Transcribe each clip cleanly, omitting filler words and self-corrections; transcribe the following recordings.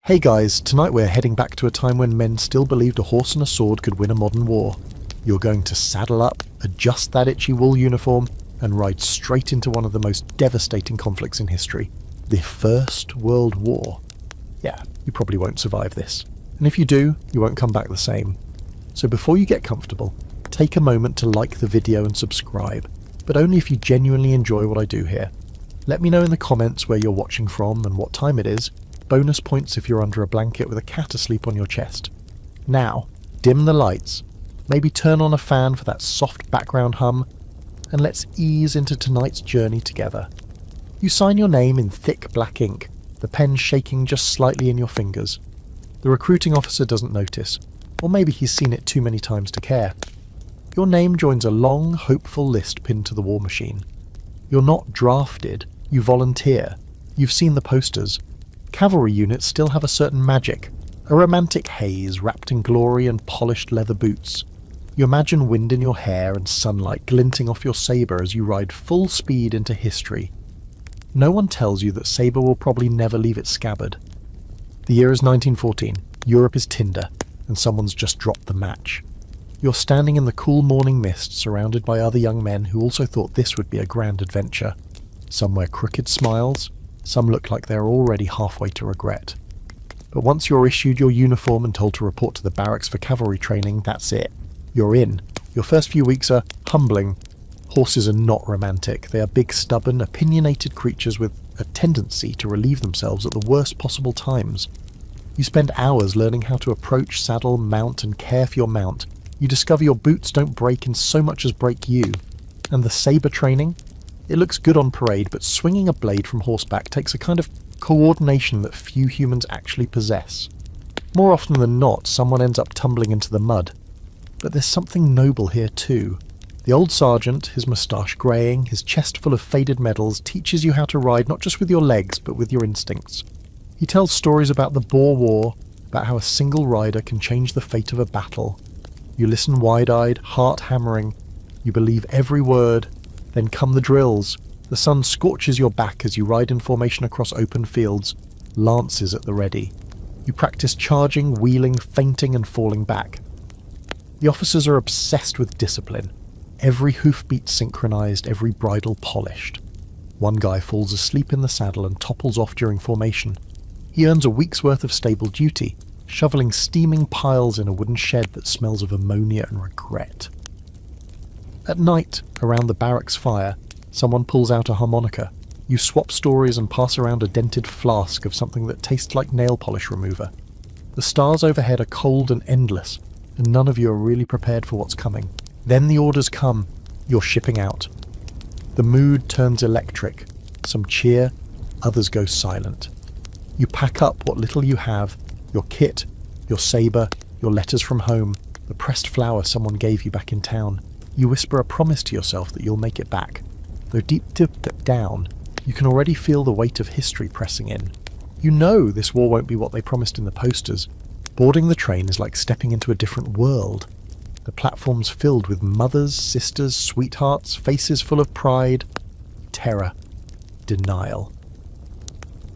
Hey guys, tonight we're heading back to a time when men still believed a horse and a sword could win a modern war. You're going to saddle up, adjust that itchy wool uniform, and ride straight into one of the most devastating conflicts in history, the First World War. Yeah, you probably won't survive this. And if you do, you won't come back the same. So before you get comfortable, take a moment to like the video and subscribe, but only if you genuinely enjoy what I do here. Let me know in the comments where you're watching from and what time it is. Bonus points if you're under a blanket with a cat asleep on your chest. Now, dim the lights, maybe turn on a fan for that soft background hum, and let's ease into tonight's journey together. You sign your name in thick black ink, the pen shaking just slightly in your fingers. The recruiting officer doesn't notice, or maybe he's seen it too many times to care. Your name joins a long, hopeful list pinned to the war machine. You're not drafted, you volunteer. You've seen the posters. Cavalry units still have a certain magic, a romantic haze wrapped in glory and polished leather boots. You imagine wind in your hair and sunlight glinting off your saber as you ride full speed into history. No one tells you that Saber will probably never leave its scabbard. The year is 1914, Europe is tinder, and someone's just dropped the match. You're standing in the cool morning mist surrounded by other young men who also thought this would be a grand adventure. Some wear crooked smiles, some look like they're already halfway to regret. But once you're issued your uniform and told to report to the barracks for cavalry training, that's it. You're in. Your first few weeks are humbling. Horses are not romantic. They are big, stubborn, opinionated creatures with a tendency to relieve themselves at the worst possible times. You spend hours learning how to approach, saddle, mount, and care for your mount. You discover your boots don't break in so much as break you. And the saber training? It looks good on parade, but swinging a blade from horseback takes a kind of coordination that few humans actually possess. More often than not, someone ends up tumbling into the mud. But there's something noble here too. The old sergeant, his moustache greying, his chest full of faded medals, teaches you how to ride not just with your legs, but with your instincts. He tells stories about the Boer War, about how a single rider can change the fate of a battle. You listen wide-eyed, heart-hammering. You believe every word. Then come the drills. The sun scorches your back as you ride in formation across open fields, lances at the ready. You practice charging, wheeling, feinting and falling back. The officers are obsessed with discipline. Every hoofbeat synchronized, every bridle polished. One guy falls asleep in the saddle and topples off during formation. He earns a week's worth of stable duty, shoveling steaming piles in a wooden shed that smells of ammonia and regret. At night, around the barracks fire, someone pulls out a harmonica. You swap stories and pass around a dented flask of something that tastes like nail polish remover. The stars overhead are cold and endless, and none of you are really prepared for what's coming. Then the orders come. You're shipping out. The mood turns electric. Some cheer, others go silent. You pack up what little you have, your kit, your saber, your letters from home, the pressed flower someone gave you back in town. You whisper a promise to yourself that you'll make it back. Though deep down, you can already feel the weight of history pressing in. You know this war won't be what they promised in the posters. Boarding the train is like stepping into a different world. The platform's filled with mothers, sisters, sweethearts, faces full of pride, terror, denial.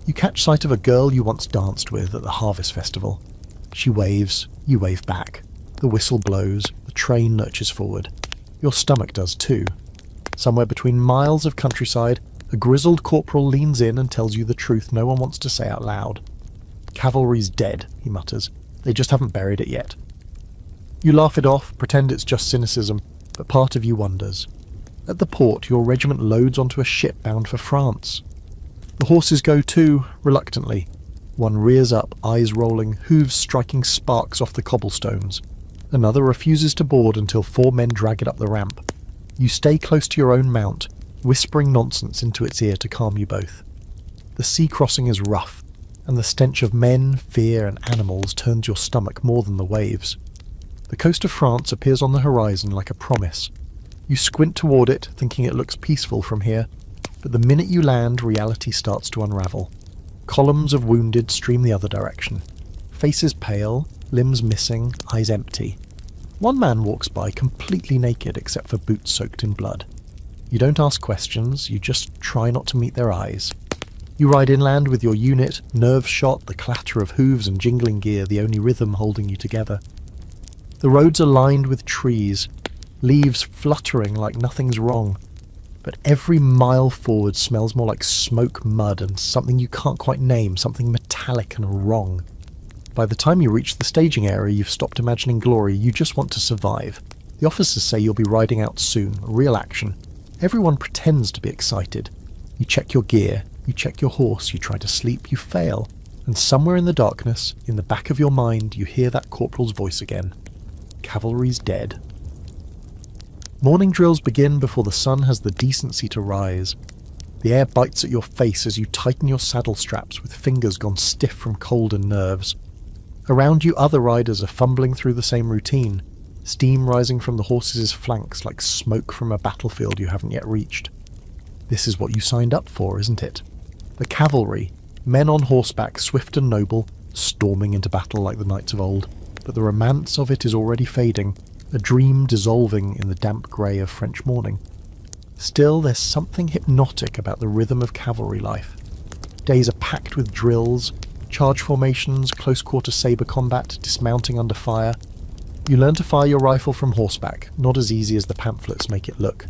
You catch sight of a girl you once danced with at the Harvest Festival. She waves, you wave back. The whistle blows, the train lurches forward. Your stomach does too. Somewhere between miles of countryside, a grizzled corporal leans in and tells you the truth no one wants to say out loud. Cavalry's dead, he mutters. They just haven't buried it yet. You laugh it off, pretend it's just cynicism, but part of you wonders. At the port, your regiment loads onto a ship bound for France. The horses go too, reluctantly. One rears up, eyes rolling, hooves striking sparks off the cobblestones. Another refuses to board until 4 men drag it up the ramp. You stay close to your own mount, whispering nonsense into its ear to calm you both. The sea crossing is rough, and the stench of men, fear and animals turns your stomach more than the waves. The coast of France appears on the horizon like a promise. You squint toward it, thinking it looks peaceful from here, but the minute you land, reality starts to unravel. Columns of wounded stream the other direction. Faces pale, limbs missing, eyes empty. One man walks by completely naked except for boots soaked in blood. You don't ask questions, you just try not to meet their eyes. You ride inland with your unit, nerves shot, the clatter of hooves and jingling gear the only rhythm holding you together. The roads are lined with trees, leaves fluttering like nothing's wrong, but every mile forward smells more like smoke, mud, and something you can't quite name, something metallic and wrong. By the time you reach the staging area, you've stopped imagining glory, you just want to survive. The officers say you'll be riding out soon, real action. Everyone pretends to be excited. You check your gear, you check your horse, you try to sleep, you fail. And somewhere in the darkness, in the back of your mind, you hear that corporal's voice again. Cavalry's dead. Morning drills begin before the sun has the decency to rise. The air bites at your face as you tighten your saddle straps with fingers gone stiff from cold and nerves. Around you other riders are fumbling through the same routine, steam rising from the horses' flanks like smoke from a battlefield you haven't yet reached. This is what you signed up for, isn't it? The cavalry, men on horseback, swift and noble, storming into battle like the knights of old. But the romance of it is already fading, a dream dissolving in the damp grey of French morning. Still, there's something hypnotic about the rhythm of cavalry life. Days are packed with drills, charge formations, close-quarter saber combat, dismounting under fire. You learn to fire your rifle from horseback, not as easy as the pamphlets make it look.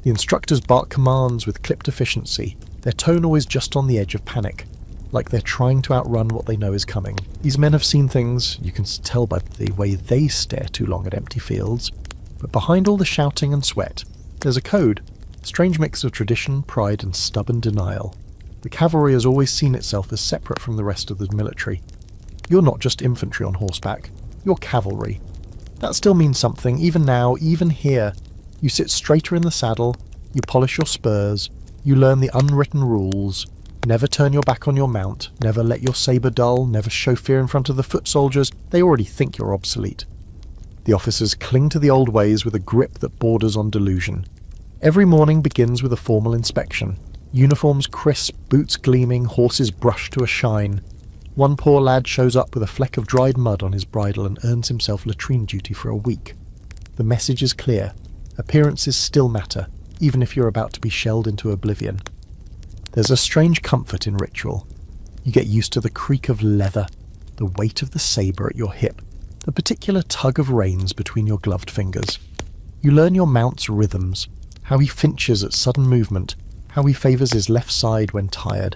The instructors bark commands with clipped efficiency, their tone always just on the edge of panic, like they're trying to outrun what they know is coming. These men have seen things, you can tell by the way they stare too long at empty fields, but behind all the shouting and sweat, there's a code, a strange mix of tradition, pride and stubborn denial. The cavalry has always seen itself as separate from the rest of the military. You're not just infantry on horseback, you're cavalry. That still means something, even now, even here. You sit straighter in the saddle, you polish your spurs, you learn the unwritten rules. Never turn your back on your mount, never let your saber dull, never show fear in front of the foot soldiers, they already think you're obsolete. The officers cling to the old ways with a grip that borders on delusion. Every morning begins with a formal inspection. Uniforms crisp, boots gleaming, horses brushed to a shine. One poor lad shows up with a fleck of dried mud on his bridle and earns himself latrine duty for a week. The message is clear. Appearances still matter, even if you're about to be shelled into oblivion. There's a strange comfort in ritual. You get used to the creak of leather, the weight of the saber at your hip, the particular tug of reins between your gloved fingers. You learn your mount's rhythms, how he finches at sudden movement, how he favours his left side when tired.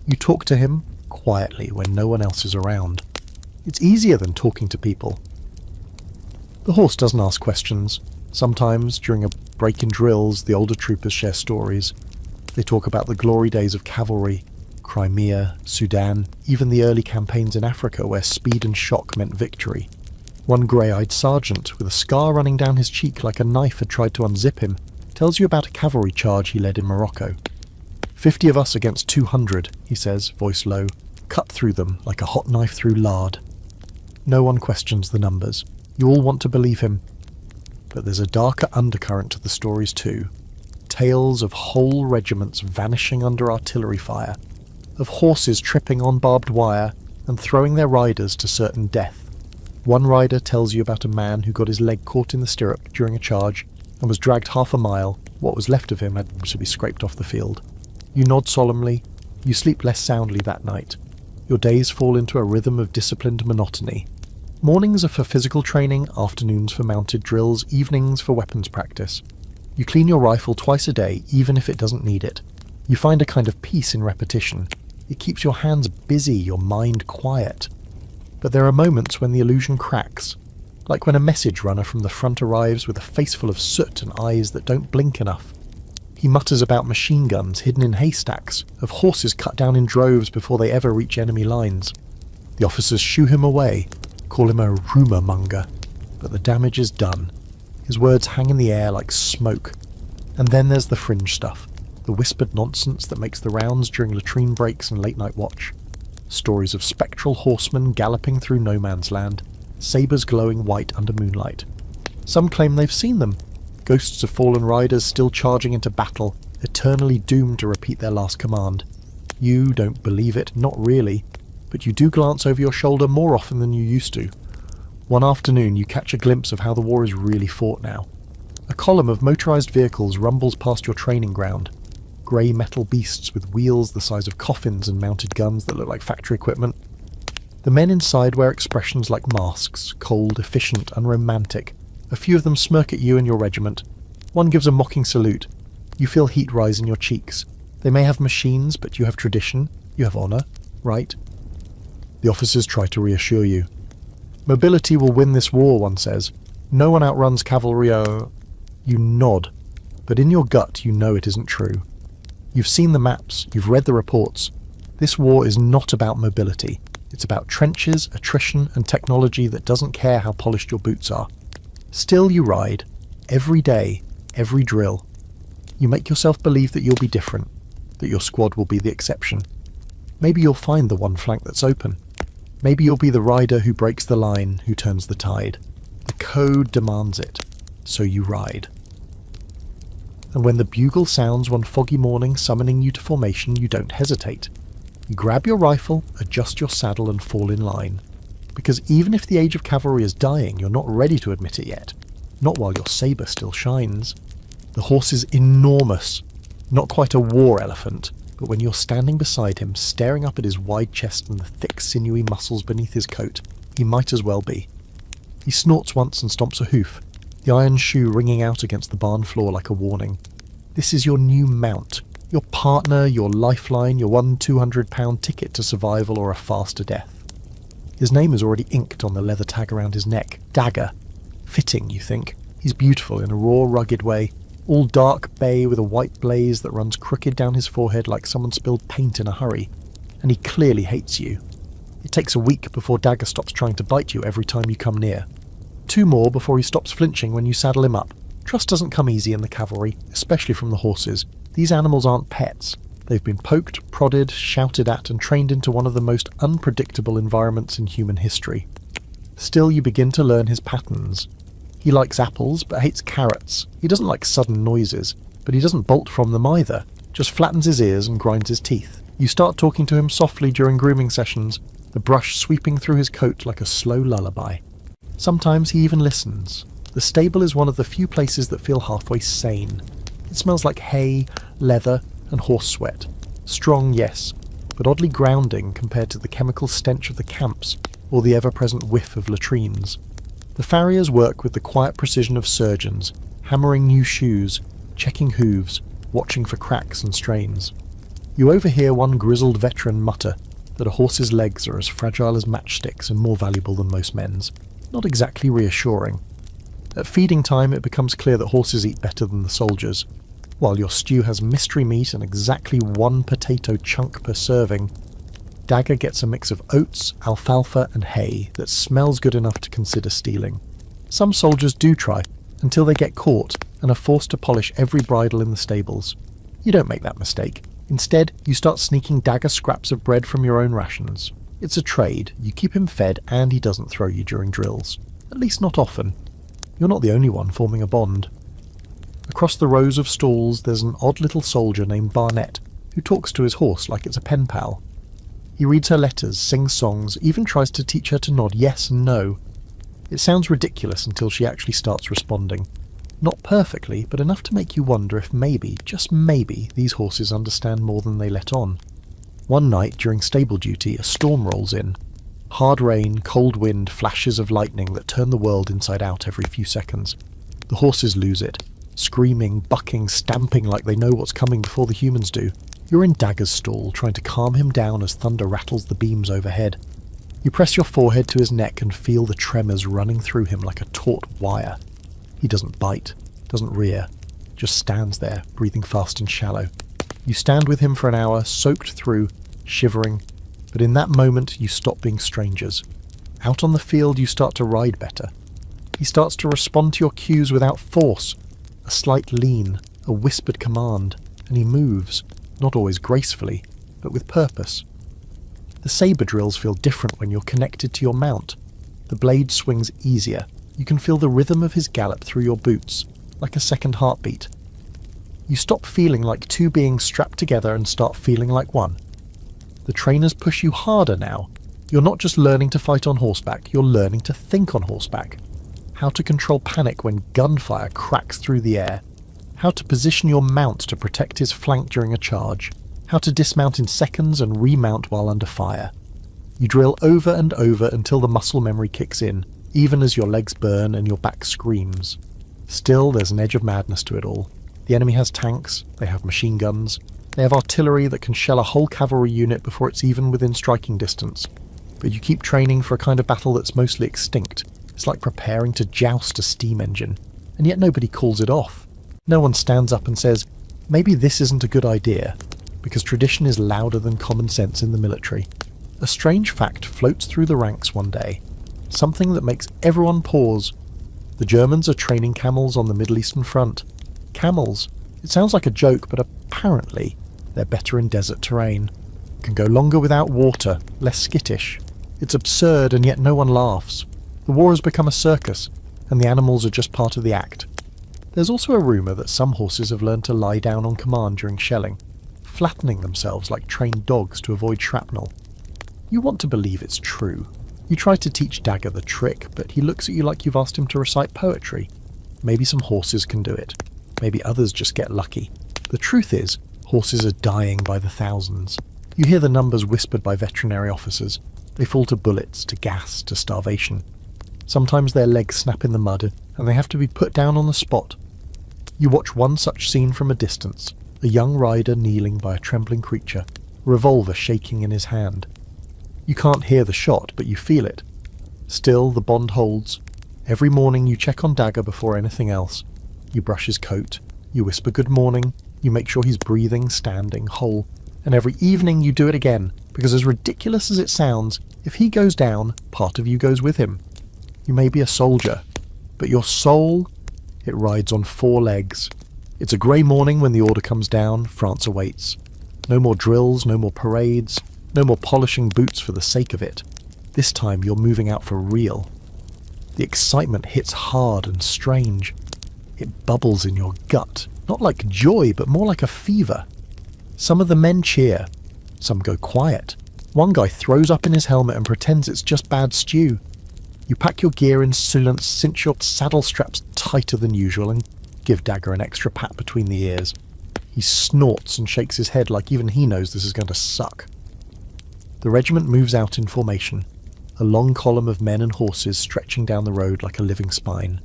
You talk to him quietly when no one else is around. It's easier than talking to people. The horse doesn't ask questions. Sometimes, during a break in drills, the older troopers share stories. They talk about the glory days of cavalry, Crimea, Sudan, even the early campaigns in Africa where speed and shock meant victory. One grey-eyed sergeant, with a scar running down his cheek like a knife had tried to unzip him, tells you about a cavalry charge he led in Morocco. 50 of us against 200, he says, voice low, cut through them like a hot knife through lard. No one questions the numbers. You all want to believe him. But there's a darker undercurrent to the stories too. Tales of whole regiments vanishing under artillery fire, of horses tripping on barbed wire and throwing their riders to certain death. One rider tells you about a man who got his leg caught in the stirrup during a charge and was dragged half a mile. What was left of him had to be scraped off the field. You nod solemnly. You sleep less soundly that night. Your days fall into a rhythm of disciplined monotony. Mornings are for physical training, afternoons for mounted drills, evenings for weapons practice. You clean your rifle twice a day, even if it doesn't need it. You find a kind of peace in repetition. It keeps your hands busy, your mind quiet. But there are moments when the illusion cracks, like when a message runner from the front arrives with a face full of soot and eyes that don't blink enough. He mutters about machine guns hidden in haystacks, of horses cut down in droves before they ever reach enemy lines. The officers shoo him away, call him a rumour monger, but the damage is done. His words hang in the air like smoke. And then there's the fringe stuff, the whispered nonsense that makes the rounds during latrine breaks and late-night watch. Stories of spectral horsemen galloping through no man's land, sabers glowing white under moonlight. Some claim they've seen them, ghosts of fallen riders still charging into battle, eternally doomed to repeat their last command. You don't believe it, not really, but you do glance over your shoulder more often than you used to. One afternoon you catch a glimpse of how the war is really fought now. A column of motorised vehicles rumbles past your training ground. grey metal beasts with wheels the size of coffins and mounted guns that look like factory equipment. The men inside wear expressions like masks, cold, efficient, unromantic. A few of them smirk at you and your regiment. One gives a mocking salute. You feel heat rise in your cheeks. They may have machines, but you have tradition, you have honour, right? The officers try to reassure you. Mobility will win this war, one says. No one outruns cavalry. You nod, but in your gut you know it isn't true. You've seen the maps, you've read the reports. This war is not about mobility. It's about trenches, attrition, and technology that doesn't care how polished your boots are. Still you ride, every day, every drill. You make yourself believe that you'll be different, that your squad will be the exception. Maybe you'll find the one flank that's open. Maybe you'll be the rider who breaks the line, who turns the tide. The code demands it, so you ride. And when the bugle sounds one foggy morning summoning you to formation, you don't hesitate. You grab your rifle, adjust your saddle and fall in line. Because even if the age of cavalry is dying, you're not ready to admit it yet. Not while your saber still shines. The horse is enormous. Not quite a war elephant, but when you're standing beside him, staring up at his wide chest and the thick sinewy muscles beneath his coat, he might as well be. He snorts once and stomps a hoof, the iron shoe ringing out against the barn floor like a warning. This is your new mount, your partner, your lifeline, your 200-pound ticket to survival or a faster death. His name is already inked on the leather tag around his neck, Dagger. Fitting, you think. He's beautiful in a raw, rugged way, all dark bay with a white blaze that runs crooked down his forehead like someone spilled paint in a hurry. And he clearly hates you. It takes a week before Dagger stops trying to bite you every time you come near. 2 more before he stops flinching when you saddle him up. Trust doesn't come easy in the cavalry, especially from the horses. These animals aren't pets. They've been poked, prodded, shouted at, and trained into one of the most unpredictable environments in human history. Still, you begin to learn his patterns. He likes apples, but hates carrots. He doesn't like sudden noises, but he doesn't bolt from them either, just flattens his ears and grinds his teeth. You start talking to him softly during grooming sessions, the brush sweeping through his coat like a slow lullaby. Sometimes he even listens. The stable is one of the few places that feel halfway sane. It smells like hay, leather, and horse sweat. Strong, yes, but oddly grounding compared to the chemical stench of the camps or the ever-present whiff of latrines. The farriers work with the quiet precision of surgeons, hammering new shoes, checking hooves, watching for cracks and strains. You overhear one grizzled veteran mutter that a horse's legs are as fragile as matchsticks and more valuable than most men's. Not exactly reassuring. At feeding time it becomes clear that horses eat better than the soldiers. While your stew has mystery meat and exactly 1 potato chunk per serving, Dagger gets a mix of oats, alfalfa and hay that smells good enough to consider stealing. Some soldiers do try, until they get caught and are forced to polish every bridle in the stables. You don't make that mistake. Instead, you start sneaking Dagger scraps of bread from your own rations. It's a trade. You keep him fed and he doesn't throw you during drills. At least not often. You're not the only one forming a bond. Across the rows of stalls there's an odd little soldier named Barnett, who talks to his horse like it's a pen pal. He reads her letters, sings songs, even tries to teach her to nod yes and no. It sounds ridiculous until she actually starts responding. Not perfectly, but enough to make you wonder if maybe, just maybe, these horses understand more than they let on. One night during stable duty, a storm rolls in. Hard rain, cold wind, flashes of lightning that turn the world inside out every few seconds. The horses lose it. Screaming, bucking, stamping like they know what's coming before the humans do. You're in Dagger's stall, trying to calm him down as thunder rattles the beams overhead. You press your forehead to his neck and feel the tremors running through him like a taut wire. He doesn't bite, doesn't rear, just stands there, breathing fast and shallow. You stand with him for an hour, soaked through, shivering, but in that moment you stop being strangers. Out on the field you start to ride better. He starts to respond to your cues without force. A slight lean, a whispered command, and he moves, not always gracefully, but with purpose. The saber drills feel different when you're connected to your mount. The blade swings easier. You can feel the rhythm of his gallop through your boots, like a second heartbeat. You stop feeling like two beings strapped together and start feeling like one. The trainers push you harder now. You're not just learning to fight on horseback, you're learning to think on horseback. How to control panic when gunfire cracks through the air. how to position your mount to protect his flank during a charge, how to dismount in seconds and remount while under fire. You drill over and over until the muscle memory kicks in, even as your legs burn and your back screams. Still, there's an edge of madness to it all. The enemy has tanks, they have machine guns, they have artillery that can shell a whole cavalry unit before it's even within striking distance. But you keep training for a kind of battle that's mostly extinct. It's like preparing to joust a steam engine, and yet nobody calls it off. No one stands up and says, maybe this isn't a good idea, because tradition is louder than common sense in the military. A strange fact floats through the ranks one day, something that makes everyone pause. The Germans are training camels on the Middle Eastern front. Camels. It sounds like a joke, but apparently they're better in desert terrain. Can go longer without water, less skittish. It's absurd, and yet no one laughs. The war has become a circus, and the animals are just part of the act. There's also a rumour that some horses have learned to lie down on command during shelling, flattening themselves like trained dogs to avoid shrapnel. You want to believe it's true. You try to teach Dagger the trick, but he looks at you like you've asked him to recite poetry. Maybe some horses can do it. Maybe others just get lucky. The truth is, horses are dying by the thousands. You hear the numbers whispered by veterinary officers. They fall to bullets, to gas, to starvation. Sometimes their legs snap in the mud, and they have to be put down on the spot. You watch one such scene from a distance, a young rider kneeling by a trembling creature, a revolver shaking in his hand. You can't hear the shot, but you feel it. Still, the bond holds. Every morning you check on Dagger before anything else. You brush his coat. You whisper good morning. You make sure he's breathing, standing, whole. And every evening you do it again, because as ridiculous as it sounds, if he goes down, part of you goes with him. You may be a soldier, but your soul, it rides on 4 legs. It's a grey morning when the order comes down. France awaits. No more drills, no more parades. No more polishing boots for the sake of it. This time you're moving out for real. The excitement hits hard and strange. It bubbles in your gut, not like joy, but more like a fever. Some of the men cheer. Some go quiet. One guy throws up in his helmet and pretends it's just bad stew. You pack your gear in silence, cinch your saddle straps tighter than usual, and give Dagger an extra pat between the ears. He snorts and shakes his head like even he knows this is going to suck. The regiment moves out in formation, a long column of men and horses stretching down the road like a living spine.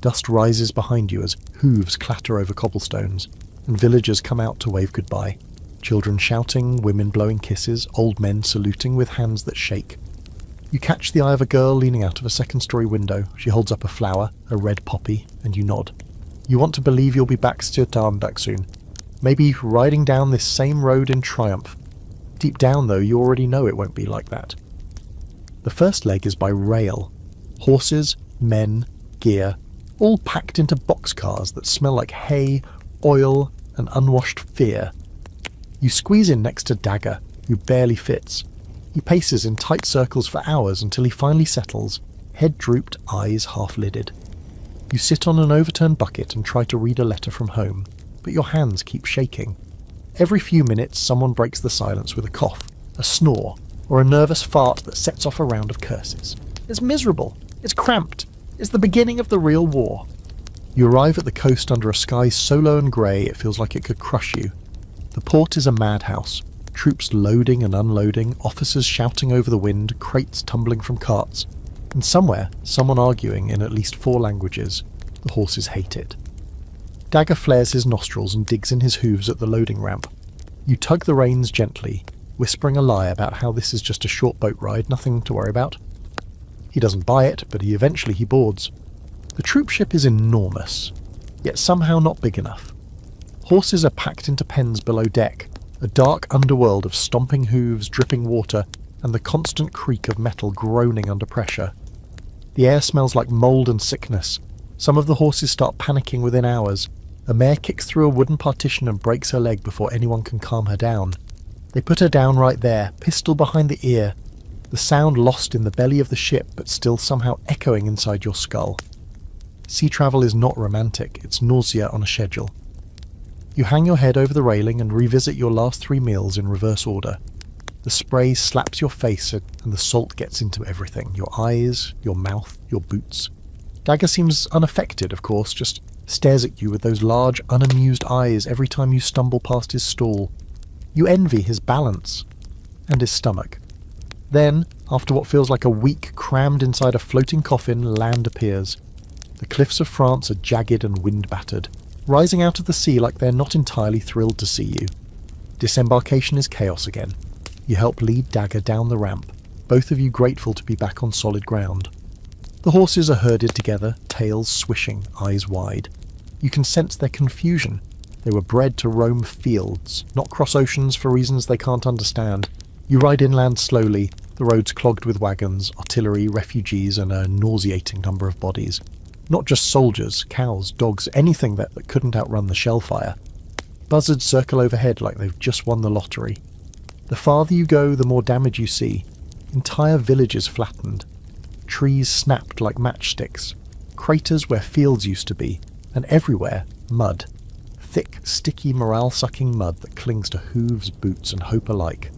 Dust rises behind you as hooves clatter over cobblestones, and villagers come out to wave goodbye. Children shouting, women blowing kisses, old men saluting with hands that shake. You catch the eye of a girl leaning out of a second-story window. She holds up a flower, a red poppy, and you nod. You want to believe you'll be back to Darmstadt soon, maybe riding down this same road in triumph. Deep down, though, you already know it won't be like that. The first leg is by rail. Horses, men, gear, all packed into boxcars that smell like hay, oil, and unwashed fear. You squeeze in next to Dagger, who barely fits. He paces in tight circles for hours until he finally settles, head drooped, eyes half-lidded. You sit on an overturned bucket and try to read a letter from home, but your hands keep shaking. Every few minutes someone breaks the silence with a cough, a snore, or a nervous fart that sets off a round of curses. It's miserable. It's cramped. It's the beginning of the real war. You arrive at the coast under a sky so low and grey it feels like it could crush you. The port is a madhouse. Troops loading and unloading, officers shouting over the wind, crates tumbling from carts. And somewhere, someone arguing in at least 4 languages. The horses hate it. Dagger flares his nostrils and digs in his hooves at the loading ramp. You tug the reins gently, whispering a lie about how this is just a short boat ride, nothing to worry about. He doesn't buy it, but eventually he boards. The troop ship is enormous, yet somehow not big enough. Horses are packed into pens below deck, a dark underworld of stomping hooves, dripping water, and the constant creak of metal groaning under pressure. The air smells like mould and sickness. Some of the horses start panicking within hours. A mare kicks through a wooden partition and breaks her leg before anyone can calm her down. They put her down right there, pistol behind the ear, the sound lost in the belly of the ship but still somehow echoing inside your skull. Sea travel is not romantic, it's nausea on a schedule. You hang your head over the railing and revisit your last 3 meals in reverse order. The spray slaps your face and the salt gets into everything, your eyes, your mouth, your boots. Dagger seems unaffected, of course, just stares at you with those large, unamused eyes every time you stumble past his stall. You envy his balance and his stomach. Then, after what feels like a week crammed inside a floating coffin, land appears. The cliffs of France are jagged and wind-battered, rising out of the sea like they're not entirely thrilled to see you. Disembarkation is chaos again. You help lead Dagger down the ramp, both of you grateful to be back on solid ground. The horses are herded together, tails swishing, eyes wide. You can sense their confusion. They were bred to roam fields, not cross oceans for reasons they can't understand. You ride inland slowly, the roads clogged with wagons, artillery, refugees, and a nauseating number of bodies. Not just soldiers, cows, dogs, anything that couldn't outrun the shellfire. Buzzards circle overhead like they've just won the lottery. The farther you go, the more damage you see. Entire villages flattened. Trees snapped like matchsticks. Craters where fields used to be. And everywhere, mud. Thick, sticky, morale-sucking mud that clings to hooves, boots, and hope alike.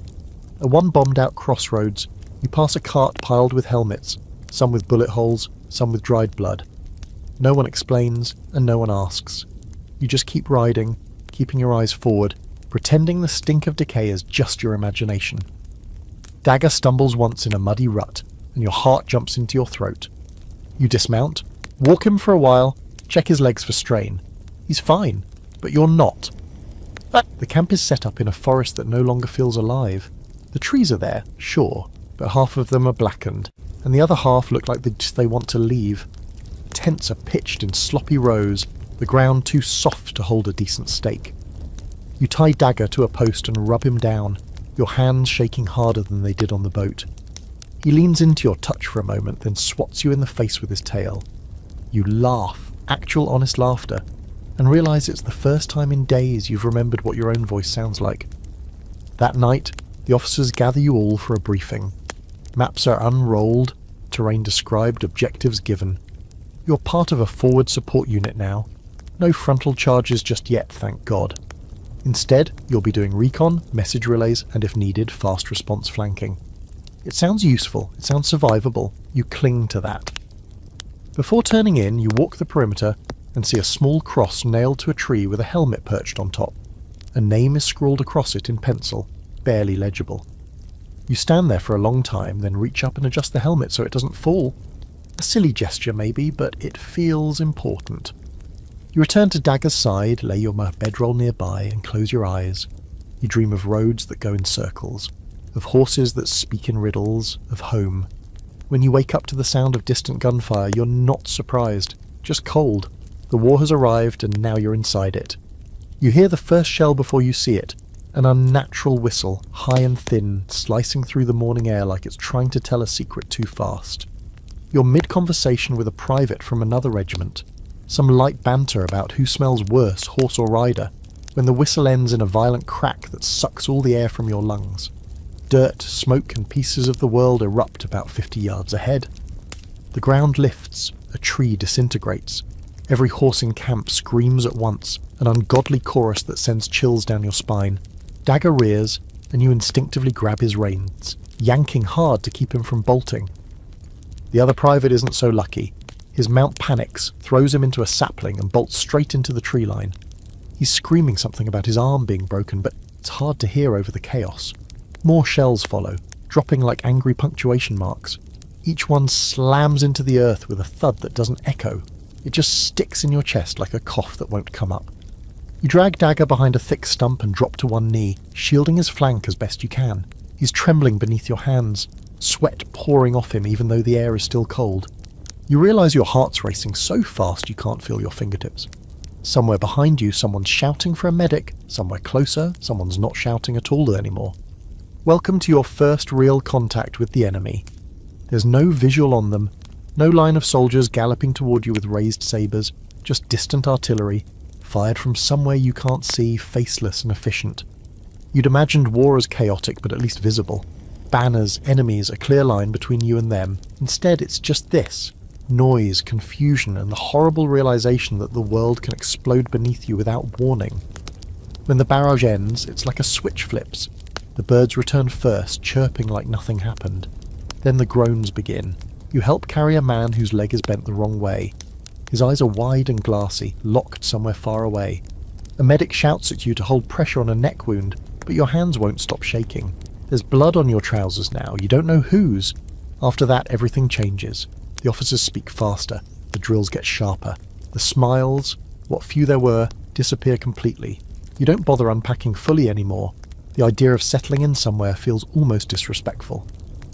At one bombed-out crossroads, you pass a cart piled with helmets, some with bullet holes, some with dried blood. No one explains, and no one asks. You just keep riding, keeping your eyes forward, pretending the stink of decay is just your imagination. Dagger stumbles once in a muddy rut, and your heart jumps into your throat. You dismount, walk him for a while, check his legs for strain. He's fine, but you're not. The camp is set up in a forest that no longer feels alive. The trees are there, sure, but half of them are blackened, and the other half look like they want to leave. Tents are pitched in sloppy rows, the ground too soft to hold a decent stake. You tie Dagger to a post and rub him down, your hands shaking harder than they did on the boat. He leans into your touch for a moment, then swats you in the face with his tail. You laugh, actual honest laughter, and realise it's the first time in days you've remembered what your own voice sounds like. That night, the officers gather you all for a briefing. Maps are unrolled, terrain described, objectives given. You're part of a forward support unit now. No frontal charges just yet, thank God. Instead, you'll be doing recon, message relays, and if needed, fast response flanking. It sounds useful, it sounds survivable. You cling to that. Before turning in, you walk the perimeter and see a small cross nailed to a tree with a helmet perched on top. A name is scrawled across it in pencil, barely legible. You stand there for a long time, then reach up and adjust the helmet so it doesn't fall. A silly gesture maybe, but it feels important. You return to Dagger's side, lay your bedroll nearby, and close your eyes. You dream of roads that go in circles, of horses that speak in riddles, of home. When you wake up to the sound of distant gunfire, you're not surprised, just cold. The war has arrived, and now you're inside it. You hear the first shell before you see it, an unnatural whistle, high and thin, slicing through the morning air like it's trying to tell a secret too fast. You're mid-conversation with a private from another regiment, some light banter about who smells worse, horse or rider, when the whistle ends in a violent crack that sucks all the air from your lungs. Dirt, smoke, and pieces of the world erupt about 50 yards ahead. The ground lifts, a tree disintegrates. Every horse in camp screams at once, an ungodly chorus that sends chills down your spine. Dagger rears, and you instinctively grab his reins, yanking hard to keep him from bolting. The other private isn't so lucky. His mount panics, throws him into a sapling, and bolts straight into the tree line. He's screaming something about his arm being broken, but it's hard to hear over the chaos. More shells follow, dropping like angry punctuation marks. Each one slams into the earth with a thud that doesn't echo. It just sticks in your chest like a cough that won't come up. You drag Dagger behind a thick stump and drop to one knee, shielding his flank as best you can. He's trembling beneath your hands, sweat pouring off him even though the air is still cold. You realise your heart's racing so fast you can't feel your fingertips. Somewhere behind you, someone's shouting for a medic. Somewhere closer, someone's not shouting at all anymore. Welcome to your first real contact with the enemy. There's no visual on them, no line of soldiers galloping toward you with raised sabers, just distant artillery, fired from somewhere you can't see, faceless and efficient. You'd imagined war as chaotic but at least visible. Banners, enemies, a clear line between you and them. Instead, it's just this. Noise, confusion, and the horrible realization that the world can explode beneath you without warning. When the barrage ends, it's like a switch flips. The birds return first, chirping like nothing happened. Then the groans begin. You help carry a man whose leg is bent the wrong way. His eyes are wide and glassy, locked somewhere far away. A medic shouts at you to hold pressure on a neck wound, but your hands won't stop shaking. There's blood on your trousers now, you don't know whose. After that, everything changes. The officers speak faster, the drills get sharper. The smiles, what few there were, disappear completely. You don't bother unpacking fully anymore. The idea of settling in somewhere feels almost disrespectful.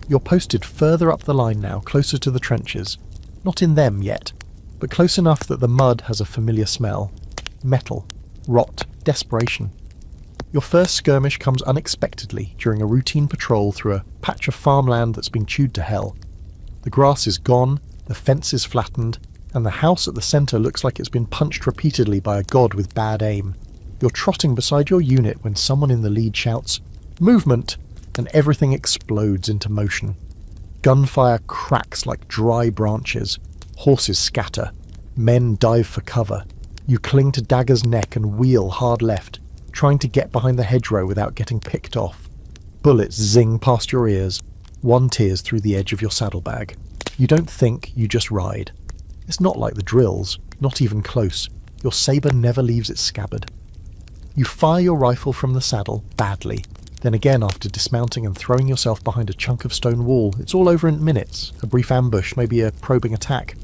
You're posted further up the line now, closer to the trenches. Not in them yet, but close enough that the mud has a familiar smell. Metal, rot, desperation. Your first skirmish comes unexpectedly during a routine patrol through a patch of farmland that's been chewed to hell. The grass is gone, the fence is flattened, and the house at the centre looks like it's been punched repeatedly by a god with bad aim. You're trotting beside your unit when someone in the lead shouts, "Movement!" and everything explodes into motion. Gunfire cracks like dry branches. Horses scatter. Men dive for cover. You cling to Dagger's neck and wheel hard left, trying to get behind the hedgerow without getting picked off. Bullets zing past your ears. One tears through the edge of your saddlebag. You don't think, you just ride. It's not like the drills, not even close. Your saber never leaves its scabbard. You fire your rifle from the saddle, badly. Then again, after dismounting and throwing yourself behind a chunk of stone wall, it's all over in minutes. A brief ambush, maybe a probing attack.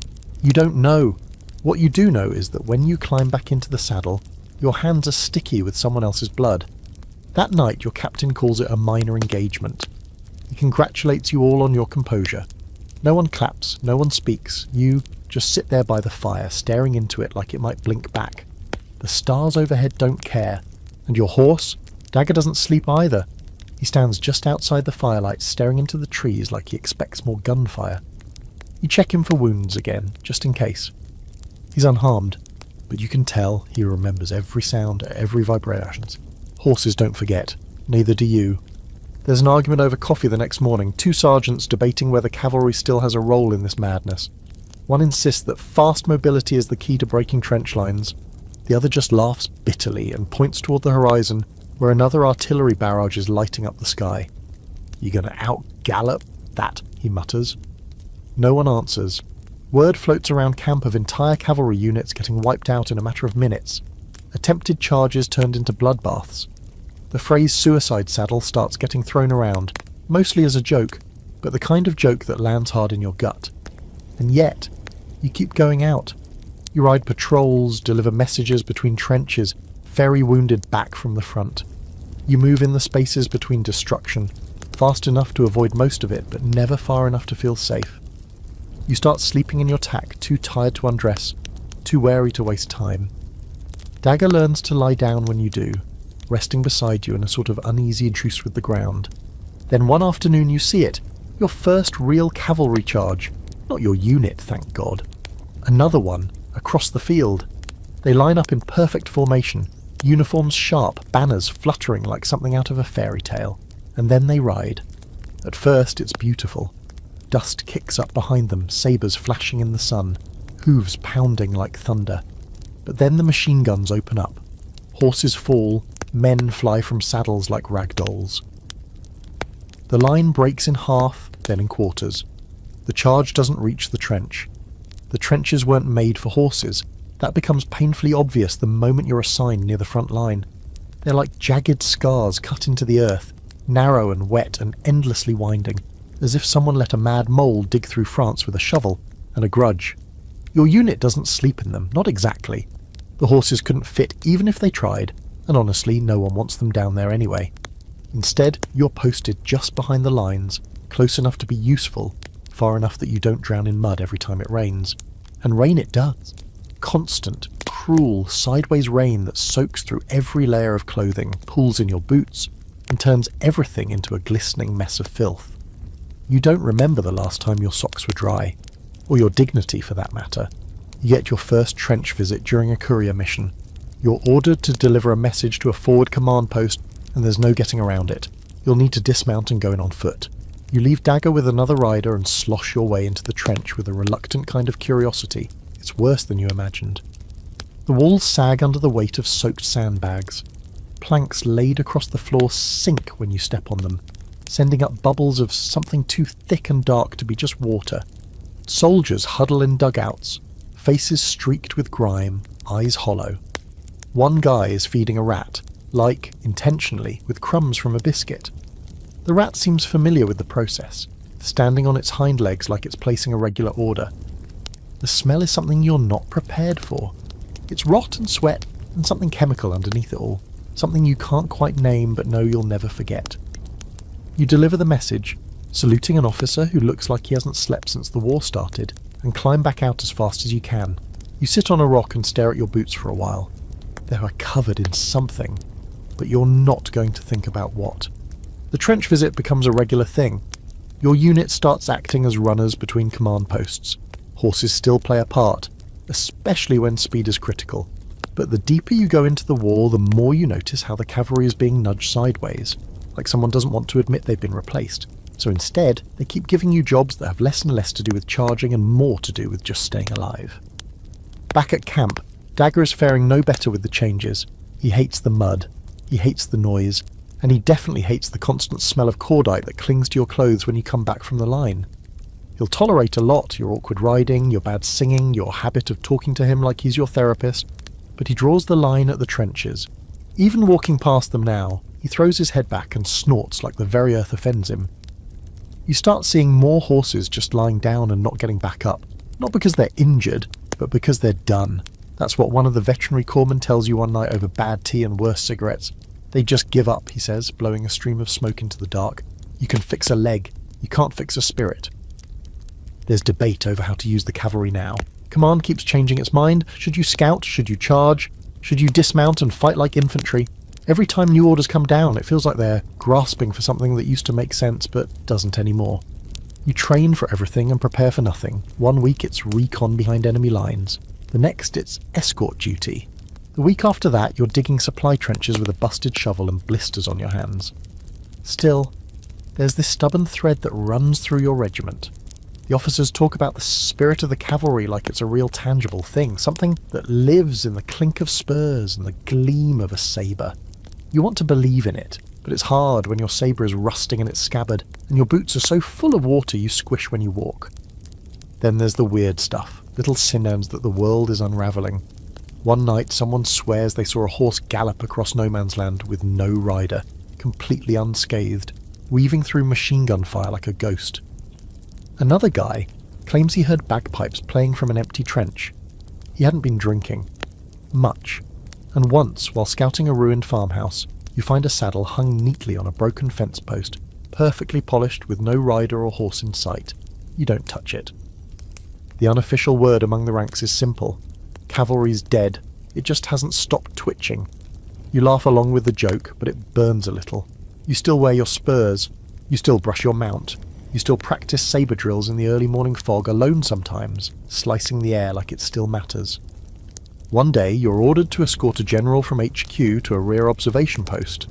You don't know. What you do know is that when you climb back into the saddle, your hands are sticky with someone else's blood. That night, your captain calls it a minor engagement. He congratulates you all on your composure. No one claps, no one speaks. You just sit there by the fire, staring into it like it might blink back. The stars overhead don't care. And your horse? Dagger doesn't sleep either. He stands just outside the firelight, staring into the trees like he expects more gunfire. You check him for wounds again, just in case. He's unharmed, but you can tell he remembers every sound, every vibration. Horses don't forget, neither do you. There's an argument over coffee the next morning, two sergeants debating whether cavalry still has a role in this madness. One insists that fast mobility is the key to breaking trench lines. The other just laughs bitterly and points toward the horizon, where another artillery barrage is lighting up the sky. "You gonna out-gallop that?" he mutters. No one answers. Word floats around camp of entire cavalry units getting wiped out in a matter of minutes. Attempted charges turned into bloodbaths. The phrase suicide saddle starts getting thrown around, mostly as a joke, but the kind of joke that lands hard in your gut. And yet, you keep going out. You ride patrols, deliver messages between trenches, ferry wounded back from the front. You move in the spaces between destruction, fast enough to avoid most of it, but never far enough to feel safe. You start sleeping in your tack, too tired to undress, too wary to waste time. Dagger learns to lie down when you do, resting beside you in a sort of uneasy truce with the ground. Then one afternoon you see it, your first real cavalry charge. Not your unit, thank God. Another one, across the field. They line up in perfect formation, uniforms sharp, banners fluttering like something out of a fairy tale. And then they ride. At first it's beautiful. Dust kicks up behind them, sabers flashing in the sun, hooves pounding like thunder. But then the machine guns open up. Horses fall, men fly from saddles like rag dolls. The line breaks in half, then in quarters. The charge doesn't reach the trench. The trenches weren't made for horses. That becomes painfully obvious the moment you're assigned near the front line. They're like jagged scars cut into the earth, narrow and wet and endlessly winding, as if someone let a mad mole dig through France with a shovel and a grudge. Your unit doesn't sleep in them, not exactly. The horses couldn't fit even if they tried, and honestly, no one wants them down there anyway. Instead, you're posted just behind the lines, close enough to be useful, far enough that you don't drown in mud every time it rains. And rain it does. Constant, cruel, sideways rain that soaks through every layer of clothing, pulls in your boots, and turns everything into a glistening mess of filth. You don't remember the last time your socks were dry, or your dignity for that matter. You get your first trench visit during a courier mission. You're ordered to deliver a message to a forward command post, and there's no getting around it. You'll need to dismount and go in on foot. You leave Dagger with another rider and slosh your way into the trench with a reluctant kind of curiosity. It's worse than you imagined. The walls sag under the weight of soaked sandbags. Planks laid across the floor sink when you step on them, sending up bubbles of something too thick and dark to be just water. Soldiers huddle in dugouts. faces streaked with grime, eyes hollow. One guy is feeding a rat, intentionally, with crumbs from a biscuit. The rat seems familiar with the process, standing on its hind legs like it's placing a regular order. The smell is something you're not prepared for. It's rot and sweat and something chemical underneath it all, something you can't quite name but know you'll never forget. You deliver the message, saluting an officer who looks like he hasn't slept since the war started, and climb back out as fast as you can. You sit on a rock and stare at your boots for a while. They are covered in something, but you're not going to think about what. The trench visit becomes a regular thing. Your unit starts acting as runners between command posts. Horses still play a part, especially when speed is critical. But the deeper you go into the war, the more you notice how the cavalry is being nudged sideways, like someone doesn't want to admit they've been replaced. So instead, they keep giving you jobs that have less and less to do with charging and more to do with just staying alive. Back at camp, Dagger is faring no better with the changes. He hates the mud, he hates the noise, and he definitely hates the constant smell of cordite that clings to your clothes when you come back from the line. He'll tolerate a lot, your awkward riding, your bad singing, your habit of talking to him like he's your therapist, but he draws the line at the trenches. Even walking past them now, he throws his head back and snorts like the very earth offends him. You start seeing more horses just lying down and not getting back up, not because they're injured, but because they're done. That's what one of the veterinary corpsmen tells you one night over bad tea and worse cigarettes. They just give up, he says, blowing a stream of smoke into the dark. You can fix a leg, you can't fix a spirit. There's debate over how to use the cavalry now. Command keeps changing its mind. Should you scout? Should you charge? Should you dismount and fight like infantry? Every time new orders come down, it feels like they're grasping for something that used to make sense but doesn't anymore. You train for everything and prepare for nothing. 1 week it's recon behind enemy lines. The next it's escort duty. The week after that you're digging supply trenches with a busted shovel and blisters on your hands. Still, there's this stubborn thread that runs through your regiment. The officers talk about the spirit of the cavalry like it's a real tangible thing, something that lives in the clink of spurs and the gleam of a saber. You want to believe in it, but it's hard when your saber is rusting in its scabbard and your boots are so full of water you squish when you walk. Then there's the weird stuff, little sin ends that the world is unravelling. One night someone swears they saw a horse gallop across no man's land with no rider, completely unscathed, weaving through machine gun fire like a ghost. Another guy claims he heard bagpipes playing from an empty trench. He hadn't been drinking. Much. And once, while scouting a ruined farmhouse, you find a saddle hung neatly on a broken fence post, perfectly polished with no rider or horse in sight. You don't touch it. The unofficial word among the ranks is simple. Cavalry's dead. It just hasn't stopped twitching. You laugh along with the joke, but it burns a little. You still wear your spurs. You still brush your mount. You still practice saber drills in the early morning fog alone sometimes, slicing the air like it still matters. One day you're ordered to escort a general from HQ to a rear observation post.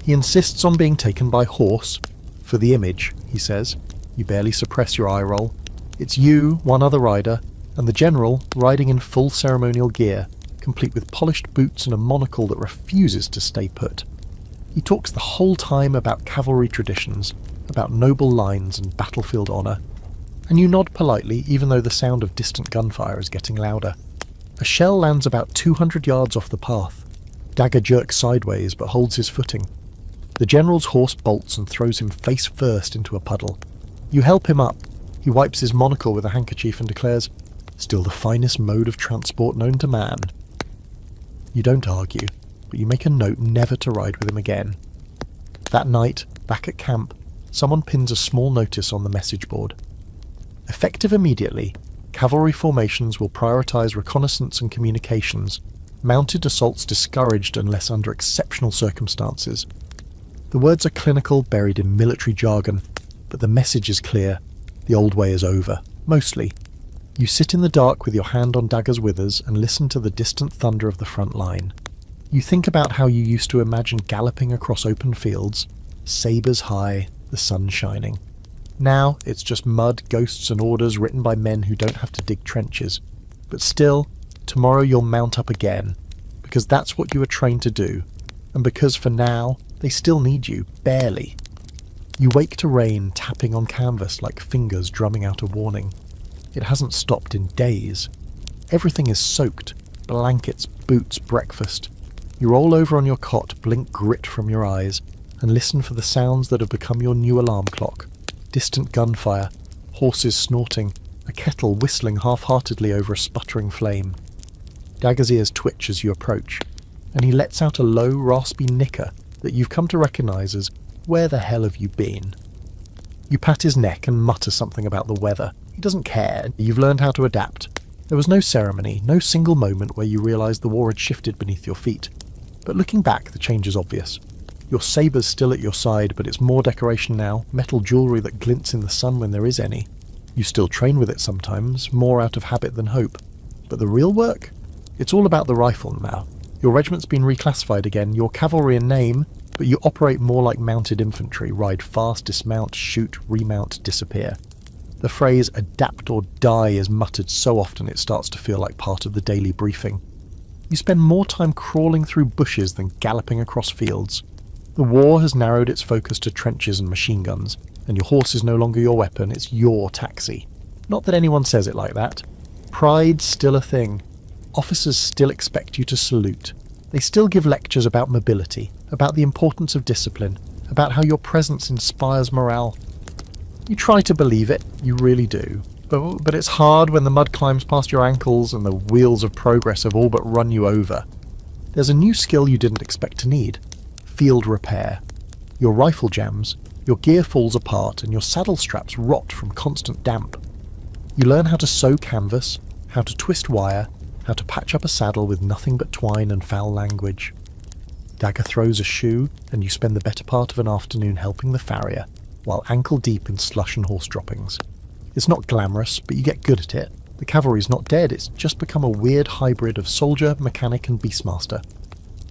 He insists on being taken by horse, for the image, he says. You barely suppress your eye roll. It's you, one other rider, and the general riding in full ceremonial gear, complete with polished boots and a monocle that refuses to stay put. He talks the whole time about cavalry traditions, about noble lines and battlefield honour, and you nod politely even though the sound of distant gunfire is getting louder. A shell lands about 200 yards off the path. Dagger jerks sideways but holds his footing. The general's horse bolts and throws him face first into a puddle. You help him up. He wipes his monocle with a handkerchief and declares, "Still the finest mode of transport known to man." You don't argue, but you make a note never to ride with him again. That night, back at camp, someone pins a small notice on the message board. Effective immediately, cavalry formations will prioritise reconnaissance and communications, mounted assaults discouraged unless under exceptional circumstances. The words are clinical, buried in military jargon, but the message is clear. The old way is over, mostly. You sit in the dark with your hand on Dagger's withers and listen to the distant thunder of the front line. You think about how you used to imagine galloping across open fields, sabers high, the sun shining. Now it's just mud, ghosts and orders written by men who don't have to dig trenches. But still, tomorrow you'll mount up again, because that's what you were trained to do, and because for now, they still need you, barely. You wake to rain tapping on canvas like fingers drumming out a warning. It hasn't stopped in days. Everything is soaked. Blankets, boots, breakfast. You roll over on your cot, blink grit from your eyes, and listen for the sounds that have become your new alarm clock. Distant gunfire, horses snorting, a kettle whistling half-heartedly over a sputtering flame. Dagger's ears twitch as you approach, and he lets out a low, raspy nicker that you've come to recognise as, "Where the hell have you been?" You pat his neck and mutter something about the weather. He doesn't care. You've learned how to adapt. There was no ceremony, no single moment where you realised the war had shifted beneath your feet. But looking back, the change is obvious. Your saber's still at your side, but it's more decoration now, metal jewellery that glints in the sun when there is any. You still train with it sometimes, more out of habit than hope. But the real work? It's all about the rifle now. Your regiment's been reclassified again, your cavalry in name, but you operate more like mounted infantry, ride fast, dismount, shoot, remount, disappear. The phrase "adapt or die" is muttered so often it starts to feel like part of the daily briefing. You spend more time crawling through bushes than galloping across fields. The war has narrowed its focus to trenches and machine guns, and your horse is no longer your weapon, it's your taxi. Not that anyone says it like that. Pride's still a thing. Officers still expect you to salute. They still give lectures about mobility, about the importance of discipline, about how your presence inspires morale. You try to believe it, you really do. But it's hard when the mud climbs past your ankles and the wheels of progress have all but run you over. There's a new skill you didn't expect to need. Field repair. Your rifle jams, your gear falls apart and your saddle straps rot from constant damp. You learn how to sew canvas, how to twist wire, how to patch up a saddle with nothing but twine and foul language. Dagger throws a shoe, and you spend the better part of an afternoon helping the farrier, while ankle deep in slush and horse droppings. It's not glamorous, but you get good at it. The cavalry's not dead, it's just become a weird hybrid of soldier, mechanic and beastmaster.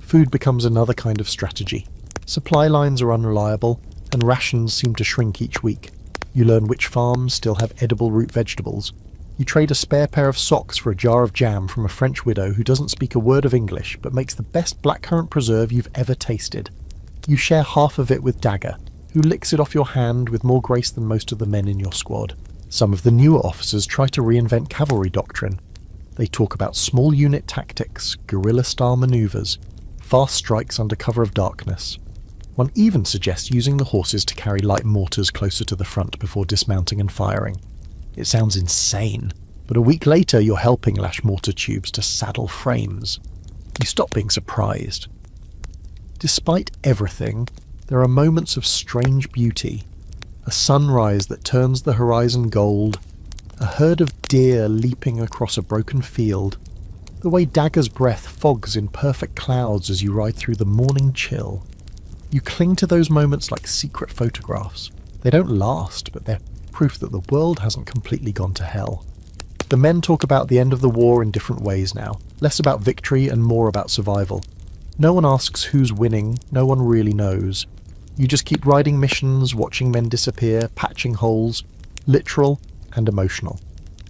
Food becomes another kind of strategy. Supply lines are unreliable, and rations seem to shrink each week. You learn which farms still have edible root vegetables. You trade a spare pair of socks for a jar of jam from a French widow who doesn't speak a word of English but makes the best blackcurrant preserve you've ever tasted. You share half of it with Dagger, who licks it off your hand with more grace than most of the men in your squad. Some of the newer officers try to reinvent cavalry doctrine. They talk about small unit tactics, guerrilla-style manoeuvres, fast strikes under cover of darkness. One even suggests using the horses to carry light mortars closer to the front before dismounting and firing. It sounds insane, but a week later you're helping lash mortar tubes to saddle frames. You stop being surprised. Despite everything, there are moments of strange beauty. A sunrise that turns the horizon gold, a herd of deer leaping across a broken field, the way Dagger's breath fogs in perfect clouds as you ride through the morning chill. You cling to those moments like secret photographs. They don't last, but they're proof that the world hasn't completely gone to hell. The men talk about the end of the war in different ways now, less about victory and more about survival. No one asks who's winning, no one really knows. You just keep riding missions, watching men disappear, patching holes, literal and emotional.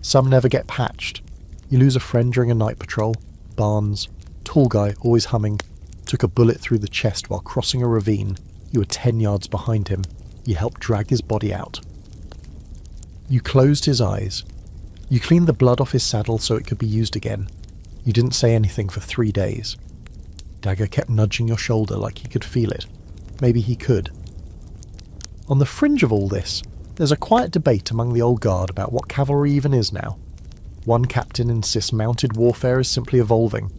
Some never get patched. You lose a friend during a night patrol. Barnes, tall guy, always humming, took a bullet through the chest while crossing a ravine. You were 10 yards behind him. You helped drag his body out. You closed his eyes. You cleaned the blood off his saddle so it could be used again. You didn't say anything for 3 days. Dagger kept nudging your shoulder like he could feel it. Maybe he could. On the fringe of all this, there's a quiet debate among the old guard about what cavalry even is now. One captain insists mounted warfare is simply evolving.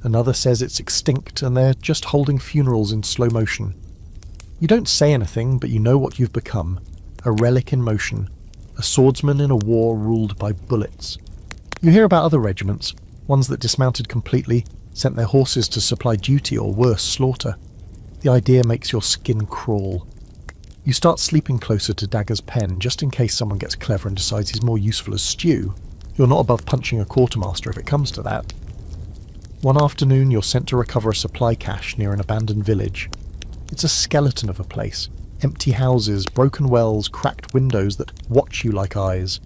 Another says it's extinct and they're just holding funerals in slow motion. You don't say anything, but you know what you've become. A relic in motion. A swordsman in a war ruled by bullets. You hear about other regiments, ones that dismounted completely, sent their horses to supply duty or worse, slaughter. The idea makes your skin crawl. You start sleeping closer to Dagger's pen just in case someone gets clever and decides he's more useful as stew. You're not above punching a quartermaster if it comes to that. One afternoon you're sent to recover a supply cache near an abandoned village. It's a skeleton of a place. Empty houses, broken wells, cracked windows that watch you like eyes.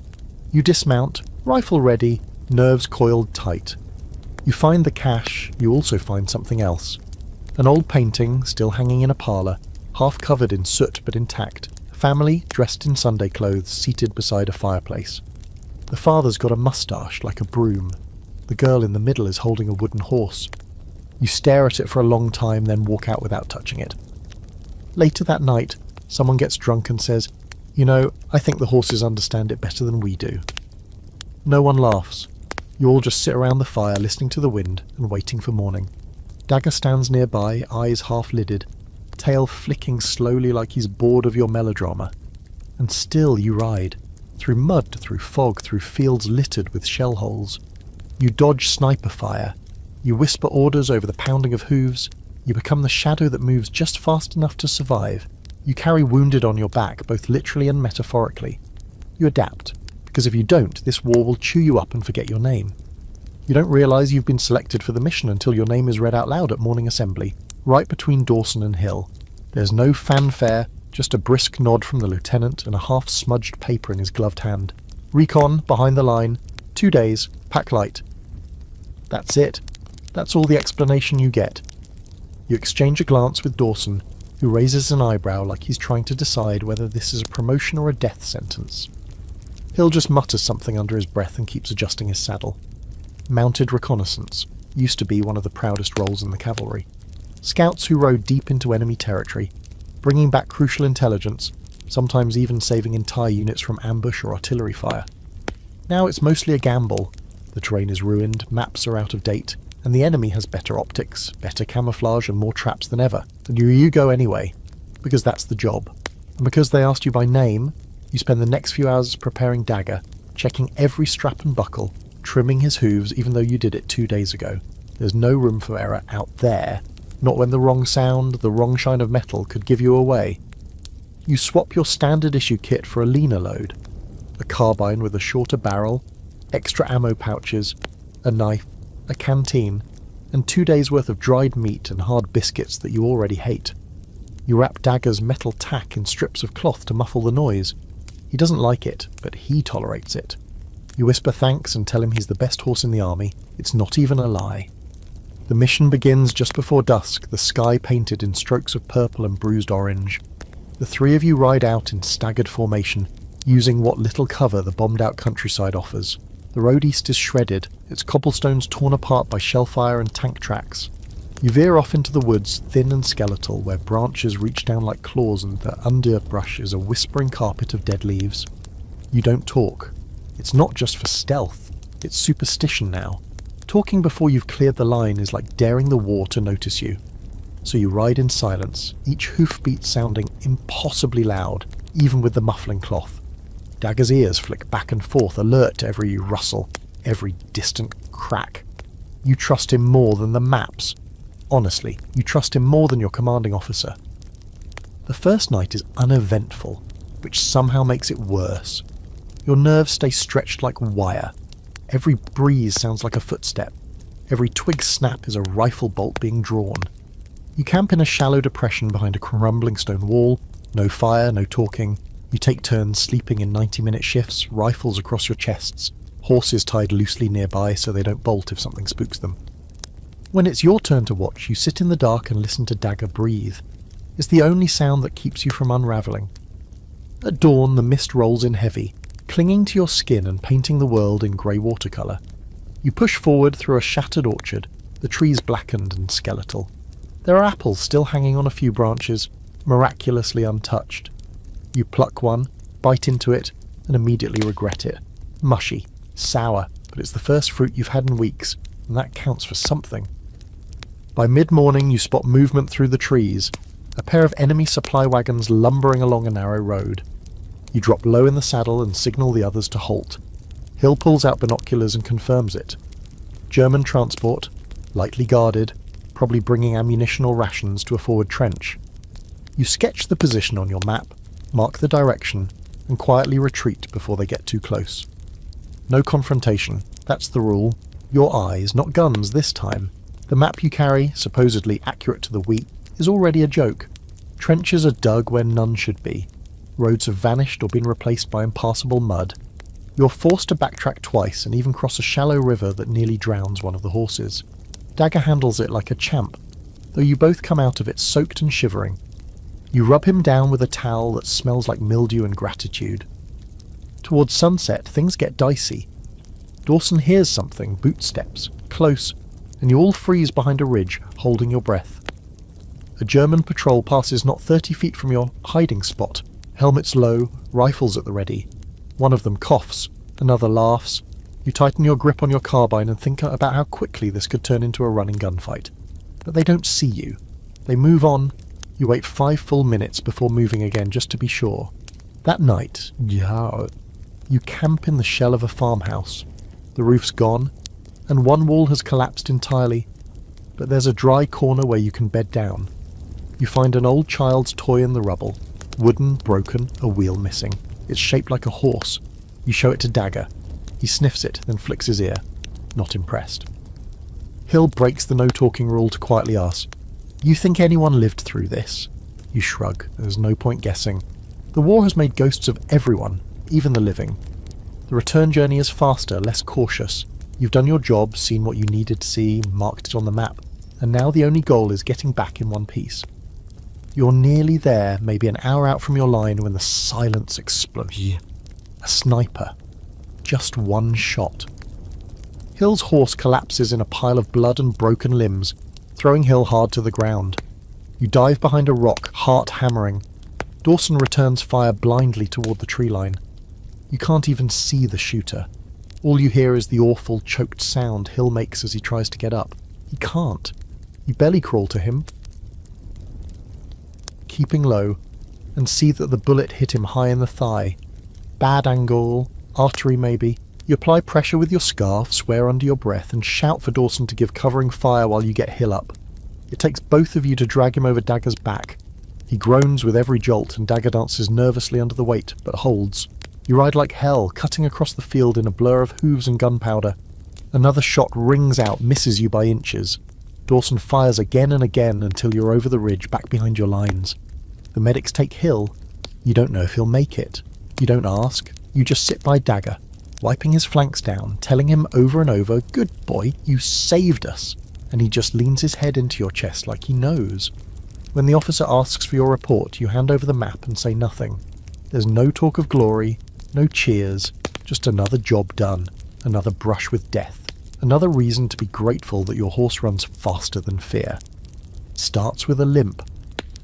You dismount, rifle ready, nerves coiled tight. You find the cache, you also find something else. An old painting, still hanging in a parlour, half covered in soot but intact. A family, dressed in Sunday clothes, seated beside a fireplace. The father's got a moustache like a broom. The girl in the middle is holding a wooden horse. You stare at it for a long time, then walk out without touching it. Later that night, someone gets drunk and says, "You know, I think the horses understand it better than we do." No one laughs. You all just sit around the fire listening to the wind and waiting for morning. Dagger stands nearby, eyes half-lidded, tail flicking slowly like he's bored of your melodrama. And still you ride, through mud, through fog, through fields littered with shell holes. You dodge sniper fire. You whisper orders over the pounding of hooves. You become the shadow that moves just fast enough to survive. You carry wounded on your back, both literally and metaphorically. You adapt, because if you don't, this war will chew you up and forget your name. You don't realise you've been selected for the mission until your name is read out loud at morning assembly, right between Dawson and Hill. There's no fanfare, just a brisk nod from the lieutenant and a half-smudged paper in his gloved hand. Recon, behind the line, 2 days, pack light. That's it. That's all the explanation you get. You exchange a glance with Dawson, who raises an eyebrow like he's trying to decide whether this is a promotion or a death sentence. Hill just mutters something under his breath and keeps adjusting his saddle. Mounted reconnaissance used to be one of the proudest roles in the cavalry. Scouts who rode deep into enemy territory, bringing back crucial intelligence, sometimes even saving entire units from ambush or artillery fire. Now it's mostly a gamble. The terrain is ruined, maps are out of date, and the enemy has better optics, better camouflage and more traps than ever. And you go anyway, because that's the job. And because they asked you by name, you spend the next few hours preparing Dagger, checking every strap and buckle, trimming his hooves even though you did it 2 days ago. There's no room for error out there, not when the wrong sound, the wrong shine of metal could give you away. You swap your standard issue kit for a leaner load, a carbine with a shorter barrel, extra ammo pouches, a knife, a canteen, and 2 days' worth of dried meat and hard biscuits that you already hate. You wrap Dagger's metal tack in strips of cloth to muffle the noise. He doesn't like it, but he tolerates it. You whisper thanks and tell him he's the best horse in the army. It's not even a lie. The mission begins just before dusk, the sky painted in strokes of purple and bruised orange. The three of you ride out in staggered formation, using what little cover the bombed-out countryside offers. The road east is shredded, its cobblestones torn apart by shellfire and tank tracks. You veer off into the woods, thin and skeletal, where branches reach down like claws and the underbrush is a whispering carpet of dead leaves. You don't talk. It's not just for stealth, it's superstition now. Talking before you've cleared the line is like daring the war to notice you. So you ride in silence, each hoofbeat sounding impossibly loud, even with the muffling cloth. Dagger's ears flick back and forth, alert to every rustle, every distant crack. You trust him more than the maps. Honestly, you trust him more than your commanding officer. The first night is uneventful, which somehow makes it worse. Your nerves stay stretched like wire. Every breeze sounds like a footstep. Every twig snap is a rifle bolt being drawn. You camp in a shallow depression behind a crumbling stone wall. No fire, no talking. You take turns sleeping in 90-minute shifts, rifles across your chests, horses tied loosely nearby so they don't bolt if something spooks them. When it's your turn to watch, you sit in the dark and listen to Dagger breathe. It's the only sound that keeps you from unravelling. At dawn, the mist rolls in heavy, clinging to your skin and painting the world in grey watercolour. You push forward through a shattered orchard, the trees blackened and skeletal. There are apples still hanging on a few branches, miraculously untouched. You pluck one, bite into it, and immediately regret it. Mushy, sour, but it's the first fruit you've had in weeks, and that counts for something. By mid-morning you spot movement through the trees, a pair of enemy supply wagons lumbering along a narrow road. You drop low in the saddle and signal the others to halt. Hill pulls out binoculars and confirms it. German transport, lightly guarded, probably bringing ammunition or rations to a forward trench. You sketch the position on your map, mark the direction, and quietly retreat before they get too close. No confrontation, that's the rule. Your eyes, not guns this time. The map you carry, supposedly accurate to the wheat, is already a joke. Trenches are dug where none should be. Roads have vanished or been replaced by impassable mud. You're forced to backtrack twice and even cross a shallow river that nearly drowns one of the horses. Dagger handles it like a champ, though you both come out of it soaked and shivering. You rub him down with a towel that smells like mildew and gratitude. Towards sunset, things get dicey. Dawson hears something, bootsteps, close, and you all freeze behind a ridge, holding your breath. A German patrol passes not 30 feet from your hiding spot, helmets low, rifles at the ready. One of them coughs, another laughs. You tighten your grip on your carbine and think about how quickly this could turn into a running gunfight. But they don't see you. They move on. You wait 5 full minutes before moving again just to be sure. That night, you camp in the shell of a farmhouse. The roof's gone, and one wall has collapsed entirely, but there's a dry corner where you can bed down. You find an old child's toy in the rubble, wooden, broken, a wheel missing. It's shaped like a horse. You show it to Dagger. He sniffs it, then flicks his ear. Not impressed. Hill breaks the no-talking rule to quietly ask, "You think anyone lived through this?" You shrug. There's no point guessing. The war has made ghosts of everyone, even the living. The return journey is faster, less cautious. You've done your job, seen what you needed to see, marked it on the map, and now the only goal is getting back in one piece. You're nearly there, maybe an hour out from your line, when the silence explodes. A sniper. Just one shot. Hill's horse collapses in a pile of blood and broken limbs, throwing Hill hard to the ground. You dive behind a rock, heart hammering. Dawson returns fire blindly toward the tree line. You can't even see the shooter. All you hear is the awful, choked sound Hill makes as he tries to get up. He can't. You belly crawl to him, keeping low, and see that the bullet hit him high in the thigh. Bad angle, artery maybe. You apply pressure with your scarf, swear under your breath, and shout for Dawson to give covering fire while you get Hill up. It takes both of you to drag him over Dagger's back. He groans with every jolt, and Dagger dances nervously under the weight, but holds. You ride like hell, cutting across the field in a blur of hooves and gunpowder. Another shot rings out, misses you by inches. Dawson fires again and again until you're over the ridge, back behind your lines. The medics take Hill. You don't know if he'll make it. You don't ask. You just sit by Dagger, wiping his flanks down, telling him over and over, "Good boy, you saved us." And he just leans his head into your chest like he knows. When the officer asks for your report, you hand over the map and say nothing. There's no talk of glory, no cheers, just another job done, another brush with death, another reason to be grateful that your horse runs faster than fear. It starts with a limp.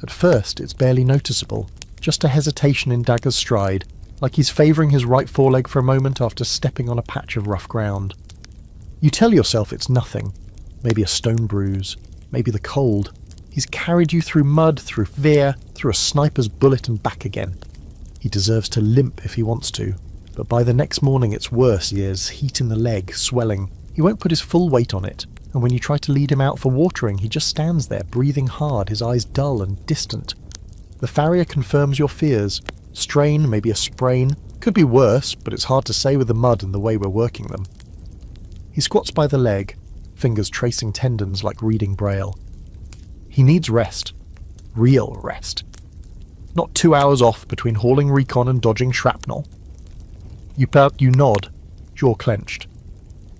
At first, it's barely noticeable, just a hesitation in Dagger's stride, like he's favouring his right foreleg for a moment after stepping on a patch of rough ground. You tell yourself it's nothing, maybe a stone bruise, maybe the cold. He's carried you through mud, through fear, through a sniper's bullet and back again. He deserves to limp if he wants to, but by the next morning it's worse. He has heat in the leg, swelling. He won't put his full weight on it, and when you try to lead him out for watering, he just stands there, breathing hard, his eyes dull and distant. The farrier confirms your fears. Strain, maybe a sprain. Could be worse, but it's hard to say with the mud and the way we're working them. He squats by the leg, fingers tracing tendons like reading braille. He needs rest. Real rest. Not 2 hours off between hauling recon and dodging shrapnel. You nod, jaw clenched.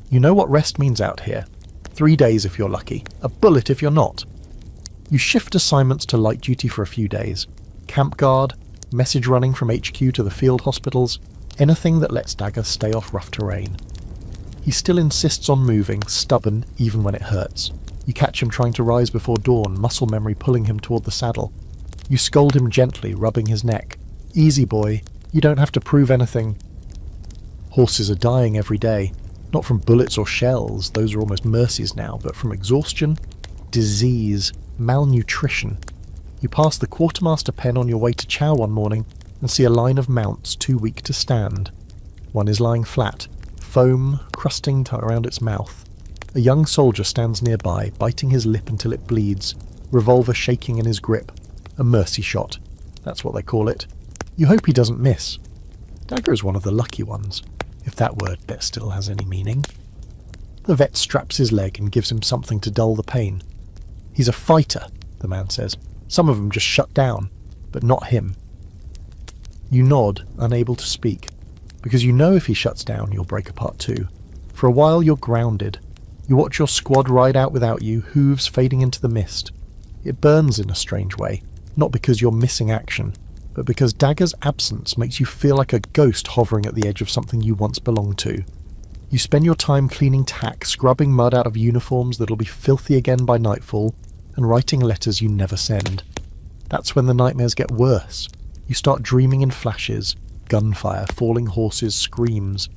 You know what rest means out here. 3 days if you're lucky, a bullet if you're not. You shift assignments to light duty for a few days. Camp guard, message running from HQ to the field hospitals, anything that lets Dagger stay off rough terrain. He still insists on moving, stubborn even when it hurts. You catch him trying to rise before dawn, muscle memory pulling him toward the saddle. You scold him gently, rubbing his neck. Easy boy, you don't have to prove anything. Horses are dying every day, not from bullets or shells, those are almost mercies now, but from exhaustion, disease, malnutrition. You pass the quartermaster pen on your way to chow one morning and see a line of mounts too weak to stand. One is lying flat, foam crusting around its mouth. A young soldier stands nearby, biting his lip until it bleeds, revolver shaking in his grip. A mercy shot. That's what they call it. You hope he doesn't miss. Dagger is one of the lucky ones, if that word bet still has any meaning. The vet straps his leg and gives him something to dull the pain. He's a fighter, the man says. Some of them just shut down, but not him. You nod, unable to speak, because you know if he shuts down, you'll break apart too. For a while you're grounded. You watch your squad ride out without you, hooves fading into the mist. It burns in a strange way, not because you're missing action, but because Dagger's absence makes you feel like a ghost hovering at the edge of something you once belonged to. You spend your time cleaning tack, scrubbing mud out of uniforms that'll be filthy again by nightfall, and writing letters you never send. That's when the nightmares get worse. You start dreaming in flashes, gunfire, falling horses, screams.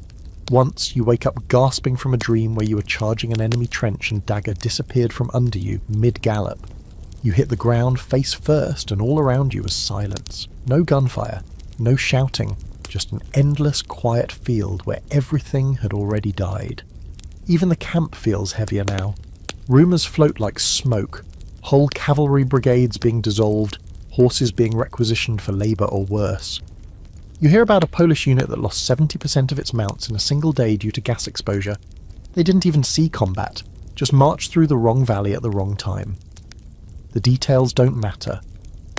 Once you wake up gasping from a dream where you were charging an enemy trench and dagger disappeared from under you mid-gallop. You hit the ground face first and all around you was silence. No gunfire, no shouting, just an endless quiet field where everything had already died. Even the camp feels heavier now. Rumours float like smoke, whole cavalry brigades being dissolved, horses being requisitioned for labour or worse. You hear about a Polish unit that lost 70% of its mounts in a single day due to gas exposure. They didn't even see combat, just marched through the wrong valley at the wrong time. The details don't matter.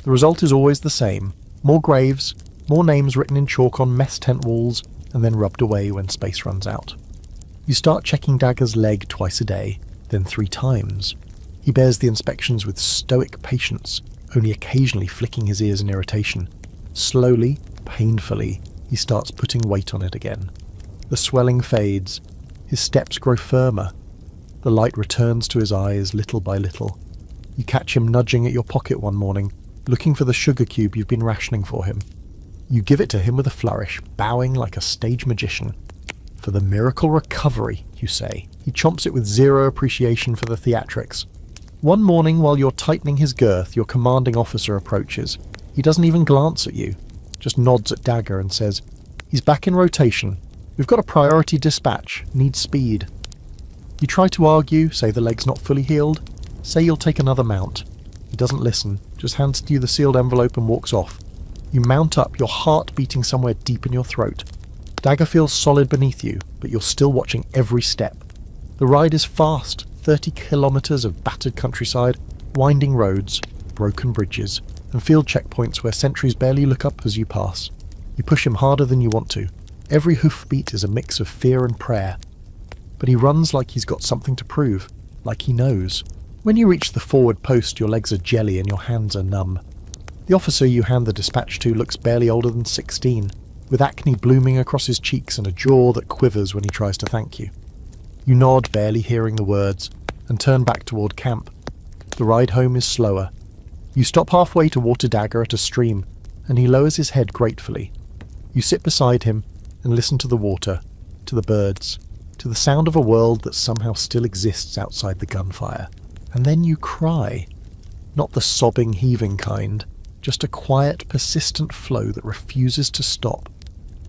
The result is always the same: more graves, more names written in chalk on mess tent walls, and then rubbed away when space runs out. You start checking Dagger's leg twice a day, then 3 times. He bears the inspections with stoic patience, only occasionally flicking his ears in irritation. Slowly, painfully, he starts putting weight on it again. The swelling fades. His steps grow firmer. The light returns to his eyes little by little. You catch him nudging at your pocket one morning, looking for the sugar cube you've been rationing for him. You give it to him with a flourish, bowing like a stage magician. For the miracle recovery, you say. He chomps it with zero appreciation for the theatrics. One morning, while you're tightening his girth, your commanding officer approaches. He doesn't even glance at you, just nods at Dagger and says, "He's back in rotation. We've got a priority dispatch. Need speed." You try to argue, say the leg's not fully healed, say you'll take another mount. He doesn't listen, just hands you the sealed envelope and walks off. You mount up, your heart beating somewhere deep in your throat. Dagger feels solid beneath you, but you're still watching every step. The ride is fast, 30 kilometres of battered countryside, winding roads, broken bridges, and field checkpoints where sentries barely look up as you pass. You push him harder than you want to. Every hoofbeat is a mix of fear and prayer. But he runs like he's got something to prove, like he knows. When you reach the forward post, your legs are jelly and your hands are numb. The officer you hand the dispatch to looks barely older than 16, with acne blooming across his cheeks and a jaw that quivers when he tries to thank you. You nod, barely hearing the words, and turn back toward camp. The ride home is slower. You stop halfway to water Dagger at a stream, and he lowers his head gratefully. You sit beside him and listen to the water, to the birds, to the sound of a world that somehow still exists outside the gunfire. And then you cry. Not the sobbing, heaving kind, just a quiet, persistent flow that refuses to stop.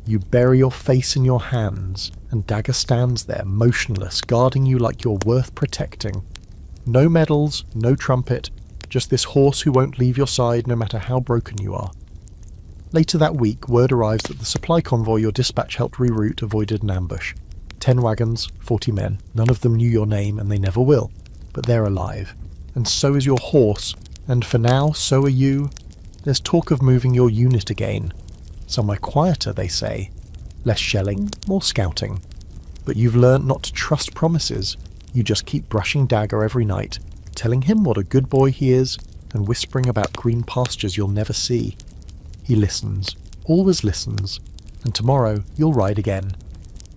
You bury your face in your hands, and Dagger stands there, motionless, guarding you like you're worth protecting. No medals, no trumpet, just this horse who won't leave your side no matter how broken you are. Later that week, word arrives that the supply convoy your dispatch helped reroute avoided an ambush. 10 wagons, 40 men. None of them knew your name, and they never will. But they're alive. And so is your horse, and for now, so are you. There's talk of moving your unit again. Somewhere quieter, they say. Less shelling, more scouting. But you've learnt not to trust promises. You just keep brushing Dagger every night, telling him what a good boy he is, and whispering about green pastures you'll never see. He listens, always listens, and tomorrow you'll ride again.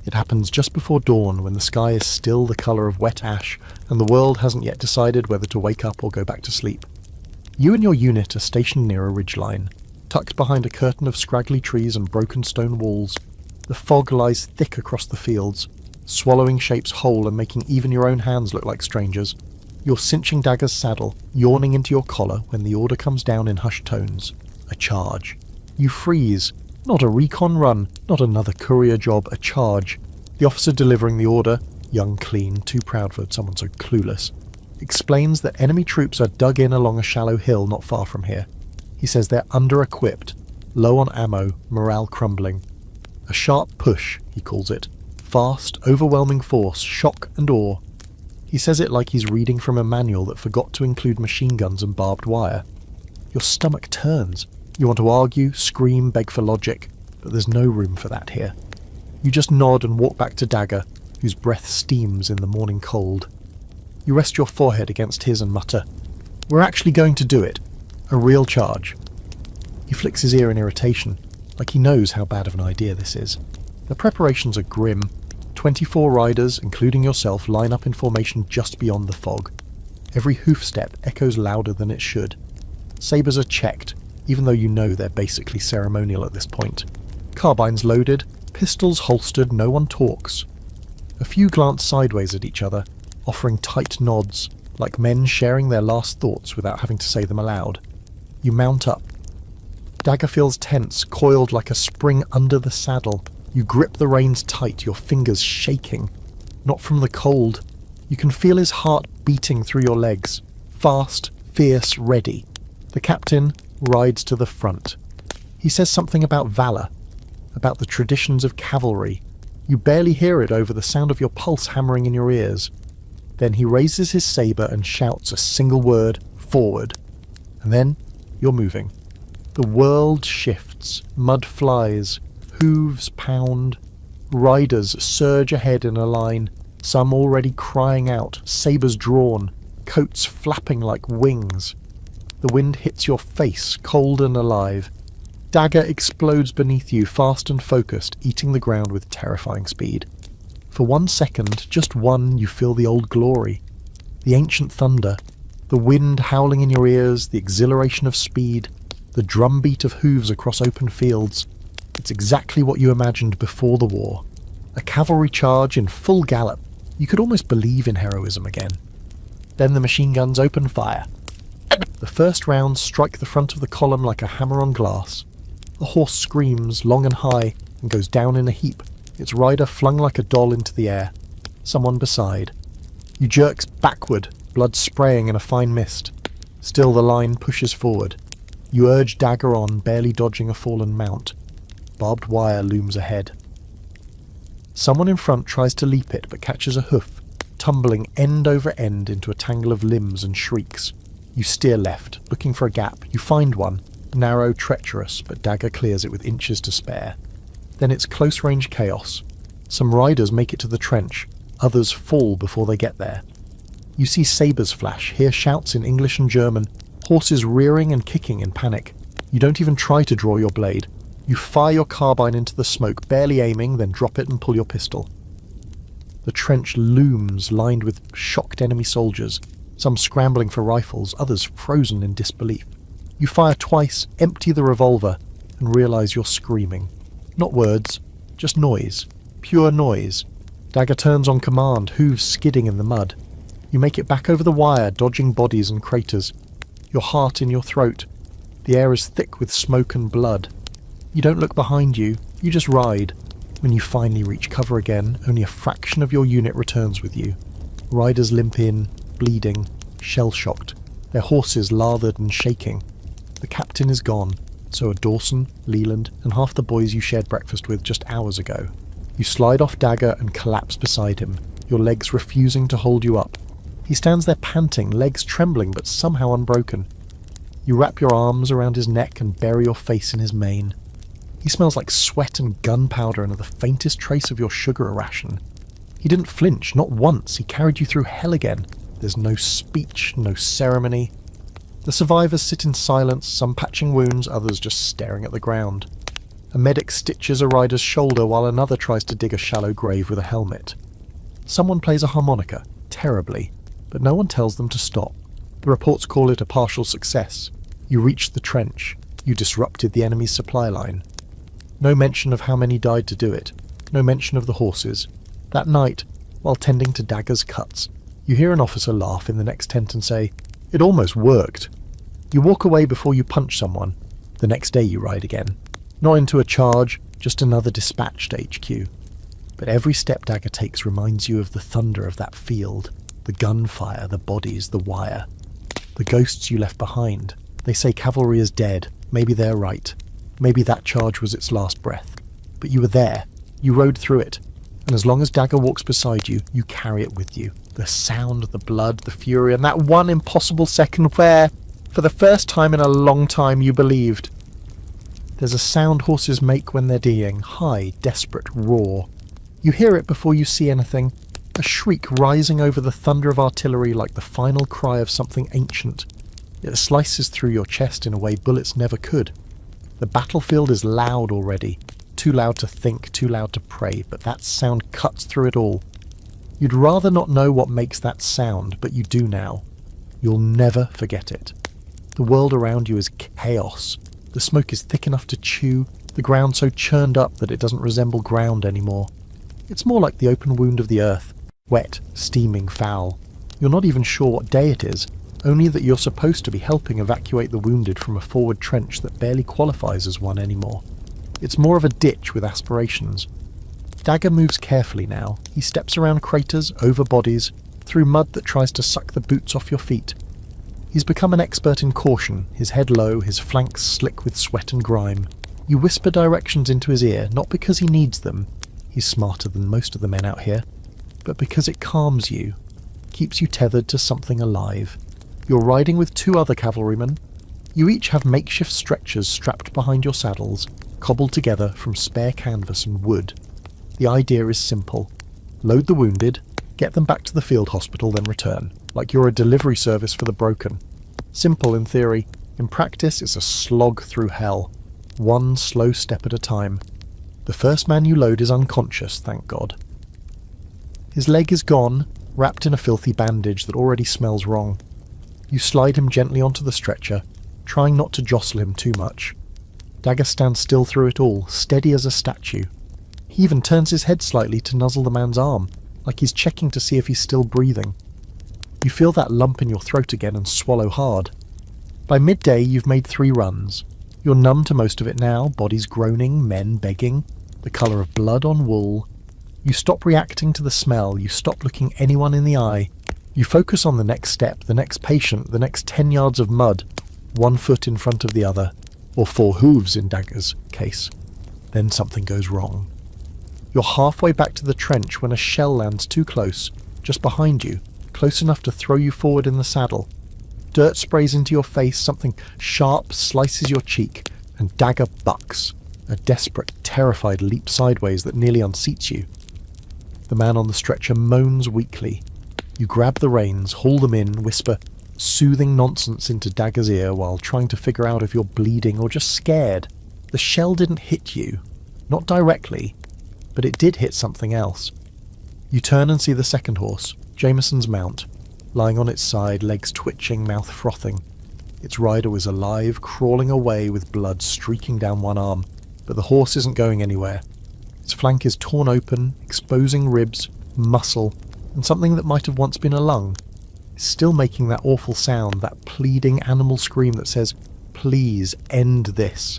It happens just before dawn, when the sky is still the colour of wet ash, and the world hasn't yet decided whether to wake up or go back to sleep. You and your unit are stationed near a ridgeline, tucked behind a curtain of scraggly trees and broken stone walls. The fog lies thick across the fields, swallowing shapes whole and making even your own hands look like strangers. You're cinching Dagger's saddle, yawning into your collar when the order comes down in hushed tones. A charge. You freeze. Not a recon run, not another courier job, a charge. The officer delivering the order, young, clean, too proud for someone so clueless, explains that enemy troops are dug in along a shallow hill not far from here. He says they're under-equipped, low on ammo, morale crumbling. A sharp push, he calls it. Fast, overwhelming force, shock and awe. He says it like he's reading from a manual that forgot to include machine guns and barbed wire. Your stomach turns. You want to argue, scream, beg for logic, but there's no room for that here. You just nod and walk back to Dagger, whose breath steams in the morning cold. You rest your forehead against his and mutter, "We're actually going to do it. A real charge." He flicks his ear in irritation, like he knows how bad of an idea this is. The preparations are grim. 24 riders, including yourself, line up in formation just beyond the fog. Every hoof step echoes louder than it should. Sabers are checked, even though you know they're basically ceremonial at this point. Carbines loaded, pistols holstered, no one talks. A few glance sideways at each other, offering tight nods, like men sharing their last thoughts without having to say them aloud. You mount up. Dagger feels tense, coiled like a spring under the saddle. You grip the reins tight, your fingers shaking. Not from the cold. You can feel his heart beating through your legs. Fast, fierce, ready. The captain rides to the front. He says something about valor, about the traditions of cavalry. You barely hear it over the sound of your pulse hammering in your ears. Then he raises his saber and shouts a single word, forward. And then you're moving. The world shifts. Mud flies. Hooves pound. Riders surge ahead in a line, some already crying out, sabers drawn, coats flapping like wings. The wind hits your face, cold and alive. Dagger explodes beneath you, fast and focused, eating the ground with terrifying speed. For 1 second, just one, you feel the old glory. The ancient thunder, the wind howling in your ears, the exhilaration of speed, the drumbeat of hooves across open fields. It's exactly what you imagined before the war. A cavalry charge in full gallop. You could almost believe in heroism again. Then the machine guns open fire. The first rounds strike the front of the column like a hammer on glass. The horse screams, long and high, and goes down in a heap, its rider flung like a doll into the air. Someone beside. You jerk backward, blood spraying in a fine mist. Still the line pushes forward. You urge Dagger on, barely dodging a fallen mount. Barbed wire looms ahead. Someone in front tries to leap it, but catches a hoof, tumbling end over end into a tangle of limbs and shrieks. You steer left, looking for a gap. You find one, narrow, treacherous, but Dagger clears it with inches to spare. Then it's close-range chaos. Some riders make it to the trench, others fall before they get there. You see sabers flash, hear shouts in English and German, horses rearing and kicking in panic. You don't even try to draw your blade. You fire your carbine into the smoke, barely aiming, then drop it and pull your pistol. The trench looms, lined with shocked enemy soldiers, some scrambling for rifles, others frozen in disbelief. You fire twice, empty the revolver, and realize you're screaming. Not words, just noise. Pure noise. Dagger turns on command, hooves skidding in the mud. You make it back over the wire, dodging bodies and craters. Your heart in your throat. The air is thick with smoke and blood. You don't look behind you, you just ride. When you finally reach cover again, only a fraction of your unit returns with you. Riders limp in, bleeding, shell-shocked, their horses lathered and shaking. The captain is gone, so are Dawson, Leland, and half the boys you shared breakfast with just hours ago. You slide off Dagger and collapse beside him, your legs refusing to hold you up. He stands there panting, legs trembling but somehow unbroken. You wrap your arms around his neck and bury your face in his mane. He smells like sweat and gunpowder and the faintest trace of your sugar ration. He didn't flinch, not once. He carried you through hell again. There's no speech, no ceremony. The survivors sit in silence, some patching wounds, others just staring at the ground. A medic stitches a rider's shoulder while another tries to dig a shallow grave with a helmet. Someone plays a harmonica, terribly, but no one tells them to stop. The reports call it a partial success. You reached the trench. You disrupted the enemy's supply line. No mention of how many died to do it. No mention of the horses. That night, while tending to Dagger's cuts, you hear an officer laugh in the next tent and say, "It almost worked." You walk away before you punch someone. The next day you ride again. Not into a charge, just another dispatch to HQ. But every step Dagger takes reminds you of the thunder of that field, the gunfire, the bodies, the wire. The ghosts you left behind. They say cavalry is dead. Maybe they're right. Maybe that charge was its last breath. But you were there. You rode through it. And as long as Dagger walks beside you, you carry it with you. The sound, the blood, the fury, and that one impossible second where, for the first time in a long time, you believed. There's a sound horses make when they're dying, high, desperate, raw. You hear it before you see anything, a shriek rising over the thunder of artillery like the final cry of something ancient. It slices through your chest in a way bullets never could. The battlefield is loud already. Too loud to think, too loud to pray, but that sound cuts through it all. You'd rather not know what makes that sound, but you do now. You'll never forget it. The world around you is chaos. The smoke is thick enough to chew, the ground so churned up that it doesn't resemble ground anymore. It's more like the open wound of the earth, wet, steaming, foul. You're not even sure what day it is, only that you're supposed to be helping evacuate the wounded from a forward trench that barely qualifies as one anymore. It's more of a ditch with aspirations. Dagger moves carefully now. He steps around craters, over bodies, through mud that tries to suck the boots off your feet. He's become an expert in caution, his head low, his flanks slick with sweat and grime. You whisper directions into his ear, not because he needs them, he's smarter than most of the men out here, but because it calms you, keeps you tethered to something alive. You're riding with 2 other cavalrymen. You each have makeshift stretchers strapped behind your saddles, cobbled together from spare canvas and wood. The idea is simple. Load the wounded, get them back to the field hospital, then return, like you're a delivery service for the broken. Simple in theory. In practice, it's a slog through hell. One slow step at a time. The first man you load is unconscious, thank God. His leg is gone, wrapped in a filthy bandage that already smells wrong. You slide him gently onto the stretcher, trying not to jostle him too much. Dagger stands still through it all, steady as a statue. He even turns his head slightly to nuzzle the man's arm, like he's checking to see if he's still breathing. You feel that lump in your throat again and swallow hard. By midday, you've made 3 runs. You're numb to most of it now, bodies groaning, men begging, the colour of blood on wool. You stop reacting to the smell, you stop looking anyone in the eye. You focus on the next step, the next patient, the next 10 yards of mud, 1 foot in front of the other, or 4 hooves in Dagger's case. Then something goes wrong. You're halfway back to the trench when a shell lands too close, just behind you, close enough to throw you forward in the saddle. Dirt sprays into your face, something sharp slices your cheek, and Dagger bucks, a desperate, terrified leap sideways that nearly unseats you. The man on the stretcher moans weakly. You grab the reins, haul them in, whisper soothing nonsense into Dagger's ear while trying to figure out if you're bleeding or just scared. The shell didn't hit you. Not directly, but it did hit something else. You turn and see the second horse, Jameson's mount, lying on its side, legs twitching, mouth frothing. Its rider was alive, crawling away with blood streaking down one arm, but the horse isn't going anywhere. Its flank is torn open, exposing ribs, muscle, and something that might have once been a lung. It's still making that awful sound, that pleading animal scream that says, "Please end this."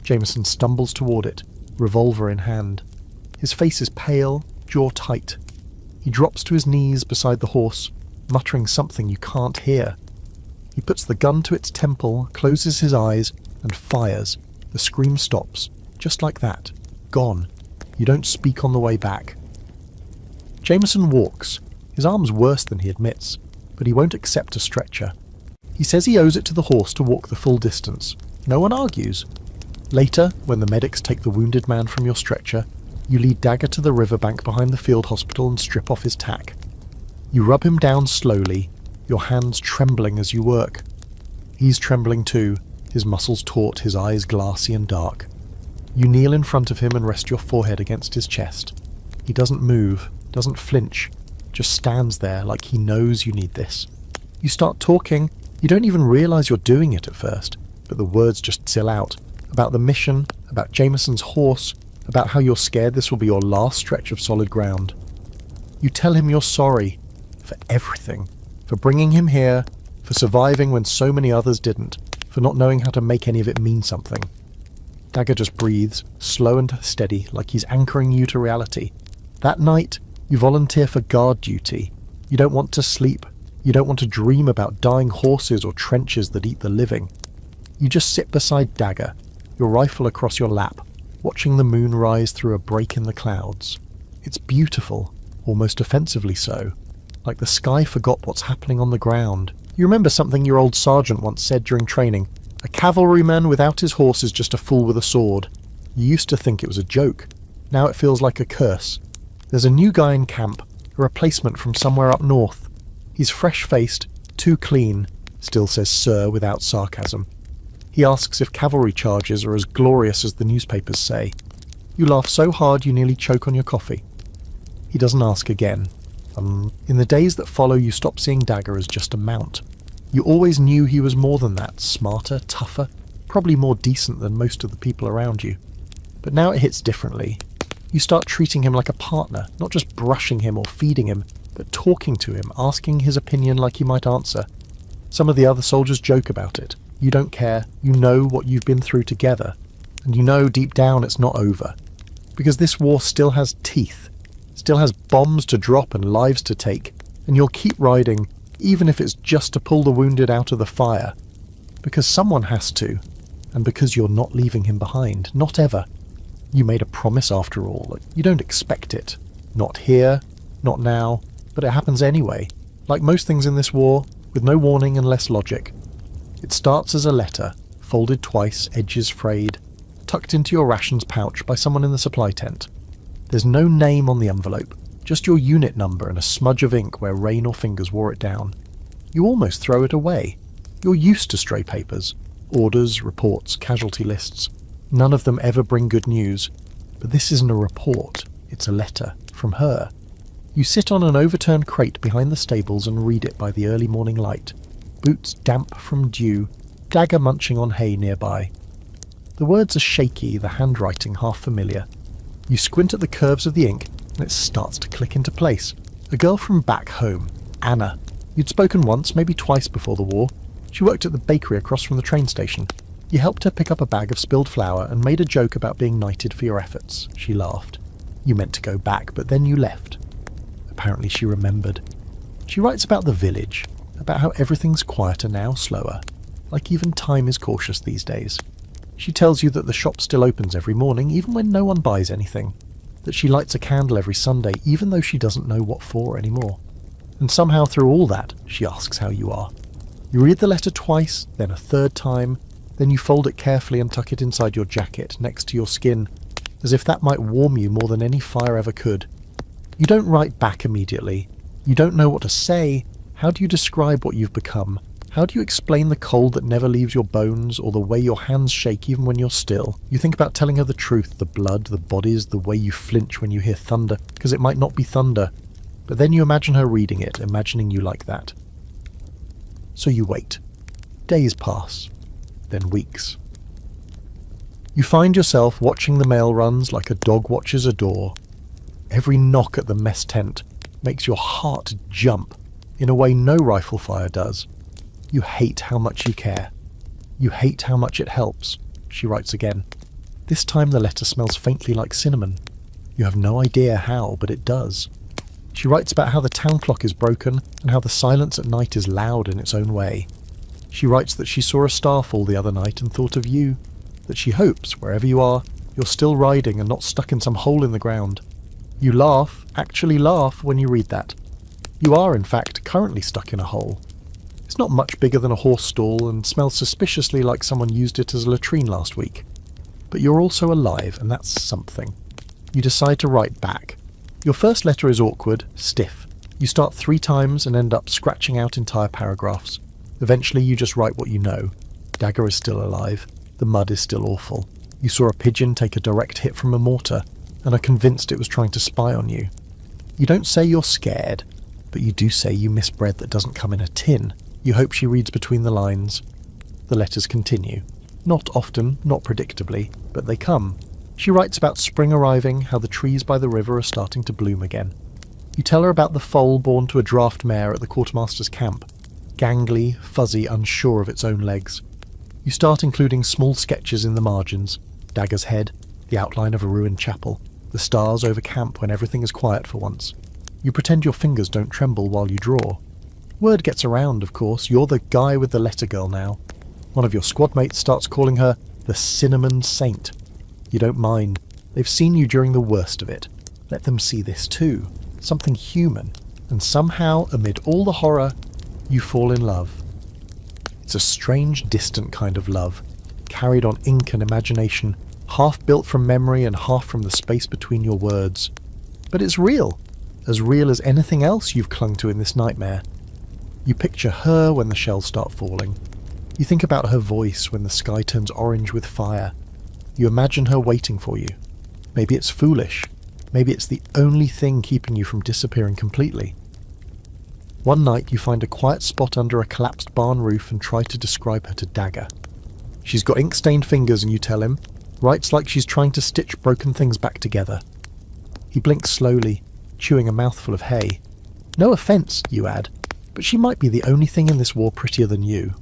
Jameson stumbles toward it, revolver in hand. His face is pale, jaw tight. He drops to his knees beside the horse, muttering something you can't hear. He puts the gun to its temple, closes his eyes, and fires. The scream stops, just like that. Gone. You don't speak on the way back. Jameson walks. His arm's worse than he admits, but he won't accept a stretcher. He says he owes it to the horse to walk the full distance. No one argues. Later, when the medics take the wounded man from your stretcher, you lead Dagger to the riverbank behind the field hospital and strip off his tack. You rub him down slowly, your hands trembling as you work. He's trembling too, his muscles taut, his eyes glassy and dark. You kneel in front of him and rest your forehead against his chest. He doesn't move, doesn't flinch, just stands there like he knows you need this. You start talking. You don't even realise you're doing it at first, but the words just spill out. About the mission, about Jameson's horse, about how you're scared this will be your last stretch of solid ground. You tell him you're sorry for everything, for bringing him here, for surviving when so many others didn't, for not knowing how to make any of it mean something. Dagger just breathes, slow and steady, like he's anchoring you to reality. That night, you volunteer for guard duty. You don't want to sleep. You don't want to dream about dying horses or trenches that eat the living. You just sit beside Dagger, your rifle across your lap, watching the moon rise through a break in the clouds. It's beautiful, almost offensively so, like the sky forgot what's happening on the ground. You remember something your old sergeant once said during training, "A cavalryman without his horse is just a fool with a sword." You used to think it was a joke. Now it feels like a curse. There's a new guy in camp, a replacement from somewhere up north. He's fresh-faced, too clean, still says sir without sarcasm. He asks if cavalry charges are as glorious as the newspapers say. You laugh so hard you nearly choke on your coffee. He doesn't ask again. In the days that follow, you stop seeing Dagger as just a mount. You always knew he was more than that, smarter, tougher, probably more decent than most of the people around you. But now it hits differently. You start treating him like a partner, not just brushing him or feeding him, but talking to him, asking his opinion like you might answer. Some of the other soldiers joke about it. You don't care. You know what you've been through together. And you know deep down it's not over. Because this war still has teeth. Still has bombs to drop and lives to take. And you'll keep riding, even if it's just to pull the wounded out of the fire. Because someone has to. And because you're not leaving him behind. Not ever. You made a promise after all. You don't expect it. Not here. Not now. But it happens anyway. Like most things in this war, with no warning and less logic. It starts as a letter, folded twice, edges frayed, tucked into your rations pouch by someone in the supply tent. There's no name on the envelope, just your unit number and a smudge of ink where rain or fingers wore it down. You almost throw it away. You're used to stray papers. Orders, reports, casualty lists. None of them ever bring good news. But this isn't a report, it's a letter, from her. You sit on an overturned crate behind the stables and read it by the early morning light. Boots damp from dew, Dagger munching on hay nearby. The words are shaky, the handwriting half familiar. You squint at the curves of the ink, and it starts to click into place. A girl from back home, Anna. You'd spoken once, maybe twice before the war. She worked at the bakery across from the train station. You helped her pick up a bag of spilled flour and made a joke about being knighted for your efforts. She laughed. You meant to go back, but then you left. Apparently she remembered. She writes about the village, about how everything's quieter now, slower, like even time is cautious these days. She tells you that the shop still opens every morning, even when no one buys anything, that she lights a candle every Sunday, even though she doesn't know what for anymore. And somehow through all that, she asks how you are. You read the letter twice, then a third time, then you fold it carefully and tuck it inside your jacket, next to your skin, as if that might warm you more than any fire ever could. You don't write back immediately. You don't know what to say. How do you describe what you've become? How do you explain the cold that never leaves your bones, or the way your hands shake even when you're still? You think about telling her the truth, the blood, the bodies, the way you flinch when you hear thunder, because it might not be thunder. But then you imagine her reading it, imagining you like that. So you wait. Days pass. Then weeks. You find yourself watching the mail runs like a dog watches a door. Every knock at the mess tent makes your heart jump in a way no rifle fire does. You hate how much you care. You hate how much it helps. She writes again. This time the letter smells faintly like cinnamon. You have no idea how, but it does. She writes about how the town clock is broken and how the silence at night is loud in its own way. She writes that she saw a star fall the other night and thought of you, that she hopes, wherever you are, you're still riding and not stuck in some hole in the ground. You laugh, actually laugh, when you read that. You are, in fact, currently stuck in a hole. It's not much bigger than a horse stall and smells suspiciously like someone used it as a latrine last week. But you're also alive, and that's something. You decide to write back. Your first letter is awkward, stiff. You start 3 times and end up scratching out entire paragraphs. Eventually you just write what you know. Dagger is still alive. The mud is still awful. You saw a pigeon take a direct hit from a mortar and are convinced it was trying to spy on you. You don't say you're scared, but you do say you miss bread that doesn't come in a tin. You hope she reads between the lines. The letters continue. Not often, not predictably, but they come. She writes about spring arriving, how the trees by the river are starting to bloom again. You tell her about the foal born to a draft mare at the quartermaster's camp. Gangly, fuzzy, unsure of its own legs. You start including small sketches in the margins. Dagger's head, the outline of a ruined chapel, the stars over camp when everything is quiet for once. You pretend your fingers don't tremble while you draw. Word gets around, of course. You're the guy with the letter girl now. One of your squad mates starts calling her the Cinnamon Saint. You don't mind. They've seen you during the worst of it. Let them see this too. Something human. And somehow, amid all the horror, you fall in love. It's a strange, distant kind of love, carried on ink and imagination, half built from memory and half from the space between your words. But it's real as anything else you've clung to in this nightmare. You picture her when the shells start falling. You think about her voice when the sky turns orange with fire. You imagine her waiting for you. Maybe it's foolish. Maybe it's the only thing keeping you from disappearing completely. One night you find a quiet spot under a collapsed barn roof and try to describe her to Dagger. She's got ink-stained fingers and you tell him, writes like she's trying to stitch broken things back together. He blinks slowly, chewing a mouthful of hay. No offence, you add, but she might be the only thing in this war prettier than you.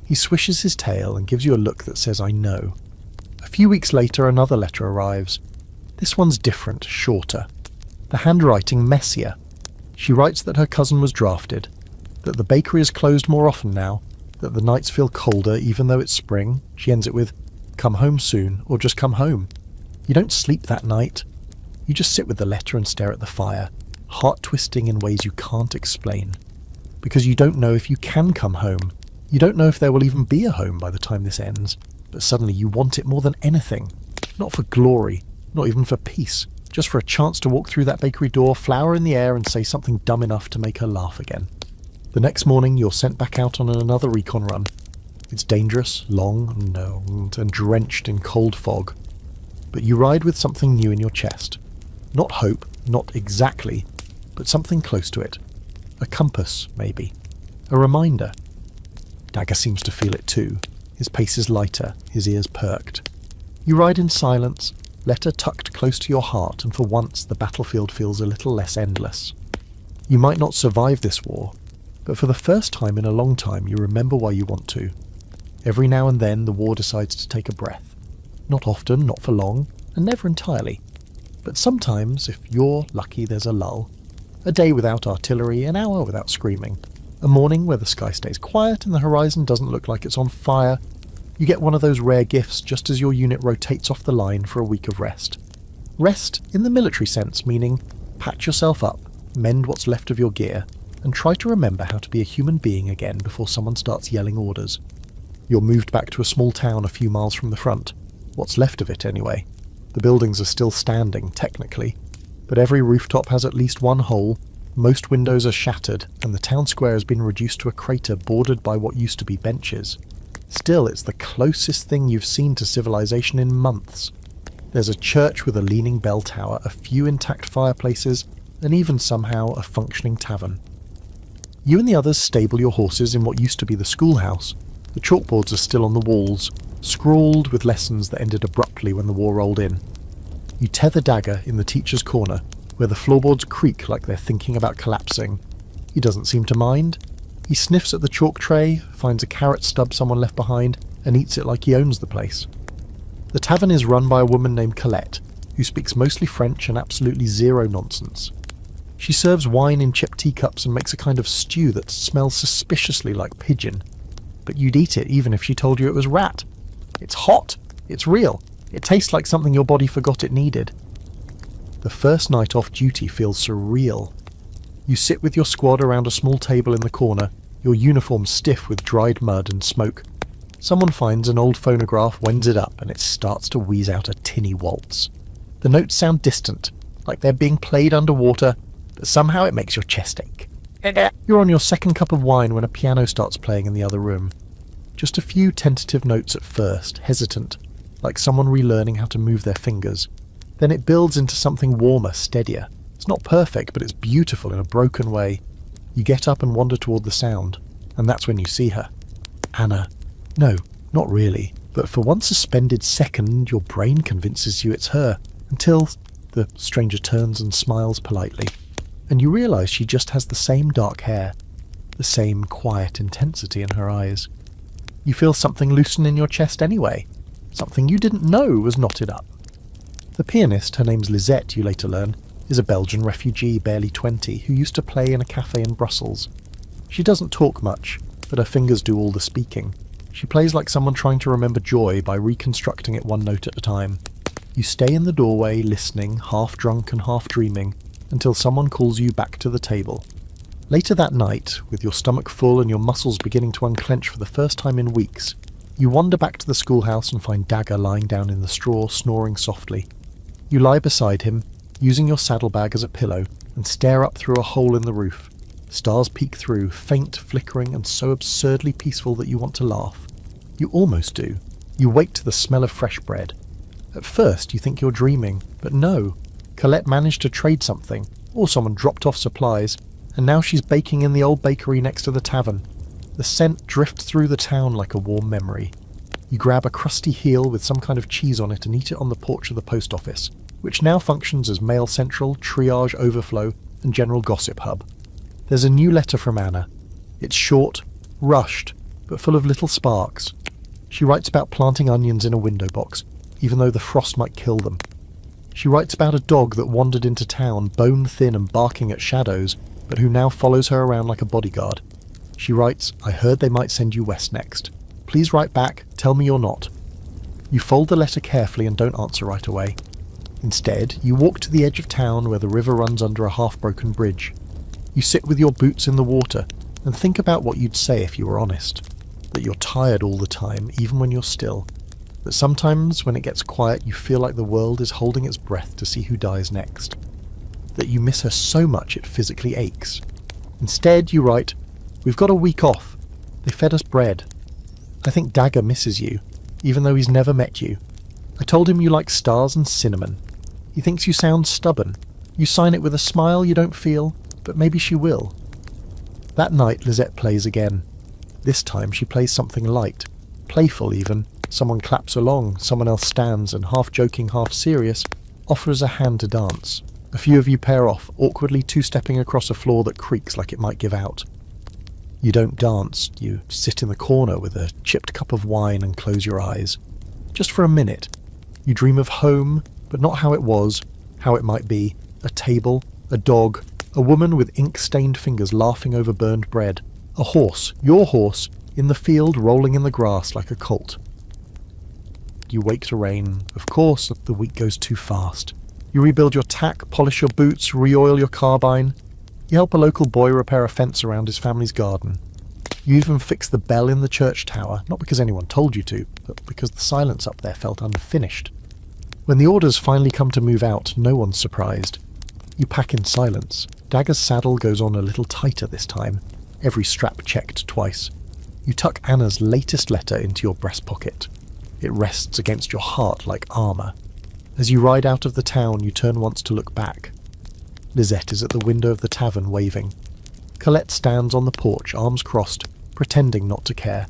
He swishes his tail and gives you a look that says, I know. A few weeks later another letter arrives. This one's different, shorter. The handwriting messier. She writes that her cousin was drafted, that the bakery is closed more often now, that the nights feel colder even though it's spring. She ends it with, come home soon, or just come home. You don't sleep that night. You just sit with the letter and stare at the fire, heart twisting in ways you can't explain. Because you don't know if you can come home. You don't know if there will even be a home by the time this ends, but suddenly you want it more than anything. Not for glory, not even for peace, just for a chance to walk through that bakery door, flower in the air and say something dumb enough to make her laugh again. The next morning you're sent back out on another recon run. It's dangerous, long, and drenched in cold fog. But you ride with something new in your chest. Not hope, not exactly, but something close to it. A compass, maybe. A reminder. Dagger seems to feel it too. His pace is lighter, his ears perked. You ride in silence, letter tucked close to your heart, and for once the battlefield feels a little less endless. You might not survive this war, but for the first time in a long time you remember why you want to. Every now and then the war decides to take a breath. Not often, not for long, and never entirely. But sometimes, if you're lucky, there's a lull. A day without artillery, an hour without screaming. A morning where the sky stays quiet and the horizon doesn't look like it's on fire. You get one of those rare gifts just as your unit rotates off the line for a week of rest. Rest in the military sense, meaning patch yourself up, mend what's left of your gear, and try to remember how to be a human being again before someone starts yelling orders. You're moved back to a small town a few miles from the front. What's left of it, anyway. The buildings are still standing, technically, but every rooftop has at least one hole, most windows are shattered, and the town square has been reduced to a crater bordered by what used to be benches. Still, it's the closest thing you've seen to civilization in months. There's a church with a leaning bell tower, a few intact fireplaces, and even somehow a functioning tavern. You and the others stable your horses in what used to be the schoolhouse. The chalkboards are still on the walls, scrawled with lessons that ended abruptly when the war rolled in. You tether Dagger in the teacher's corner, where the floorboards creak like they're thinking about collapsing. He doesn't seem to mind. He sniffs at the chalk tray, finds a carrot stub someone left behind, and eats it like he owns the place. The tavern is run by a woman named Colette, who speaks mostly French and absolutely zero nonsense. She serves wine in chipped teacups and makes a kind of stew that smells suspiciously like pigeon. But you'd eat it even if she told you it was rat. It's hot. It's real. It tastes like something your body forgot it needed. The first night off duty feels surreal. You sit with your squad around a small table in the corner, your uniform stiff with dried mud and smoke. Someone finds an old phonograph, wends it up, and it starts to wheeze out a tinny waltz. The notes sound distant, like they're being played underwater, but somehow it makes your chest ache. You're on your second cup of wine when a piano starts playing in the other room. Just a few tentative notes at first, hesitant, like someone relearning how to move their fingers. Then it builds into something warmer, steadier. It's not perfect, but it's beautiful in a broken way. You get up and wander toward the sound, and that's when you see her. Anna. No, not really, but for one suspended second your brain convinces you it's her, until the stranger turns and smiles politely, and you realise she just has the same dark hair, the same quiet intensity in her eyes. You feel something loosen in your chest anyway, something you didn't know was knotted up. The pianist, her name's Lisette, you later learn, is a Belgian refugee, barely 20, who used to play in a cafe in Brussels. She doesn't talk much, but her fingers do all the speaking. She plays like someone trying to remember joy by reconstructing it one note at a time. You stay in the doorway, listening, half drunk and half dreaming, until someone calls you back to the table. Later that night, with your stomach full and your muscles beginning to unclench for the first time in weeks, you wander back to the schoolhouse and find Dagger lying down in the straw, snoring softly. You lie beside him, using your saddlebag as a pillow, and stare up through a hole in the roof. Stars peek through, faint, flickering, and so absurdly peaceful that you want to laugh. You almost do. You wake to the smell of fresh bread. At first you think you're dreaming, but no. Colette managed to trade something, or someone dropped off supplies, and now she's baking in the old bakery next to the tavern. The scent drifts through the town like a warm memory. You grab a crusty heel with some kind of cheese on it and eat it on the porch of the post office, which now functions as mail central, triage overflow, and general gossip hub. There's a new letter from Anna. It's short, rushed, but full of little sparks. She writes about planting onions in a window box, even though the frost might kill them. She writes about a dog that wandered into town, bone thin and barking at shadows, but who now follows her around like a bodyguard. She writes, "I heard they might send you west next. Please write back, tell me you're not." You fold the letter carefully and don't answer right away. Instead, you walk to the edge of town where the river runs under a half-broken bridge. You sit with your boots in the water and think about what you'd say if you were honest. That you're tired all the time, even when you're still. That sometimes, when it gets quiet, you feel like the world is holding its breath to see who dies next. That you miss her so much it physically aches. Instead, you write, "We've got a week off. They fed us bread. I think Dagger misses you, even though he's never met you. I told him you like stars and cinnamon. He thinks you sound stubborn. You sign it with a smile you don't feel, but maybe she will." That night, Lisette plays again. This time she plays something light, playful even. Someone claps along, someone else stands and, half joking, half serious, offers a hand to dance. A few of you pair off, awkwardly two-stepping across a floor that creaks like it might give out. You don't dance, you sit in the corner with a chipped cup of wine and close your eyes. Just for a minute. You dream of home, but not how it was, how it might be. A table, a dog, a woman with ink-stained fingers laughing over burned bread. A horse, your horse, in the field rolling in the grass like a colt. You wake to rain. Of course, the week goes too fast. You rebuild your tack, polish your boots, re-oil your carbine. You help a local boy repair a fence around his family's garden. You even fix the bell in the church tower, not because anyone told you to, but because the silence up there felt unfinished. When the orders finally come to move out, no one's surprised. You pack in silence. Dagger's saddle goes on a little tighter this time, every strap checked twice. You tuck Anna's latest letter into your breast pocket. It rests against your heart like armour. As you ride out of the town, you turn once to look back. Lisette is at the window of the tavern waving. Colette stands on the porch, arms crossed, pretending not to care.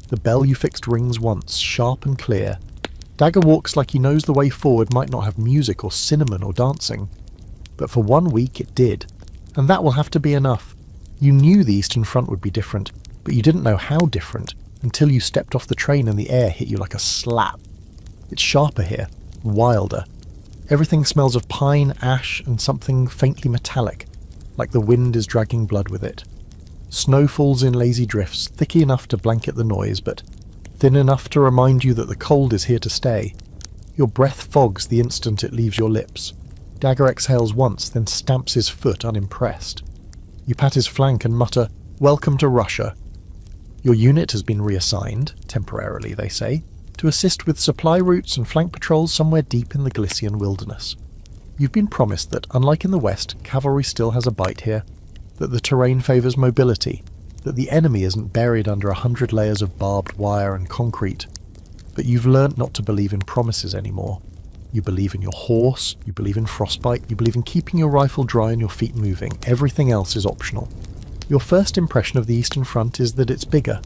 The bell you fixed rings once, sharp and clear. Dagger walks like he knows the way forward might not have music or cinnamon or dancing. But for 1 week it did, and that will have to be enough. You knew the Eastern Front would be different, but you didn't know how different until you stepped off the train and the air hit you like a slap. It's sharper here, wilder. Everything smells of pine, ash, and something faintly metallic, like the wind is dragging blood with it. Snow falls in lazy drifts, thick enough to blanket the noise, but thin enough to remind you that the cold is here to stay. Your breath fogs the instant it leaves your lips. Dagger exhales once, then stamps his foot unimpressed. You pat his flank and mutter, "Welcome to Russia." Your unit has been reassigned, temporarily they say, to assist with supply routes and flank patrols somewhere deep in the Galician wilderness. You've been promised that, unlike in the West, cavalry still has a bite here, that the terrain favours mobility, that the enemy isn't buried under 100 layers of barbed wire and concrete. But you've learnt not to believe in promises anymore. You believe in your horse, you believe in frostbite, you believe in keeping your rifle dry and your feet moving. Everything else is optional. Your first impression of the Eastern Front is that it's bigger.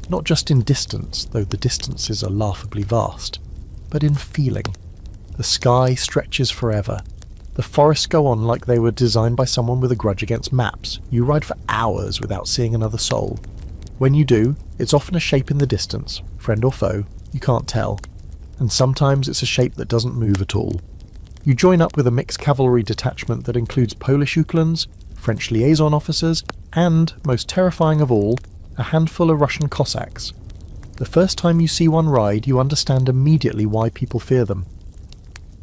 Not just in distance, though the distances are laughably vast, but in feeling. The sky stretches forever. The forests go on like they were designed by someone with a grudge against maps. You ride for hours without seeing another soul. When you do, it's often a shape in the distance, friend or foe, you can't tell. And sometimes it's a shape that doesn't move at all. You join up with a mixed cavalry detachment that includes Polish Uklans, French liaison officers, and, most terrifying of all, a handful of Russian Cossacks. The first time you see one ride, you understand immediately why people fear them.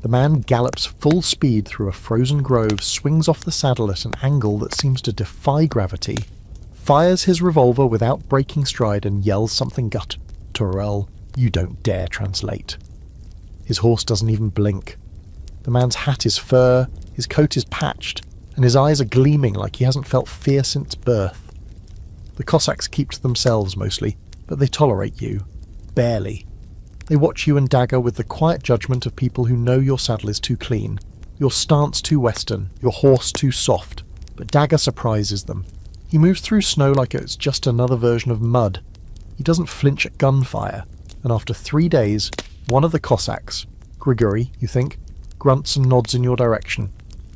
The man gallops full speed through a frozen grove, swings off the saddle at an angle that seems to defy gravity, fires his revolver without breaking stride and yells something guttural you don't dare translate. His horse doesn't even blink. The man's hat is fur, his coat is patched, and his eyes are gleaming like he hasn't felt fear since birth. The Cossacks keep to themselves mostly, but they tolerate you. Barely. They watch you and Dagger with the quiet judgment of people who know your saddle is too clean, your stance too western, your horse too soft, but Dagger surprises them. He moves through snow like it's just another version of mud. He doesn't flinch at gunfire, and after 3 days, one of the Cossacks, Grigory, you think, grunts and nods in your direction.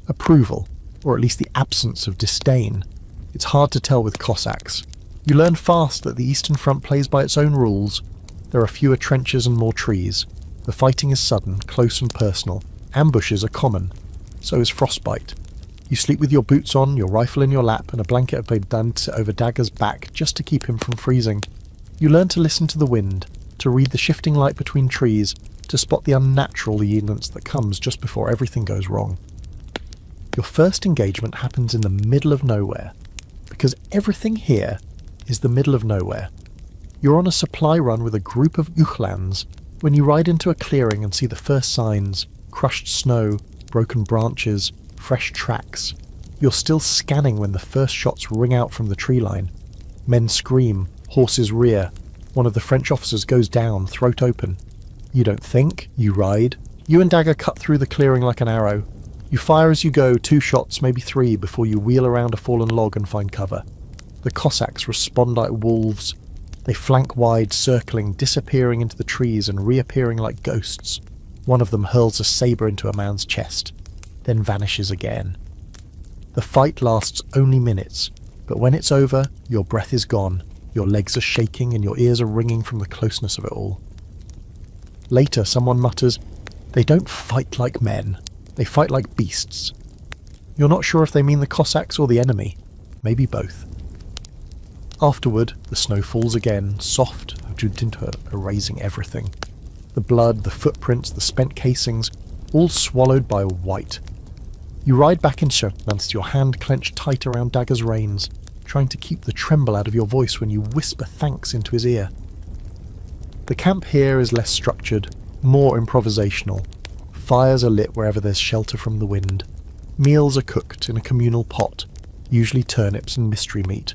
Approval, or at least the absence of disdain. It's hard to tell with Cossacks. You learn fast that the Eastern Front plays by its own rules. There are fewer trenches and more trees. The fighting is sudden, close and personal. Ambushes are common. So is frostbite. You sleep with your boots on, your rifle in your lap, and a blanket of bedant over Dagger's back just to keep him from freezing. You learn to listen to the wind, to read the shifting light between trees, to spot the unnatural units that comes just before everything goes wrong. Your first engagement happens in the middle of nowhere, because everything here is the middle of nowhere. You're on a supply run with a group of Uchlans when you ride into a clearing and see the first signs: crushed snow, broken branches, fresh tracks. You're still scanning when the first shots ring out from the tree line. Men scream, horses rear. One of the French officers goes down, throat open. You don't think, you ride. You and Dagger cut through the clearing like an arrow. You fire as you go, 2 shots, maybe 3, before you wheel around a fallen log and find cover. The Cossacks respond like wolves. They flank wide, circling, disappearing into the trees and reappearing like ghosts. One of them hurls a saber into a man's chest, then vanishes again. The fight lasts only minutes, but when it's over, your breath is gone, your legs are shaking and your ears are ringing from the closeness of it all. Later, someone mutters, "They don't fight like men, they fight like beasts." You're not sure if they mean the Cossacks or the enemy, maybe both. Afterward, the snow falls again, soft, erasing everything. The blood, the footprints, the spent casings, all swallowed by white. You ride back in Sjötnäs, your hand clenched tight around Dagger's reins, trying to keep the tremble out of your voice when you whisper thanks into his ear. The camp here is less structured, more improvisational. Fires are lit wherever there's shelter from the wind. Meals are cooked in a communal pot, usually turnips and mystery meat,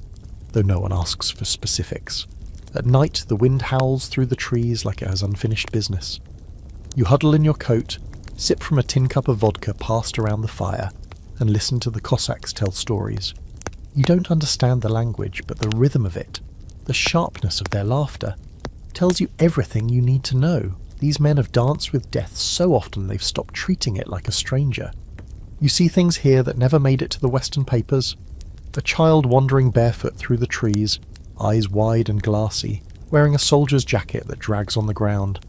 though no one asks for specifics. At night, the wind howls through the trees like it has unfinished business. You huddle in your coat, sip from a tin cup of vodka passed around the fire, and listen to the Cossacks tell stories. You don't understand the language, but the rhythm of it, the sharpness of their laughter, tells you everything you need to know. These men have danced with death so often they've stopped treating it like a stranger. You see things here that never made it to the Western papers. A child wandering barefoot through the trees, eyes wide and glassy, wearing a soldier's jacket that drags on the ground.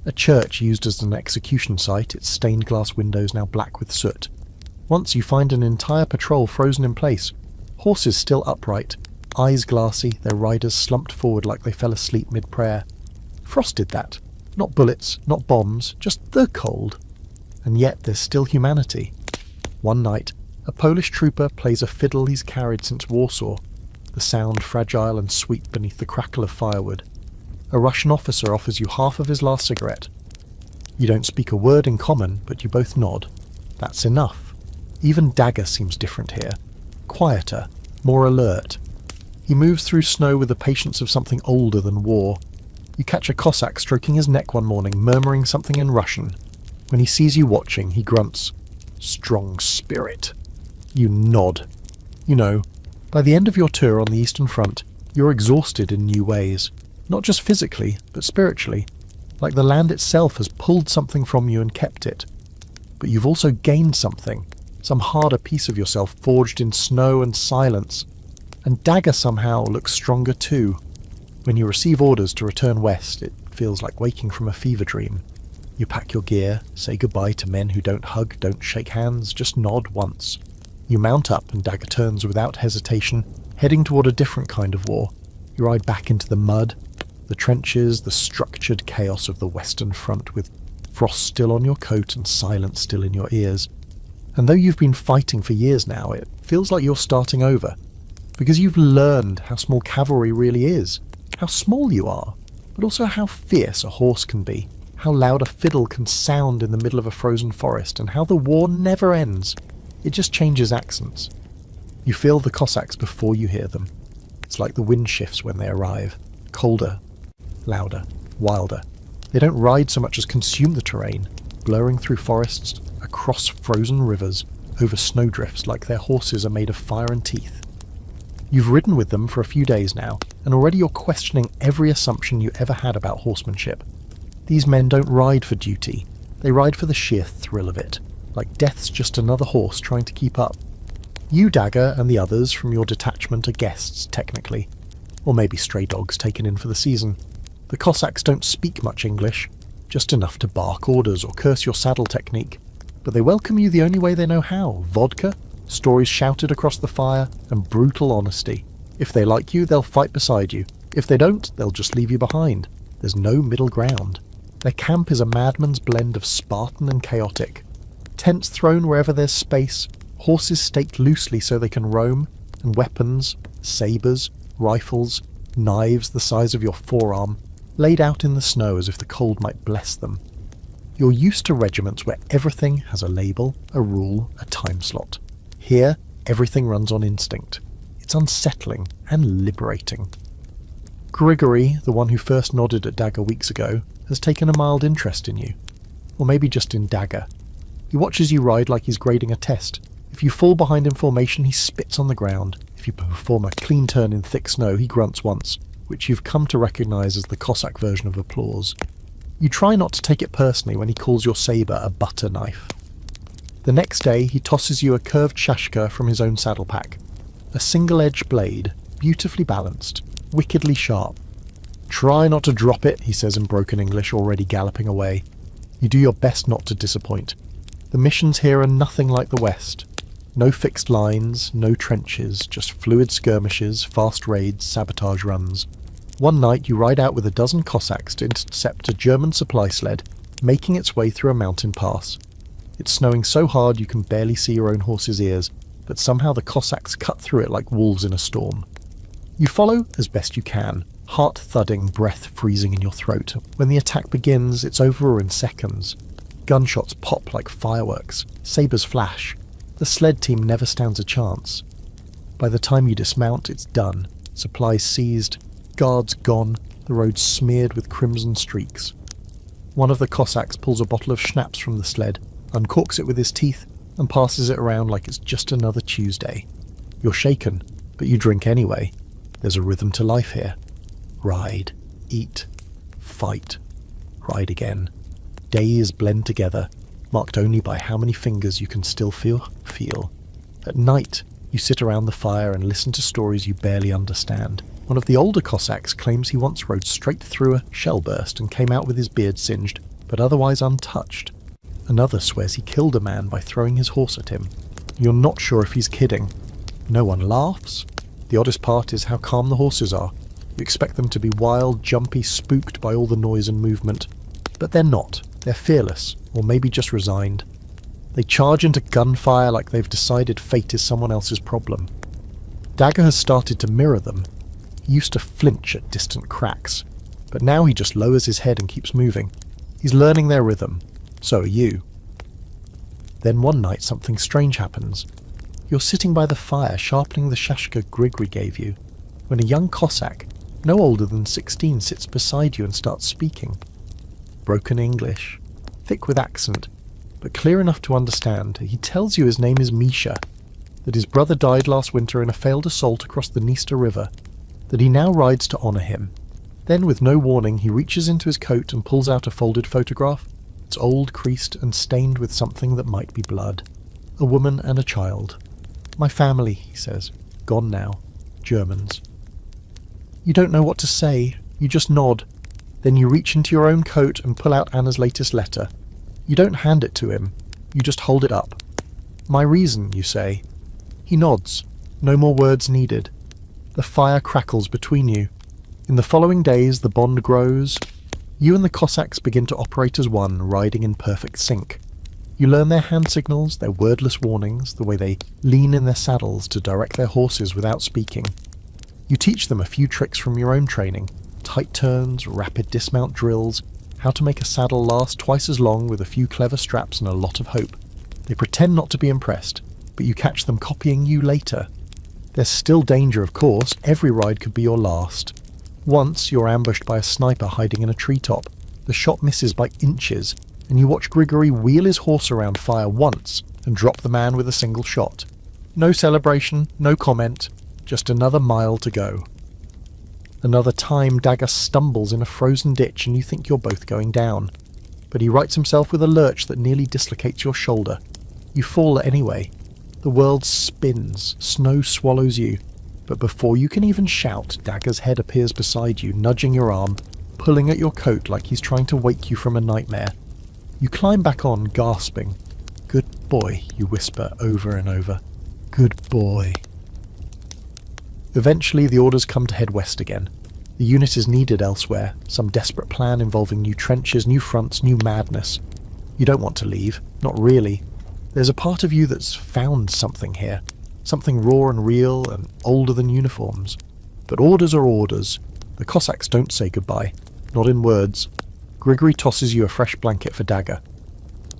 A church used as an execution site, its stained glass windows now black with soot. Once you find an entire patrol frozen in place, horses still upright, eyes glassy, their riders slumped forward like they fell asleep mid-prayer. Frost did that. Not bullets, not bombs, just the cold. And yet there's still humanity. One night, a Polish trooper plays a fiddle he's carried since Warsaw, the sound fragile and sweet beneath the crackle of firewood. A Russian officer offers you half of his last cigarette. You don't speak a word in common, but you both nod. That's enough. Even Dagger seems different here. Quieter, more alert. He moves through snow with the patience of something older than war. You catch a Cossack stroking his neck one morning, murmuring something in Russian. When he sees you watching, he grunts, "Strong spirit." You nod. You know, by the end of your tour on the Eastern Front, you're exhausted in new ways. Not just physically, but spiritually. Like the land itself has pulled something from you and kept it. But you've also gained something, some harder piece of yourself forged in snow and silence. And Dagger somehow looks stronger too. When you receive orders to return west, it feels like waking from a fever dream. You pack your gear, say goodbye to men who don't hug, don't shake hands, just nod once. You mount up and Dagger turns without hesitation, heading toward a different kind of war. You ride back into the mud, the trenches, the structured chaos of the Western Front, with frost still on your coat and silence still in your ears. And though you've been fighting for years now, it feels like you're starting over. Because you've learned how small cavalry really is, how small you are, but also how fierce a horse can be, how loud a fiddle can sound in the middle of a frozen forest, and how the war never ends. It just changes accents. You feel the Cossacks before you hear them. It's like the wind shifts when they arrive. Colder, louder, wilder. They don't ride so much as consume the terrain, blurring through forests, across frozen rivers, over snowdrifts like their horses are made of fire and teeth. You've ridden with them for a few days now, and already you're questioning every assumption you ever had about horsemanship. These men don't ride for duty, they ride for the sheer thrill of it, like death's just another horse trying to keep up. You, Dagger, and the others from your detachment are guests, technically, or maybe stray dogs taken in for the season. The Cossacks don't speak much English, just enough to bark orders or curse your saddle technique, but they welcome you the only way they know how: vodka, stories shouted across the fire, and brutal honesty. If they like you, they'll fight beside you. If they don't, they'll just leave you behind. There's no middle ground. Their camp is a madman's blend of Spartan and chaotic. Tents thrown wherever there's space, horses staked loosely so they can roam, and weapons, sabers, rifles, knives the size of your forearm, laid out in the snow as if the cold might bless them. You're used to regiments where everything has a label, a rule, a time slot. Here, everything runs on instinct. It's unsettling and liberating. Grigory, the one who first nodded at Dagger weeks ago, has taken a mild interest in you. Or maybe just in Dagger. He watches you ride like he's grading a test. If you fall behind in formation, he spits on the ground. If you perform a clean turn in thick snow, he grunts once, which you've come to recognise as the Cossack version of applause. You try not to take it personally when he calls your saber a butter knife. The next day, he tosses you a curved shashka from his own saddle pack. A single-edged blade, beautifully balanced, wickedly sharp. "Try not to drop it," he says in broken English, already galloping away. You do your best not to disappoint. The missions here are nothing like the West. No fixed lines, no trenches, just fluid skirmishes, fast raids, sabotage runs. One night you ride out with a dozen Cossacks to intercept a German supply sled, making its way through a mountain pass. It's snowing so hard you can barely see your own horse's ears, but somehow the Cossacks cut through it like wolves in a storm. You follow as best you can, heart thudding, breath freezing in your throat. When the attack begins, it's over in seconds. Gunshots pop like fireworks, sabers flash. The sled team never stands a chance. By the time you dismount, it's done. Supplies seized, guards gone, the road smeared with crimson streaks. One of the Cossacks pulls a bottle of schnapps from the sled, uncorks it with his teeth, and passes it around like it's just another Tuesday. You're shaken, but you drink anyway. There's a rhythm to life here. Ride, eat, fight, ride again. Days blend together, marked only by how many fingers you can still feel. At night, you sit around the fire and listen to stories you barely understand. One of the older Cossacks claims he once rode straight through a shell burst and came out with his beard singed, but otherwise untouched. Another swears he killed a man by throwing his horse at him. You're not sure if he's kidding. No one laughs. The oddest part is how calm the horses are. You expect them to be wild, jumpy, spooked by all the noise and movement. But they're not. They're fearless, or maybe just resigned. They charge into gunfire like they've decided fate is someone else's problem. Dagger has started to mirror them. He used to flinch at distant cracks, but now he just lowers his head and keeps moving. He's learning their rhythm. So are you. Then one night something strange happens. You're sitting by the fire sharpening the shashka Grigory gave you, when a young Cossack, no older than 16, sits beside you and starts speaking. Broken English, thick with accent, but clear enough to understand. He tells you his name is Misha, that his brother died last winter in a failed assault across the Dniester River, that he now rides to honour him. Then, with no warning, he reaches into his coat and pulls out a folded photograph. It's old, creased, and stained with something that might be blood. A woman and a child. "My family," he says. "Gone now. Germans." You don't know what to say. You just nod. Then you reach into your own coat and pull out Anna's latest letter. You don't hand it to him. You just hold it up. "My reason," you say. He nods. No more words needed. The fire crackles between you. In the following days, the bond grows. You and the Cossacks begin to operate as one, riding in perfect sync. You learn their hand signals, their wordless warnings, the way they lean in their saddles to direct their horses without speaking. You teach them a few tricks from your own training: tight turns, rapid dismount drills, how to make a saddle last twice as long with a few clever straps and a lot of hope. They pretend not to be impressed, but you catch them copying you later. There's still danger, of course. Every ride could be your last. Once you're ambushed by a sniper hiding in a treetop. The shot misses by inches, and you watch Grigory wheel his horse around fire once and drop the man with a single shot. No celebration, no comment, just another mile to go. Another time Dagger stumbles in a frozen ditch and you think you're both going down. But he rights himself with a lurch that nearly dislocates your shoulder. You fall anyway. The world spins, snow swallows you, but before you can even shout, Dagger's head appears beside you, nudging your arm, pulling at your coat like he's trying to wake you from a nightmare. You climb back on, gasping. "Good boy," you whisper over and over. "Good boy." Eventually the orders come to head west again. The unit is needed elsewhere, some desperate plan involving new trenches, new fronts, new madness. You don't want to leave, not really. There's a part of you that's found something here, something raw and real and older than uniforms. But orders are orders. The Cossacks don't say goodbye, not in words. Grigory tosses you a fresh blanket for Dagger.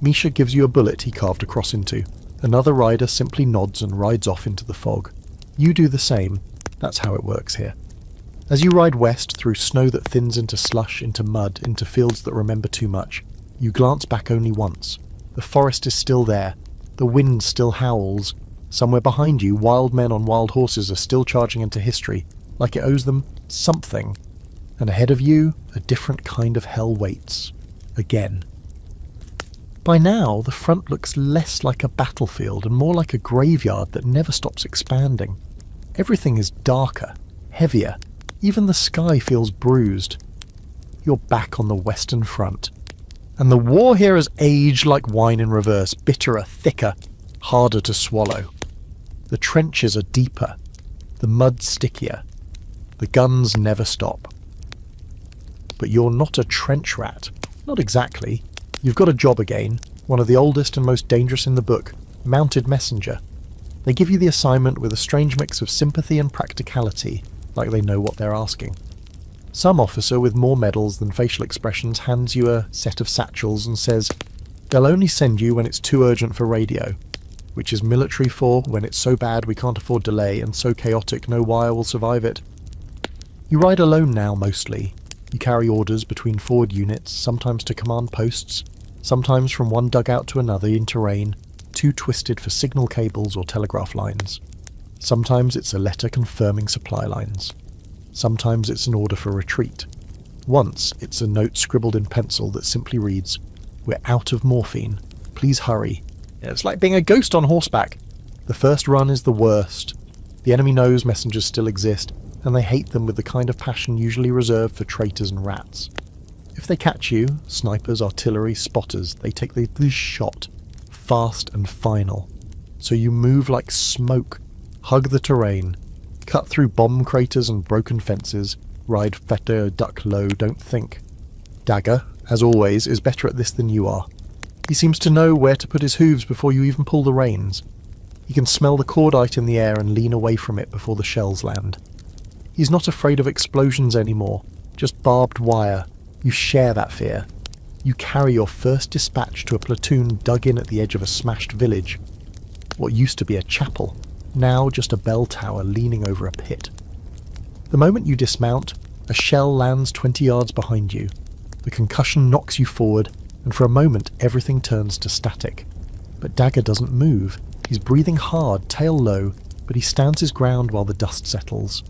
Misha gives you a bullet he carved a cross into. Another rider simply nods and rides off into the fog. You do the same. That's how it works here. As you ride west through snow that thins into slush, into mud, into fields that remember too much, you glance back only once. The forest is still there. The wind still howls. Somewhere behind you, wild men on wild horses are still charging into history, like it owes them something. And ahead of you, a different kind of hell waits. Again. By now, the front looks less like a battlefield and more like a graveyard that never stops expanding. Everything is darker, heavier. Even the sky feels bruised. You're back on the Western Front. And the war here has aged like wine in reverse, bitterer, thicker, harder to swallow. The trenches are deeper, the mud stickier. The guns never stop. But you're not a trench rat. Not exactly. You've got a job again, one of the oldest and most dangerous in the book, mounted messenger. They give you the assignment with a strange mix of sympathy and practicality, like they know what they're asking. Some officer with more medals than facial expressions hands you a set of satchels and says, "They'll only send you when it's too urgent for radio," which is military for when it's so bad we can't afford delay and so chaotic no wire will survive it. You ride alone now mostly. You carry orders between forward units, sometimes to command posts, sometimes from one dugout to another in terrain, too twisted for signal cables or telegraph lines. Sometimes it's a letter confirming supply lines. Sometimes it's an order for retreat. Once it's a note scribbled in pencil that simply reads, "We're out of morphine. Please hurry." It's like being a ghost on horseback. The first run is the worst. The enemy knows messengers still exist, and they hate them with the kind of passion usually reserved for traitors and rats. If they catch you, snipers, artillery, spotters, they take the shot, fast and final. So you move like smoke, hug the terrain, cut through bomb craters and broken fences, ride fette, duck low, don't think. Dagger, as always, is better at this than you are. He seems to know where to put his hooves before you even pull the reins. He can smell the cordite in the air and lean away from it before the shells land. He's not afraid of explosions anymore, just barbed wire. You share that fear. You carry your first dispatch to a platoon dug in at the edge of a smashed village. What used to be a chapel, now just a bell tower leaning over a pit. The moment you dismount, a shell lands 20 yards behind you. The concussion knocks you forward, and for a moment everything turns to static. But Dagger doesn't move. He's breathing hard, tail low, but he stands his ground while the dust settles.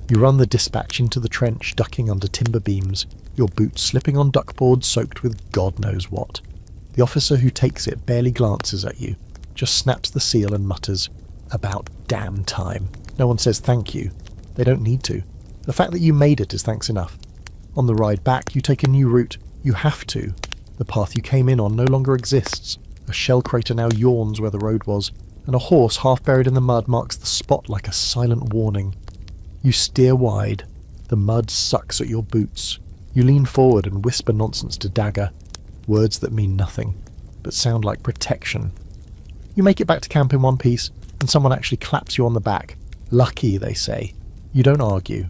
You run the dispatch into the trench, ducking under timber beams, your boots slipping on duckboards soaked with God knows what. The officer who takes it barely glances at you, just snaps the seal and mutters, "About damn time." No one says thank you. They don't need to. The fact that you made it is thanks enough. On the ride back, you take a new route. You have to. The path you came in on no longer exists. A shell crater now yawns where the road was, and a horse half buried in the mud marks the spot like a silent warning. You steer wide. The mud sucks at your boots. You lean forward and whisper nonsense to Dagger, words that mean nothing, but sound like protection. You make it back to camp in one piece, and someone actually claps you on the back. Lucky, they say. You don't argue.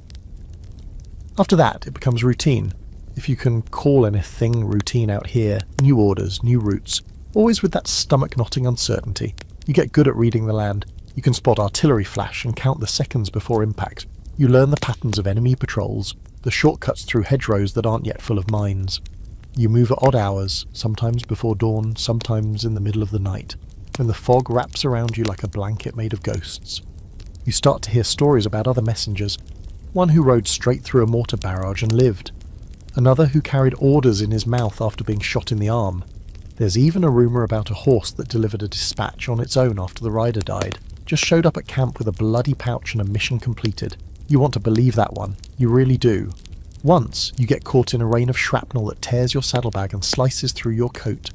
After that, it becomes routine. If you can call anything routine out here, new orders, new routes, always with that stomach-knotting uncertainty. You get good at reading the land. You can spot artillery flash and count the seconds before impact. You learn the patterns of enemy patrols, the shortcuts through hedgerows that aren't yet full of mines. You move at odd hours, sometimes before dawn, sometimes in the middle of the night, when the fog wraps around you like a blanket made of ghosts. You start to hear stories about other messengers, one who rode straight through a mortar barrage and lived, another who carried orders in his mouth after being shot in the arm. There's even a rumour about a horse that delivered a dispatch on its own after the rider died, just showed up at camp with a bloody pouch and a mission completed. You want to believe that one, you really do. Once, you get caught in a rain of shrapnel that tears your saddlebag and slices through your coat.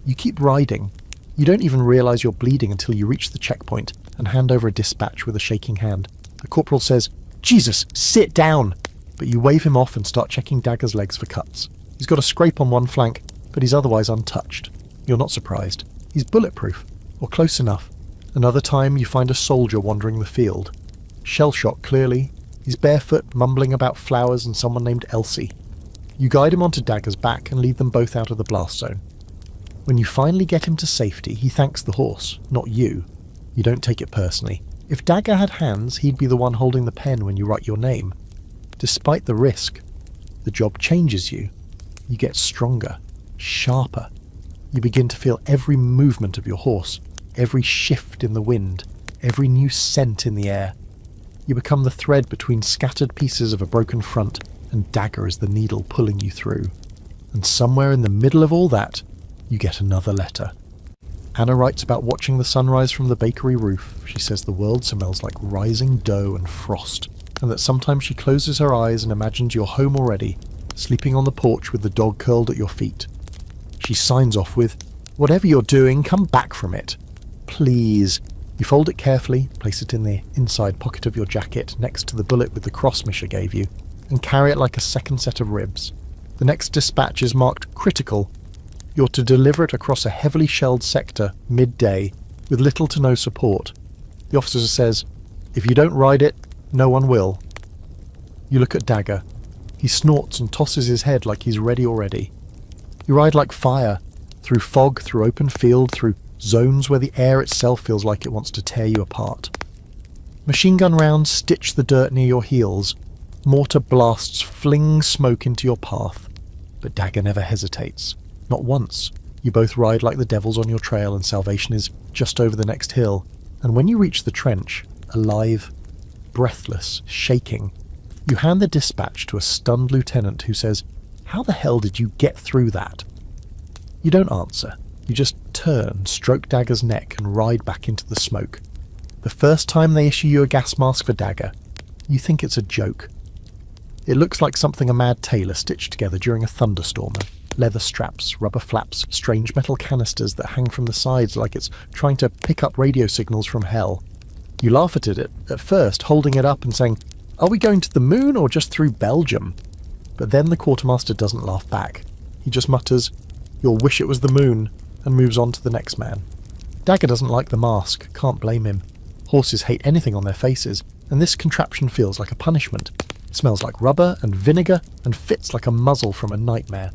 You keep riding. You don't even realise you're bleeding until you reach the checkpoint and hand over a dispatch with a shaking hand. The corporal says, "Jesus, sit down!" But you wave him off and start checking Dagger's legs for cuts. He's got a scrape on one flank, but he's otherwise untouched. You're not surprised. He's bulletproof, or close enough. Another time, you find a soldier wandering the field. Shell-shocked, clearly. He's barefoot, mumbling about flowers and someone named Elsie. You guide him onto Dagger's back and lead them both out of the blast zone. When you finally get him to safety, he thanks the horse, not you. You don't take it personally. If Dagger had hands, he'd be the one holding the pen when you write your name. Despite the risk, the job changes you. You get stronger, sharper. You begin to feel every movement of your horse, every shift in the wind, every new scent in the air. You become the thread between scattered pieces of a broken front, and Dagger is the needle pulling you through. And somewhere in the middle of all that, you get another letter. Anna writes about watching the sunrise from the bakery roof. She says the world smells like rising dough and frost, and that sometimes she closes her eyes and imagines you're home already, sleeping on the porch with the dog curled at your feet. She signs off with, "Whatever you're doing, come back from it. Please." You fold it carefully, place it in the inside pocket of your jacket next to the bullet with the cross Misha gave you, and carry it like a second set of ribs. The next dispatch is marked critical. You're to deliver it across a heavily shelled sector, midday, with little to no support. The officer says, "If you don't ride it, no one will." You look at Dagger. He snorts and tosses his head like he's ready already. You ride like fire, through fog, through open field, through zones where the air itself feels like it wants to tear you apart. Machine gun rounds stitch the dirt near your heels. Mortar blasts fling smoke into your path. But Dagger never hesitates. Not once. You both ride like the devils on your trail, and salvation is just over the next hill. And when you reach the trench, alive, breathless, shaking, you hand the dispatch to a stunned lieutenant who says, "How the hell did you get through that?" You don't answer. You just turn, stroke Dagger's neck, and ride back into the smoke. The first time they issue you a gas mask for Dagger, you think it's a joke. It looks like something a mad tailor stitched together during a thunderstorm. Leather straps, rubber flaps, strange metal canisters that hang from the sides like it's trying to pick up radio signals from hell. You laugh at it at first, holding it up and saying, "Are we going to the moon or just through Belgium?" But then the quartermaster doesn't laugh back. He just mutters, "You'll wish it was the moon," and moves on to the next man. Dagger doesn't like the mask, can't blame him. Horses hate anything on their faces, and this contraption feels like a punishment. It smells like rubber and vinegar and fits like a muzzle from a nightmare.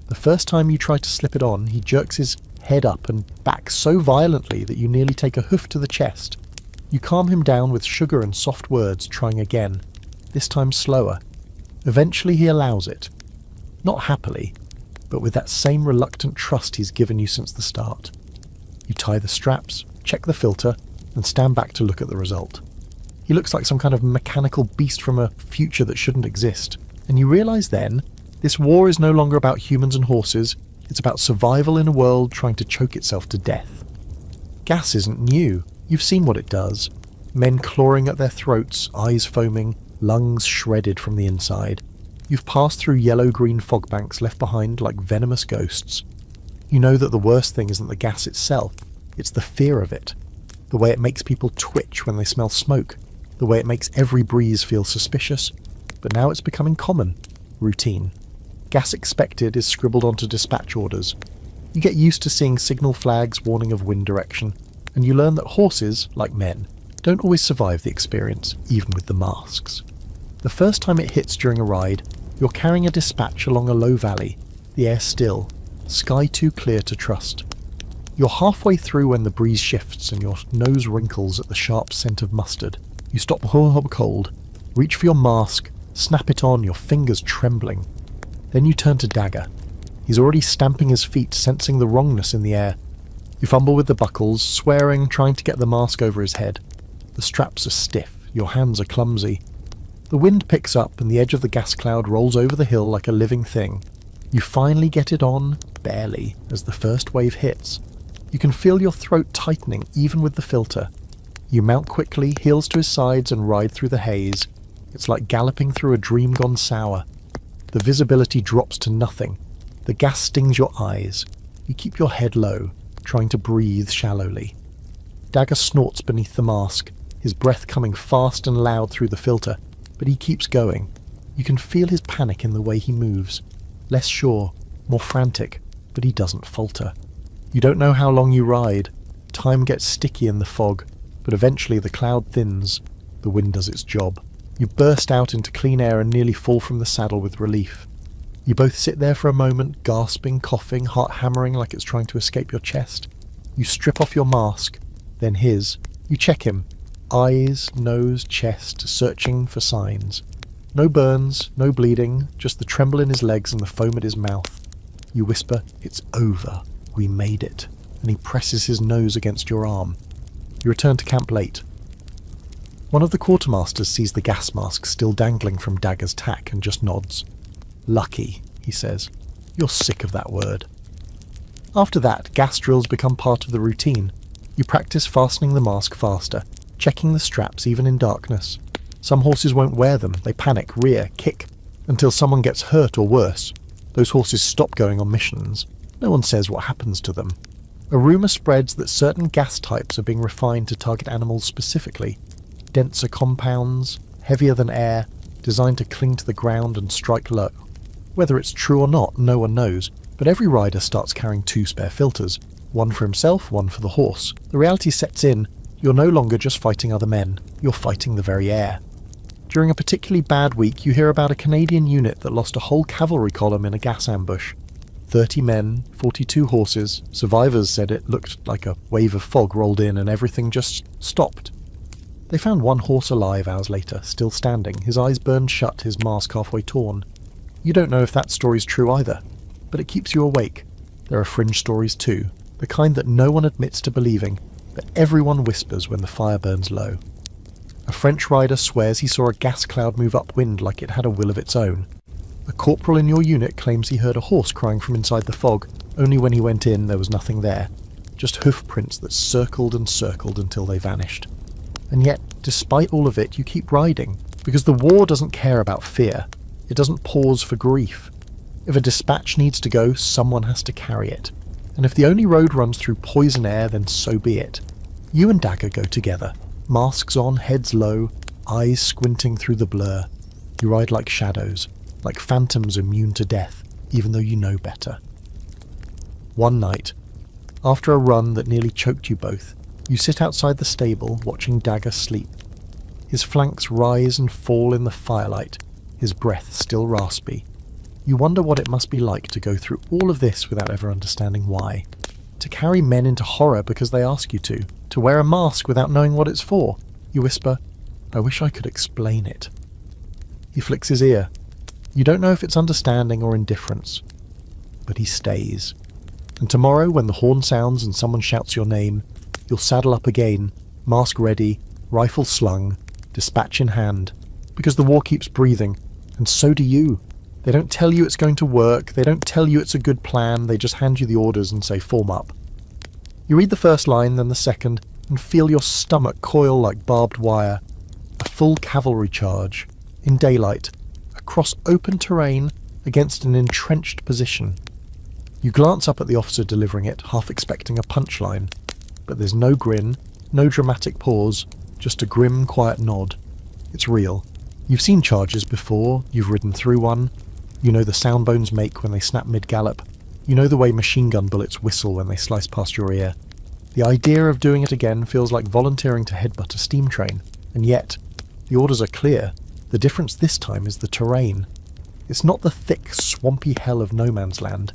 The first time you try to slip it on, he jerks his head up and back so violently that you nearly take a hoof to the chest. You calm him down with sugar and soft words, trying again, this time slower. Eventually he allows it. Not happily, but with that same reluctant trust he's given you since the start. You tie the straps, check the filter, and stand back to look at the result. He looks like some kind of mechanical beast from a future that shouldn't exist, and you realise then, this war is no longer about humans and horses, it's about survival in a world trying to choke itself to death. Gas isn't new, you've seen what it does. Men clawing at their throats, eyes foaming, lungs shredded from the inside. You've passed through yellow-green fog banks left behind like venomous ghosts. You know that the worst thing isn't the gas itself, it's the fear of it. The way it makes people twitch when they smell smoke. The way it makes every breeze feel suspicious. But now it's becoming common. Routine. Gas expected is scribbled onto dispatch orders. You get used to seeing signal flags warning of wind direction, and you learn that horses, like men, don't always survive the experience, even with the masks. The first time it hits during a ride, you're carrying a dispatch along a low valley, the air still, sky too clear to trust. You're halfway through when the breeze shifts and your nose wrinkles at the sharp scent of mustard. You stop cold, reach for your mask, snap it on, your fingers trembling. Then you turn to Dagger. He's already stamping his feet, sensing the wrongness in the air. You fumble with the buckles, swearing, trying to get the mask over his head. The straps are stiff, your hands are clumsy. The wind picks up and the edge of the gas cloud rolls over the hill like a living thing. You finally get it on, barely, as the first wave hits. You can feel your throat tightening even with the filter. You mount quickly, heels to his sides, and ride through the haze. It's like galloping through a dream gone sour. The visibility drops to nothing. The gas stings your eyes. You keep your head low, trying to breathe shallowly. Dagger snorts beneath the mask, his breath coming fast and loud through the filter, but he keeps going. You can feel his panic in the way he moves. Less sure, more frantic, but he doesn't falter. You don't know how long you ride. Time gets sticky in the fog, but eventually the cloud thins. The wind does its job. You burst out into clean air and nearly fall from the saddle with relief. You both sit there for a moment, gasping, coughing, heart hammering like it's trying to escape your chest. You strip off your mask, then his. You check him. Eyes, nose, chest, searching for signs. No burns, no bleeding, just the tremble in his legs and the foam at his mouth. You whisper, "It's over. We made it." And he presses his nose against your arm. You return to camp late. One of the quartermasters sees the gas mask still dangling from Dagger's tack and just nods. "Lucky," he says. "You're sick of that word." After that, gas drills become part of the routine. You practice fastening the mask faster, checking the straps even in darkness. Some horses won't wear them, they panic, rear, kick, until someone gets hurt or worse. Those horses stop going on missions. No one says what happens to them. A rumour spreads that certain gas types are being refined to target animals specifically. Denser compounds, heavier than air, designed to cling to the ground and strike low. Whether it's true or not, no one knows, but every rider starts carrying 2 spare filters. One for himself, one for the horse. The reality sets in. You're no longer just fighting other men, you're fighting the very air. During a particularly bad week, you hear about a Canadian unit that lost a whole cavalry column in a gas ambush. 30 men, 42 horses. Survivors said it looked like a wave of fog rolled in and everything just stopped. They found one horse alive hours later, still standing, his eyes burned shut, his mask halfway torn. You don't know if that story's true either, but it keeps you awake. There are fringe stories too, the kind that no one admits to believing, but everyone whispers when the fire burns low. A French rider swears he saw a gas cloud move upwind like it had a will of its own. A corporal in your unit claims he heard a horse crying from inside the fog, only when he went in there was nothing there, just hoof prints that circled and circled until they vanished. And yet, despite all of it, you keep riding, because the war doesn't care about fear. It doesn't pause for grief. If a dispatch needs to go, someone has to carry it. And if the only road runs through poison air, then so be it. You and Dagger go together. Masks on, heads low, eyes squinting through the blur. You ride like shadows, like phantoms immune to death, even though you know better. One night, after a run that nearly choked you both, you sit outside the stable watching Dagger sleep. His flanks rise and fall in the firelight, his breath still raspy. You wonder what it must be like to go through all of this without ever understanding why. To carry men into horror because they ask you to wear a mask without knowing what it's for. You whisper, "I wish I could explain it." He flicks his ear. You don't know if it's understanding or indifference, but he stays. And tomorrow, when the horn sounds and someone shouts your name, you'll saddle up again, mask ready, rifle slung, dispatch in hand, because the war keeps breathing, and so do you. They don't tell you it's going to work, they don't tell you it's a good plan, they just hand you the orders and say form up. You read the first line, then the second, and feel your stomach coil like barbed wire. A full cavalry charge, in daylight, across open terrain, against an entrenched position. You glance up at the officer delivering it, half expecting a punchline, but there's no grin, no dramatic pause, just a grim, quiet nod. It's real. You've seen charges before, you've ridden through one. You know the sound bones make when they snap mid-gallop. You know the way machine gun bullets whistle when they slice past your ear. The idea of doing it again feels like volunteering to headbutt a steam train, and yet, the orders are clear. The difference this time is the terrain. It's not the thick, swampy hell of no man's land.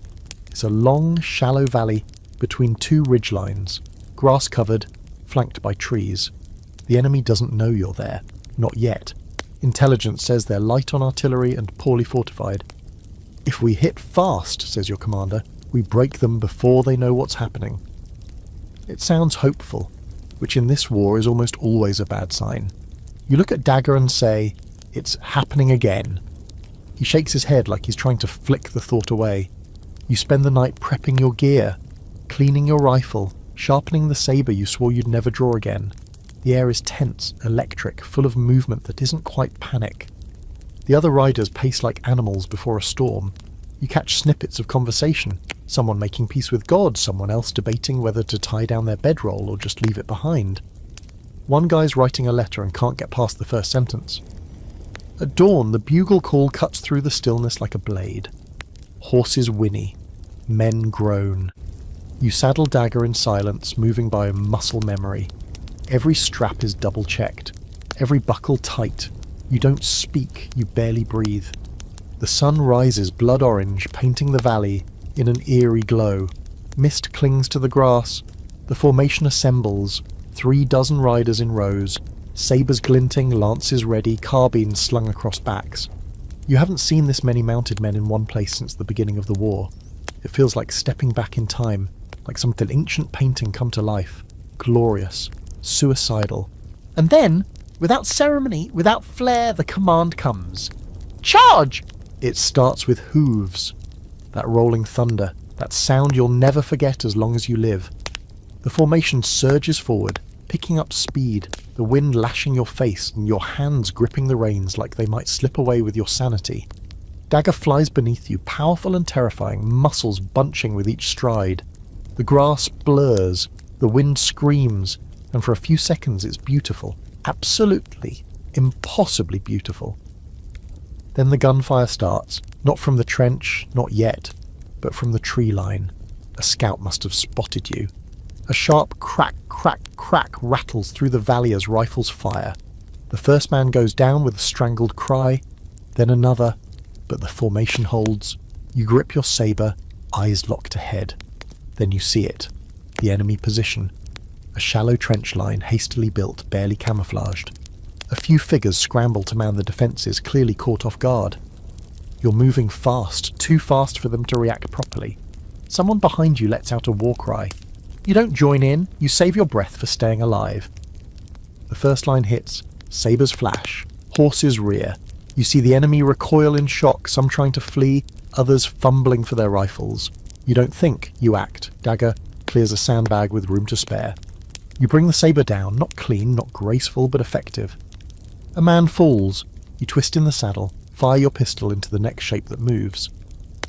It's a long, shallow valley between 2 ridgelines, grass-covered, flanked by trees. The enemy doesn't know you're there. Not yet. Intelligence says they're light on artillery and poorly fortified. "If we hit fast," says your commander, "we break them before they know what's happening." It sounds hopeful, which in this war is almost always a bad sign. You look at Dagger and say, "It's happening again." He shakes his head like he's trying to flick the thought away. You spend the night prepping your gear, cleaning your rifle, sharpening the saber you swore you'd never draw again. The air is tense, electric, full of movement that isn't quite panic. The other riders pace like animals before a storm. You catch snippets of conversation, someone making peace with God, someone else debating whether to tie down their bedroll or just leave it behind. One guy's writing a letter and can't get past the first sentence. At dawn, the bugle call cuts through the stillness like a blade. Horses whinny. Men groan. You saddle Dagger in silence, moving by muscle memory. Every strap is double-checked. Every buckle tight. You don't speak, you barely breathe. The sun rises blood orange, painting the valley in an eerie glow. Mist clings to the grass. The formation assembles, 36 riders in rows, sabers glinting, lances ready, carbines slung across backs. You haven't seen this many mounted men in one place since the beginning of the war. It feels like stepping back in time, like something ancient painting come to life. Glorious, suicidal. And then, without ceremony, without flair, the command comes. Charge! It starts with hooves. That rolling thunder, that sound you'll never forget as long as you live. The formation surges forward, picking up speed, the wind lashing your face and your hands gripping the reins like they might slip away with your sanity. Dagger flies beneath you, powerful and terrifying, muscles bunching with each stride. The grass blurs, the wind screams, and for a few seconds it's beautiful. Absolutely, impossibly beautiful. Then the gunfire starts, not from the trench, not yet, but from the tree line. A scout must have spotted you. A sharp crack, crack, crack rattles through the valley as rifles fire. The first man goes down with a strangled cry, then another, but the formation holds. You grip your saber, eyes locked ahead. Then you see it, the enemy position. A shallow trench line, hastily built, barely camouflaged. A few figures scramble to man the defences, clearly caught off guard. You're moving fast, too fast for them to react properly. Someone behind you lets out a war cry. You don't join in, you save your breath for staying alive. The first line hits, sabers flash, horses rear. You see the enemy recoil in shock, some trying to flee, others fumbling for their rifles. You don't think, you act. Dagger clears a sandbag with room to spare. You bring the saber down, not clean, not graceful, but effective. A man falls. You twist in the saddle, fire your pistol into the next shape that moves.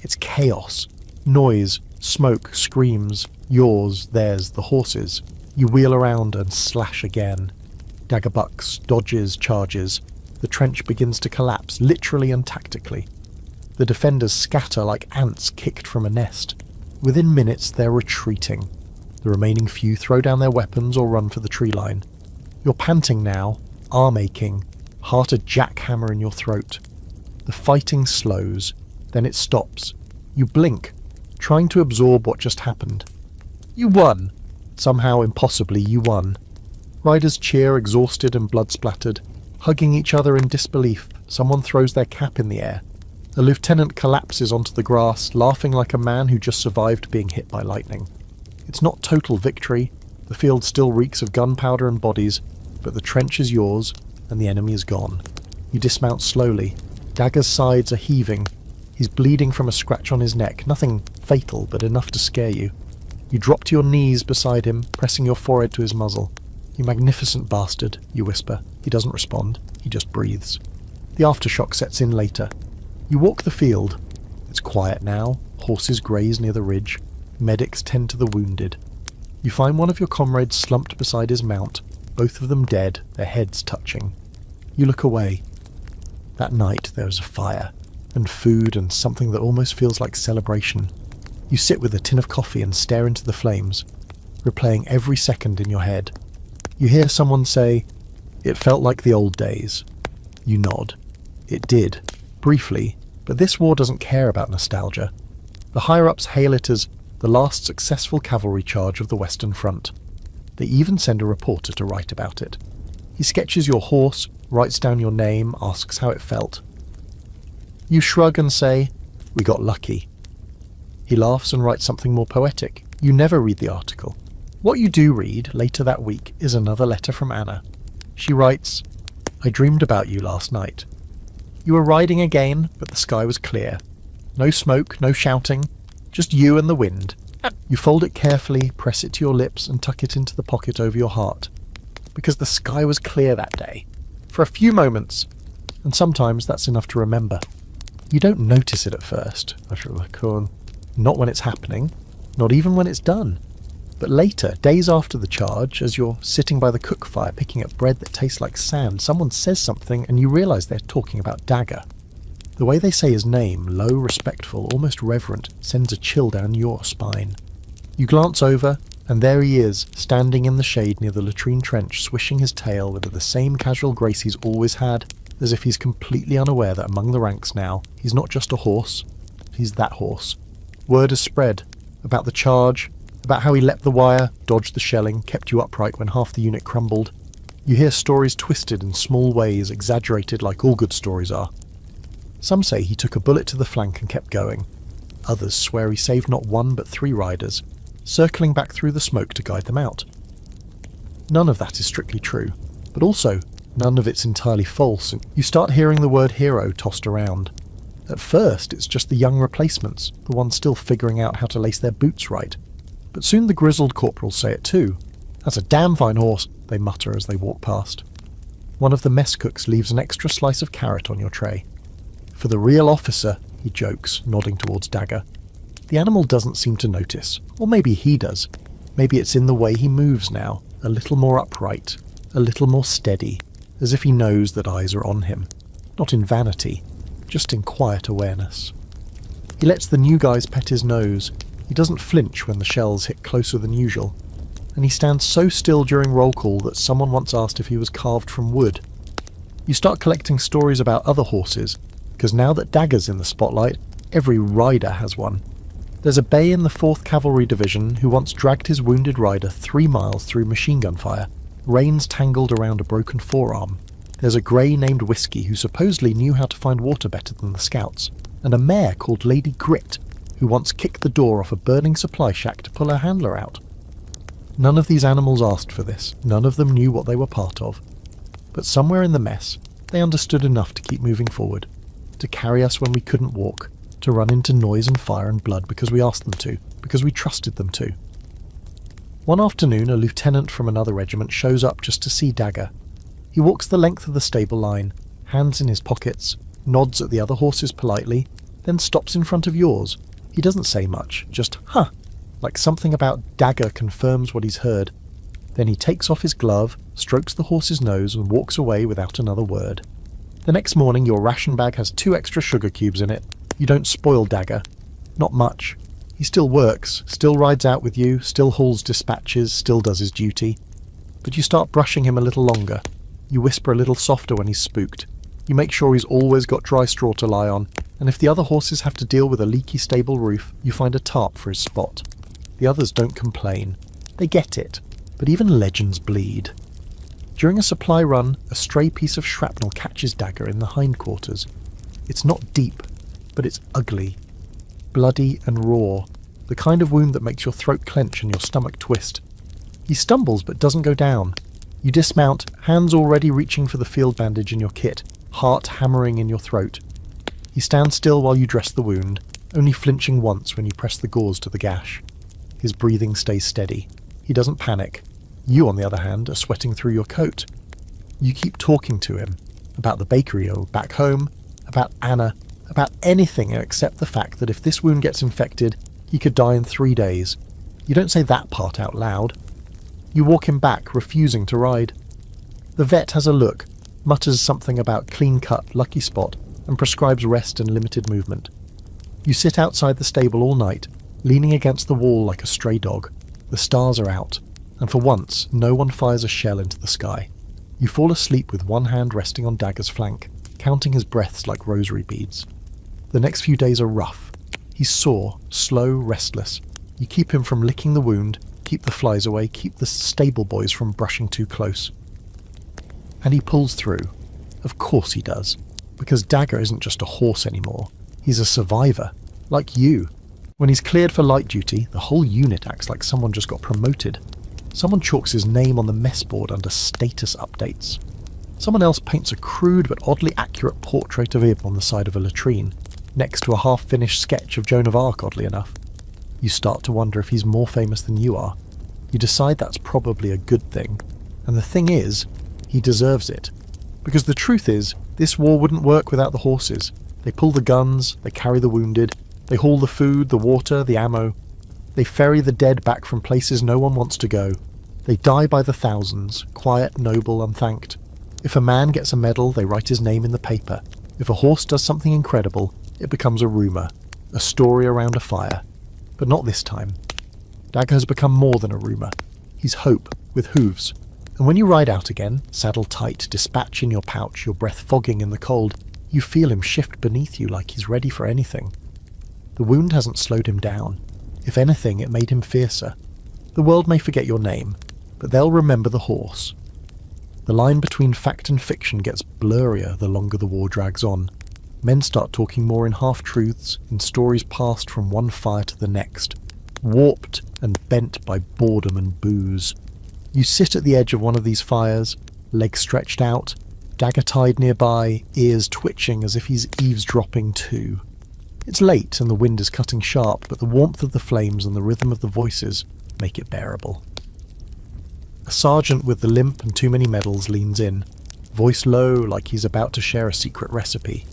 It's chaos. Noise, smoke, screams. Yours, theirs, the horses. You wheel around and slash again. Dagger bucks, dodges, charges. The trench begins to collapse, literally and tactically. The defenders scatter like ants kicked from a nest. Within minutes, they're retreating. The remaining few throw down their weapons or run for the tree line. You're panting now, arm aching, heart a jackhammer in your throat. The fighting slows, then it stops. You blink, trying to absorb what just happened. You won. Somehow, impossibly, you won. Riders cheer, exhausted and blood-splattered. Hugging each other in disbelief, someone throws their cap in the air. A lieutenant collapses onto the grass, laughing like a man who just survived being hit by lightning. It's not total victory. The field still reeks of gunpowder and bodies, but the trench is yours, and the enemy is gone. You dismount slowly. Dagger's sides are heaving. He's bleeding from a scratch on his neck, nothing fatal, but enough to scare you. You drop to your knees beside him, pressing your forehead to his muzzle. "You magnificent bastard," you whisper. He doesn't respond. He just breathes. The aftershock sets in later. You walk the field. It's quiet now. Horses graze near the ridge. Medics tend to the wounded. You find one of your comrades slumped beside his mount, both of them dead, their heads touching. You look away. That night there is a fire, and food and something that almost feels like celebration. You sit with a tin of coffee and stare into the flames, replaying every second in your head. You hear someone say, "It felt like the old days." You nod. It did, briefly, but this war doesn't care about nostalgia. The higher-ups hail it as the last successful cavalry charge of the Western Front. They even send a reporter to write about it. He sketches your horse, writes down your name, asks how it felt. You shrug and say, We got lucky. He laughs and writes something more poetic. You never read the article. What you do read later that week is another letter from Anna. She writes, I dreamed about you last night. You were riding again, but the sky was clear. No smoke, no shouting, just you and the wind. You fold it carefully, press it to your lips and tuck it into the pocket over your heart. Because the sky was clear that day. For a few moments, and sometimes that's enough to remember. You don't notice it at first. Not when it's happening, not even when it's done. But later, days after the charge, as you're sitting by the cook fire picking up bread that tastes like sand, someone says something and you realise they're talking about Dagger. The way they say his name, low, respectful, almost reverent, sends a chill down your spine. You glance over, and there he is, standing in the shade near the latrine trench, swishing his tail with the same casual grace he's always had, as if he's completely unaware that among the ranks now, he's not just a horse, he's that horse. Word has spread about the charge, about how he leapt the wire, dodged the shelling, kept you upright when half the unit crumbled. You hear stories twisted in small ways, exaggerated like all good stories are. Some say he took a bullet to the flank and kept going. Others swear he saved not one but 3 riders, circling back through the smoke to guide them out. None of that is strictly true, but also none of it's entirely false, and you start hearing the word hero tossed around. At first it's just the young replacements, the ones still figuring out how to lace their boots right. But soon the grizzled corporals say it too. That's a damn fine horse, they mutter as they walk past. One of the mess cooks leaves an extra slice of carrot on your tray. For the real officer, he jokes, nodding towards Dagger. The animal doesn't seem to notice, or maybe he does. Maybe it's in the way he moves now, a little more upright, a little more steady, as if he knows that eyes are on him. Not in vanity, just in quiet awareness. He lets the new guys pet his nose. He doesn't flinch when the shells hit closer than usual. And he stands so still during roll call that someone once asked if he was carved from wood. You start collecting stories about other horses, because now that Dagger's in the spotlight, every rider has one. There's a bay in the 4th Cavalry Division who once dragged his wounded rider 3 miles through machine gun fire, reins tangled around a broken forearm. There's a grey named Whiskey who supposedly knew how to find water better than the scouts, and a mare called Lady Grit who once kicked the door off a burning supply shack to pull her handler out. None of these animals asked for this, none of them knew what they were part of. But somewhere in the mess, they understood enough to keep moving forward, to carry us when we couldn't walk, to run into noise and fire and blood because we asked them to, because we trusted them to. One afternoon, a lieutenant from another regiment shows up just to see Dagger. He walks the length of the stable line, hands in his pockets, nods at the other horses politely, then stops in front of yours. He doesn't say much, just, huh, like something about Dagger confirms what he's heard. Then he takes off his glove, strokes the horse's nose and walks away without another word. The next morning your ration bag has 2 extra sugar cubes in it. You don't spoil Dagger. Not much. He still works, still rides out with you, still hauls dispatches, still does his duty. But you start brushing him a little longer. You whisper a little softer when he's spooked. You make sure he's always got dry straw to lie on, and if the other horses have to deal with a leaky stable roof, you find a tarp for his spot. The others don't complain. They get it. But even legends bleed. During a supply run, a stray piece of shrapnel catches Dagger in the hindquarters. It's not deep, but it's ugly. Bloody and raw. The kind of wound that makes your throat clench and your stomach twist. He stumbles but doesn't go down. You dismount, hands already reaching for the field bandage in your kit, heart hammering in your throat. He stands still while you dress the wound, only flinching once when you press the gauze to the gash. His breathing stays steady. He doesn't panic. You, on the other hand, are sweating through your coat. You keep talking to him, about the bakery or back home, about Anna, about anything except the fact that if this wound gets infected, he could die in 3 days. You don't say that part out loud. You walk him back, refusing to ride. The vet has a look, mutters something about clean-cut, lucky spot, and prescribes rest and limited movement. You sit outside the stable all night, leaning against the wall like a stray dog. The stars are out, and for once, no one fires a shell into the sky. You fall asleep with one hand resting on Dagger's flank, counting his breaths like rosary beads. The next few days are rough. He's sore, slow, restless. You keep him from licking the wound, keep the flies away, keep the stable boys from brushing too close. And he pulls through. Of course he does, because Dagger isn't just a horse anymore. He's a survivor, like you. When he's cleared for light duty, the whole unit acts like someone just got promoted. Someone chalks his name on the mess board under status updates. Someone else paints a crude but oddly accurate portrait of him on the side of a latrine, next to a half-finished sketch of Joan of Arc, oddly enough. You start to wonder if he's more famous than you are. You decide that's probably a good thing. And the thing is, he deserves it. Because the truth is, this war wouldn't work without the horses. They pull the guns, they carry the wounded, they haul the food, the water, the ammo. They ferry the dead back from places no one wants to go. They die by the thousands, quiet, noble, unthanked. If a man gets a medal, they write his name in the paper. If a horse does something incredible, it becomes a rumour, a story around a fire. But not this time. Dagger has become more than a rumour. He's hope, with hooves. And when you ride out again, saddle tight, dispatch in your pouch, your breath fogging in the cold, you feel him shift beneath you like he's ready for anything. The wound hasn't slowed him down. If anything, it made him fiercer. The world may forget your name, but they'll remember the horse. The line between fact and fiction gets blurrier the longer the war drags on. Men start talking more in half-truths, in stories passed from one fire to the next, warped and bent by boredom and booze. You sit at the edge of one of these fires, legs stretched out, dagger tied nearby, ears twitching as if he's eavesdropping too. It's late and the wind is cutting sharp, but the warmth of the flames and the rhythm of the voices make it bearable. A sergeant with the limp and too many medals leans in, voice low like he's about to share a secret recipe.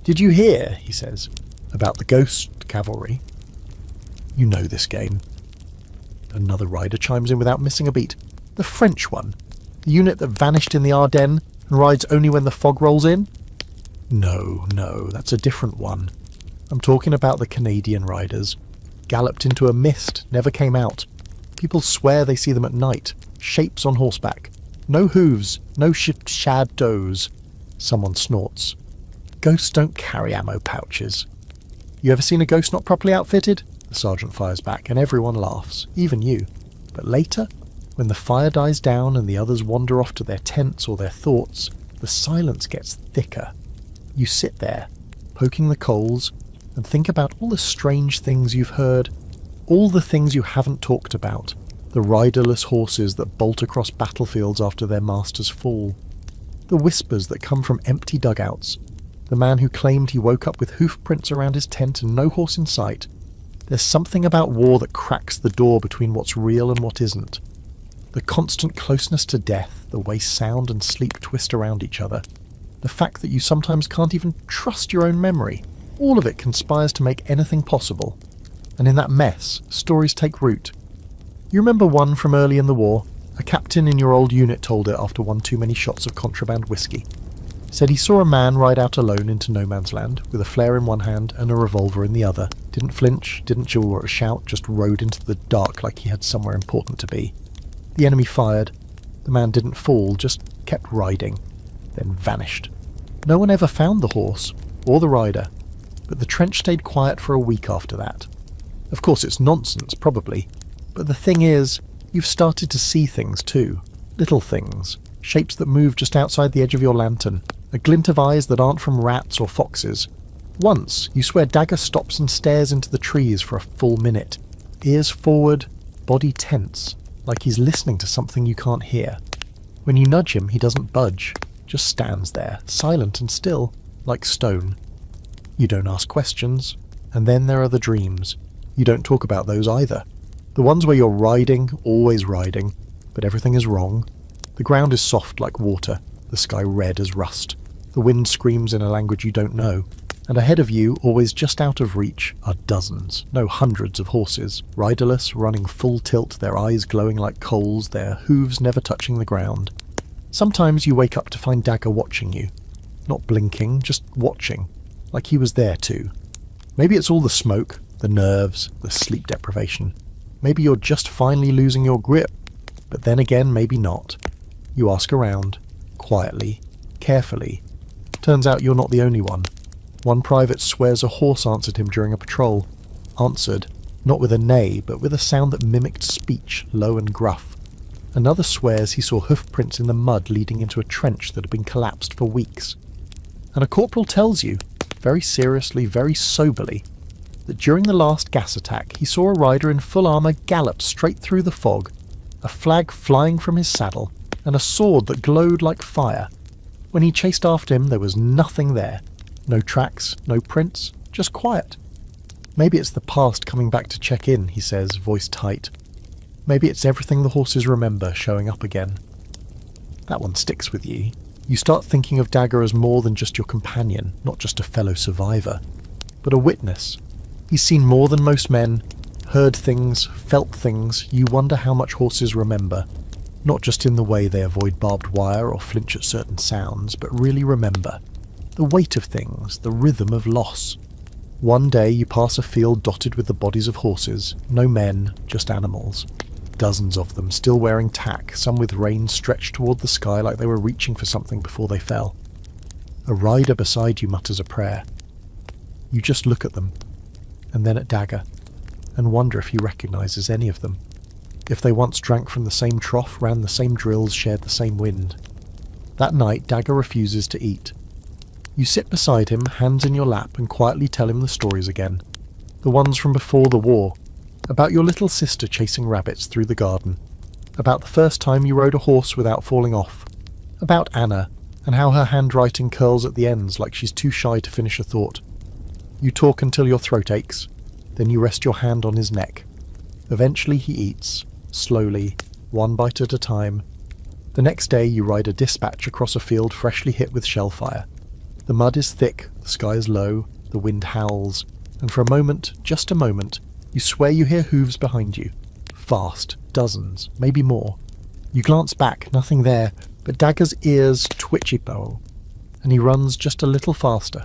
"Did you hear," he says, "about the ghost cavalry?" You know this game. Another rider chimes in without missing a beat. "The French one? The unit that vanished in the Ardennes and rides only when the fog rolls in?" No, that's a different one. I'm talking about the Canadian riders. Galloped into a mist, never came out. People swear they see them at night, shapes on horseback. No hooves, no shadows. Someone snorts. Ghosts don't carry ammo pouches. You ever seen a ghost not properly outfitted? The sergeant fires back, and everyone laughs, even you. But later, when the fire dies down and the others wander off to their tents or their thoughts, the silence gets thicker. You sit there, poking the coals, and think about all the strange things you've heard, all the things you haven't talked about, the riderless horses that bolt across battlefields after their masters fall, the whispers that come from empty dugouts, the man who claimed he woke up with hoof prints around his tent and no horse in sight. There's something about war that cracks the door between what's real and what isn't. The constant closeness to death, the way sound and sleep twist around each other, the fact that you sometimes can't even trust your own memory, all of it conspires to make anything possible. And in that mess, stories take root. You remember one from early in the war? A captain in your old unit told it after one too many shots of contraband whiskey. Said he saw a man ride out alone into no man's land, with a flare in one hand and a revolver in the other. Didn't flinch, didn't chill or shout, just rode into the dark like he had somewhere important to be. The enemy fired. The man didn't fall, just kept riding, then vanished. No one ever found the horse, or the rider, but the trench stayed quiet for a week after that. Of course it's nonsense, probably, but the thing is, you've started to see things too. Little things, shapes that move just outside the edge of your lantern, a glint of eyes that aren't from rats or foxes. Once, you swear Dagger stops and stares into the trees for a full minute, ears forward, body tense, like he's listening to something you can't hear. When you nudge him, he doesn't budge, just stands there, silent and still, like stone. You don't ask questions, and then there are the dreams. You don't talk about those either. The ones where you're riding, always riding, but everything is wrong. The ground is soft like water, the sky red as rust. The wind screams in a language you don't know, and ahead of you, always just out of reach, are dozens, no hundreds of horses, riderless, running full tilt, their eyes glowing like coals, their hooves never touching the ground. Sometimes you wake up to find Dagger watching you. Not blinking, just watching, like he was there too. Maybe it's all the smoke, the nerves, the sleep deprivation. Maybe you're just finally losing your grip, but then again maybe not. You ask around, quietly, carefully. Turns out you're not the only one. One private swears a horse answered him during a patrol. Answered, not with a neigh, but with a sound that mimicked speech, low and gruff. Another swears he saw hoof prints in the mud leading into a trench that had been collapsed for weeks. And a corporal tells you, very seriously, very soberly, that during the last gas attack he saw a rider in full armour gallop straight through the fog, a flag flying from his saddle, and a sword that glowed like fire. When he chased after him, there was nothing there. No tracks, no prints, just quiet. Maybe it's the past coming back to check in, he says, voice tight. Maybe it's everything the horses remember showing up again. That one sticks with you. You start thinking of Dagger as more than just your companion, not just a fellow survivor, but a witness. He's seen more than most men, heard things, felt things you wonder how much horses remember. Not just in the way they avoid barbed wire or flinch at certain sounds, but really remember. The weight of things, the rhythm of loss. One day you pass a field dotted with the bodies of horses, no men, just animals. Dozens of them, still wearing tack, some with reins stretched toward the sky like they were reaching for something before they fell. A rider beside you mutters a prayer. You just look at them, and then at Dagger, and wonder if he recognises any of them. If they once drank from the same trough, ran the same drills, shared the same wind. That night, Dagger refuses to eat. You sit beside him, hands in your lap, and quietly tell him the stories again. The ones from before the war. About your little sister chasing rabbits through the garden. About the first time you rode a horse without falling off. About Anna, and how her handwriting curls at the ends like she's too shy to finish a thought. You talk until your throat aches, then you rest your hand on his neck. Eventually he eats. Slowly, one bite at a time. The next day you ride a dispatch across a field freshly hit with shellfire. The mud is thick, the sky is low, the wind howls, and for a moment, just a moment, you swear you hear hooves behind you. Fast, dozens, maybe more. You glance back, nothing there, but Dagger's ears twitch and he runs just a little faster.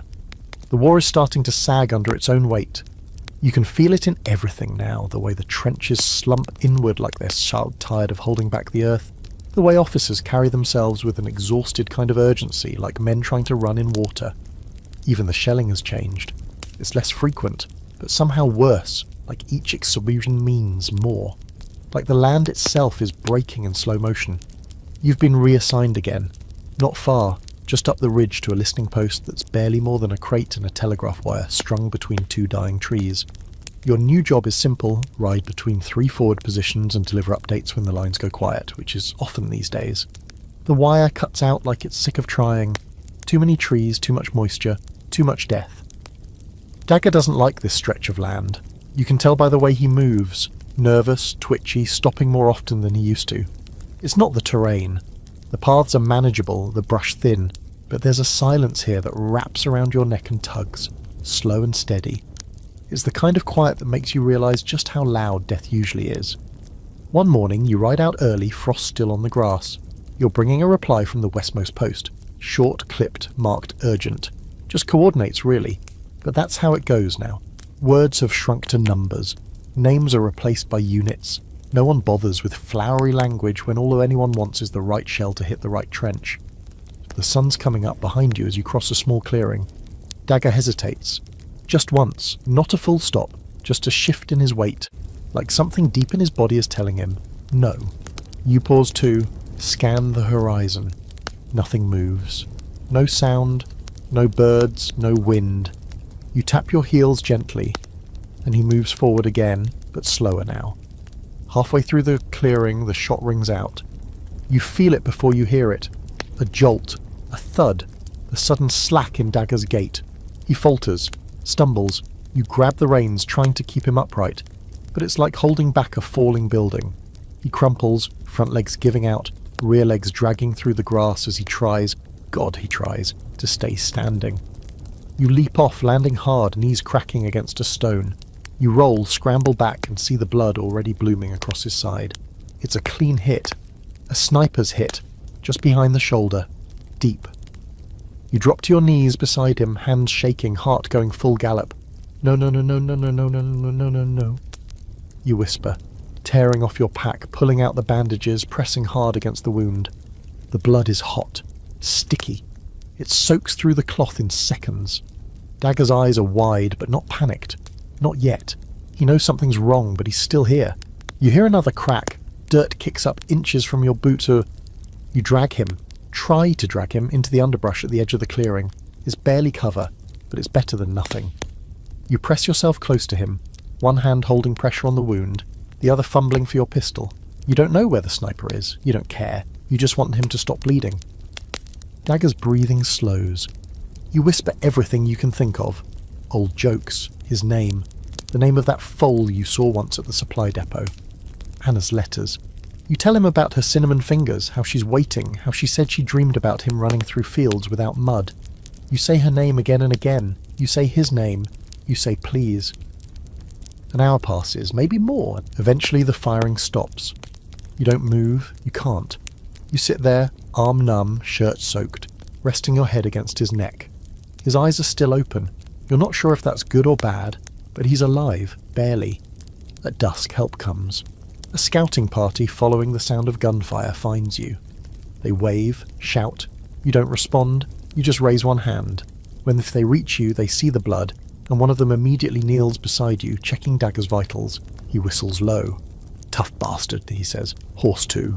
The war is starting to sag under its own weight. You can feel it in everything now, the way the trenches slump inward like they're so tired of holding back the earth, the way officers carry themselves with an exhausted kind of urgency, like men trying to run in water. Even the shelling has changed. It's less frequent, but somehow worse, like each explosion means more. Like the land itself is breaking in slow motion. You've been reassigned again. Not far, just up the ridge to a listening post that's barely more than a crate and a telegraph wire strung between two dying trees. Your new job is simple: ride between 3 forward positions and deliver updates when the lines go quiet, which is often these days. The wire cuts out like it's sick of trying. Too many trees, too much moisture, too much death. Dagger doesn't like this stretch of land. You can tell by the way he moves, nervous, twitchy, stopping more often than he used to. It's not the terrain. The paths are manageable, the brush thin, but there's a silence here that wraps around your neck and tugs, slow and steady. It's the kind of quiet that makes you realise just how loud death usually is. One morning you ride out early, frost still on the grass. You're bringing a reply from the westmost post. Short, clipped, marked urgent. Just coordinates really, but that's how it goes now. Words have shrunk to numbers. Names are replaced by units. No one bothers with flowery language when all anyone wants is the right shell to hit the right trench. The sun's coming up behind you as you cross a small clearing. Dagger hesitates. Just once, not a full stop, just a shift in his weight, like something deep in his body is telling him, no. You pause too, scan the horizon. Nothing moves. No sound, no birds, no wind. You tap your heels gently, and he moves forward again, but slower now. Halfway through the clearing, the shot rings out. You feel it before you hear it. A jolt, a thud, a sudden slack in Dagger's gait. He falters, stumbles. You grab the reins, trying to keep him upright, but it's like holding back a falling building. He crumples, front legs giving out, rear legs dragging through the grass as he tries, to stay standing. You leap off, landing hard, knees cracking against a stone. You roll, scramble back, and see the blood already blooming across his side. It's a clean hit. A sniper's hit, just behind the shoulder. Deep. You drop to your knees beside him, hands shaking, heart going full gallop. No, no, no, no, no, no, no, no, no, no, no, no. You whisper, tearing off your pack, pulling out the bandages, pressing hard against the wound. The blood is hot, sticky. It soaks through the cloth in seconds. Dagger's eyes are wide, but not panicked. Not yet. He knows something's wrong, but he's still here. You hear another crack. Dirt kicks up inches from your boot. You drag him, try to drag him into the underbrush at the edge of the clearing. There's barely cover, but it's better than nothing. You press yourself close to him, one hand holding pressure on the wound, the other fumbling for your pistol. You don't know where the sniper is, you don't care, you just want him to stop bleeding. Dagger's breathing slows. You whisper everything you can think of. Old jokes, his name, the name of that foal you saw once at the supply depot. Anna's letters. You tell him about her cinnamon fingers, how she's waiting, how she said she dreamed about him running through fields without mud. You say her name again and again. You say his name. You say please. An hour passes, maybe more. Eventually the firing stops. You don't move, you can't. You sit there, arm numb, shirt soaked, resting your head against his neck. His eyes are still open. You're not sure if that's good or bad, but he's alive, barely. At dusk, help comes. A scouting party following the sound of gunfire finds you. They wave, shout. You don't respond, you just raise one hand. When if they reach you, they see the blood, and one of them immediately kneels beside you, checking Dagger's vitals. He whistles low. Tough bastard, he says. Horse too.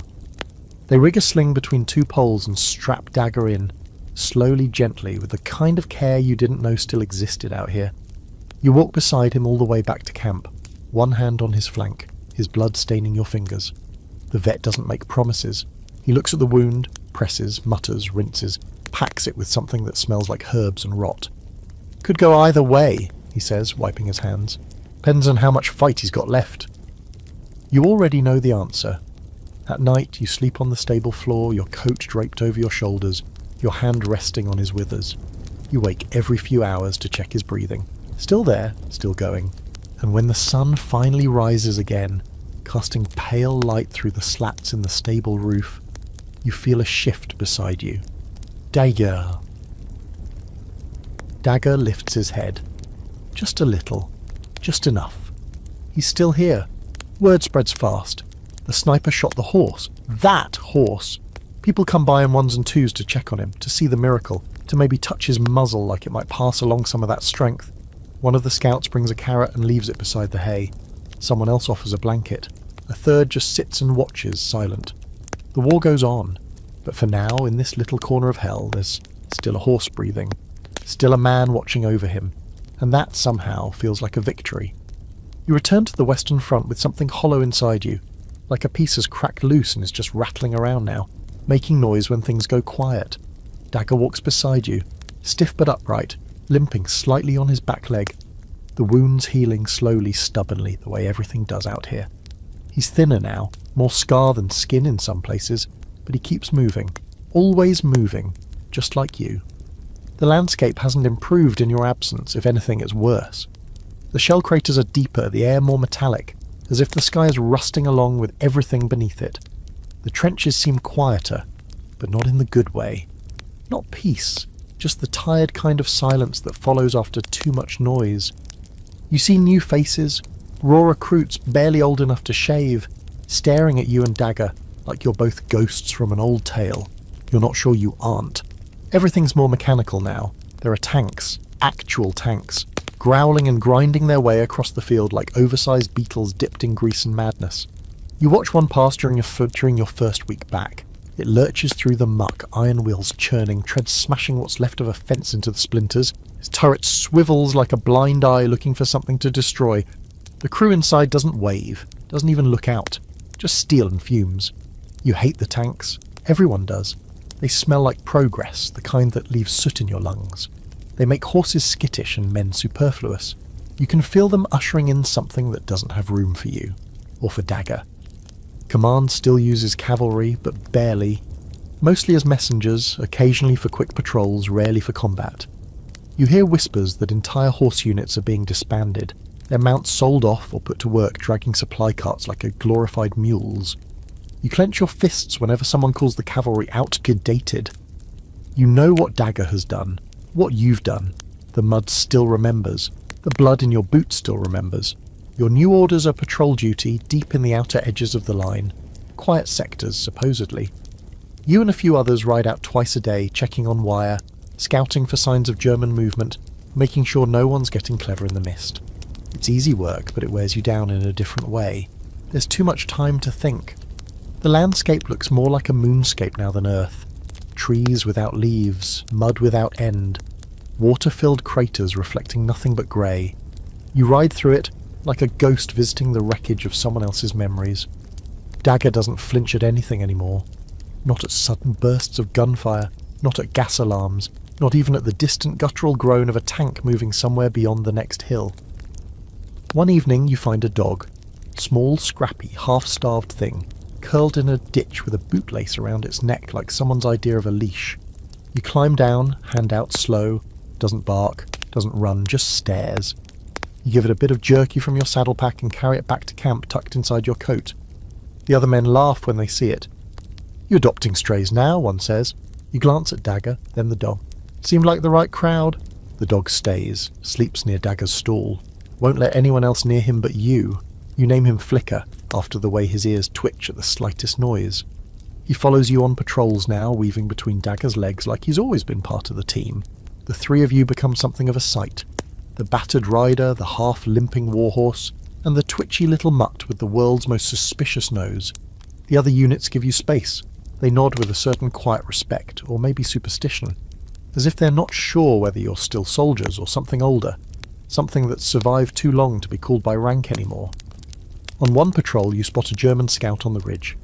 They rig a sling between two poles and strap Dagger in, slowly, gently, with the kind of care you didn't know still existed out here. You walk beside him all the way back to camp, one hand on his flank, his blood staining your fingers. The vet doesn't make promises. He looks at the wound, presses, mutters, rinses, packs it with something that smells like herbs and rot. Could go either way, he says, wiping his hands. Depends on how much fight he's got left. You already know the answer. At night, you sleep on the stable floor, your coat draped over your shoulders, your hand resting on his withers. You wake every few hours to check his breathing. Still there, still going. And when the sun finally rises again, casting pale light through the slats in the stable roof, you feel a shift beside you. Dagger. Dagger lifts his head. Just a little. Just enough. He's still here. Word spreads fast. The sniper shot the horse. That horse! People come by in ones and twos to check on him, to see the miracle, to maybe touch his muzzle like it might pass along some of that strength. One of the scouts brings a carrot and leaves it beside the hay. Someone else offers a blanket. A third just sits and watches, silent. The war goes on, but for now, in this little corner of hell, there's still a horse breathing, still a man watching over him, and that somehow feels like a victory. You return to the Western Front with something hollow inside you, like a piece has cracked loose and is just rattling around now, making noise when things go quiet. Dagger walks beside you, stiff but upright, limping slightly on his back leg, the wounds healing slowly, stubbornly, the way everything does out here. He's thinner now, more scar than skin in some places, but he keeps moving, always moving, just like you. The landscape hasn't improved in your absence, if anything it's worse. The shell craters are deeper, the air more metallic, as if the sky is rusting along with everything beneath it. The trenches seem quieter, but not in the good way. Not peace, just the tired kind of silence that follows after too much noise. You see new faces, raw recruits barely old enough to shave, staring at you and Dagger like you're both ghosts from an old tale. You're not sure you aren't. Everything's more mechanical now. There are tanks, actual tanks, growling and grinding their way across the field like oversized beetles dipped in grease and madness. You watch one pass during your first week back. It lurches through the muck, iron wheels churning, treads smashing what's left of a fence into the splinters. Its turret swivels like a blind eye looking for something to destroy. The crew inside doesn't wave, doesn't even look out, just steel and fumes. You hate the tanks. Everyone does. They smell like progress, the kind that leaves soot in your lungs. They make horses skittish and men superfluous. You can feel them ushering in something that doesn't have room for you, or for Dagger. Command still uses cavalry, but barely. Mostly as messengers, occasionally for quick patrols, rarely for combat. You hear whispers that entire horse units are being disbanded, their mounts sold off or put to work dragging supply carts like glorified mules. You clench your fists whenever someone calls the cavalry outdated. You know what Dagger has done, what you've done. The mud still remembers. The blood in your boots still remembers. Your new orders are patrol duty deep in the outer edges of the line. Quiet sectors, supposedly. You and a few others ride out twice a day, checking on wire, scouting for signs of German movement, making sure no one's getting clever in the mist. It's easy work, but it wears you down in a different way. There's too much time to think. The landscape looks more like a moonscape now than Earth. Trees without leaves, mud without end. water-filled craters reflecting nothing but grey. You ride through it like a ghost visiting the wreckage of someone else's memories. Dagger doesn't flinch at anything anymore. Not at sudden bursts of gunfire, not at gas alarms, not even at the distant guttural groan of a tank moving somewhere beyond the next hill. One evening you find a dog, small, scrappy, half-starved thing, curled in a ditch with a bootlace around its neck like someone's idea of a leash. You climb down, hand out slow, doesn't bark, doesn't run, just stares. You give it a bit of jerky from your saddle pack and carry it back to camp tucked inside your coat. The other men laugh when they see it. "You're adopting strays now," one says. You glance at Dagger, then the dog. "Seemed like the right crowd." The dog stays, sleeps near Dagger's stall. Won't let anyone else near him but you. You name him Flicker, after the way his ears twitch at the slightest noise. He follows you on patrols now, weaving between Dagger's legs like he's always been part of the team. The three of you become something of a sight. The battered rider, the half-limping warhorse, and the twitchy little mutt with the world's most suspicious nose. The other units give you space. They nod with a certain quiet respect, or maybe superstition, as if they're not sure whether you're still soldiers or something older, something that's survived too long to be called by rank anymore. On one patrol you spot a German scout on the ridge.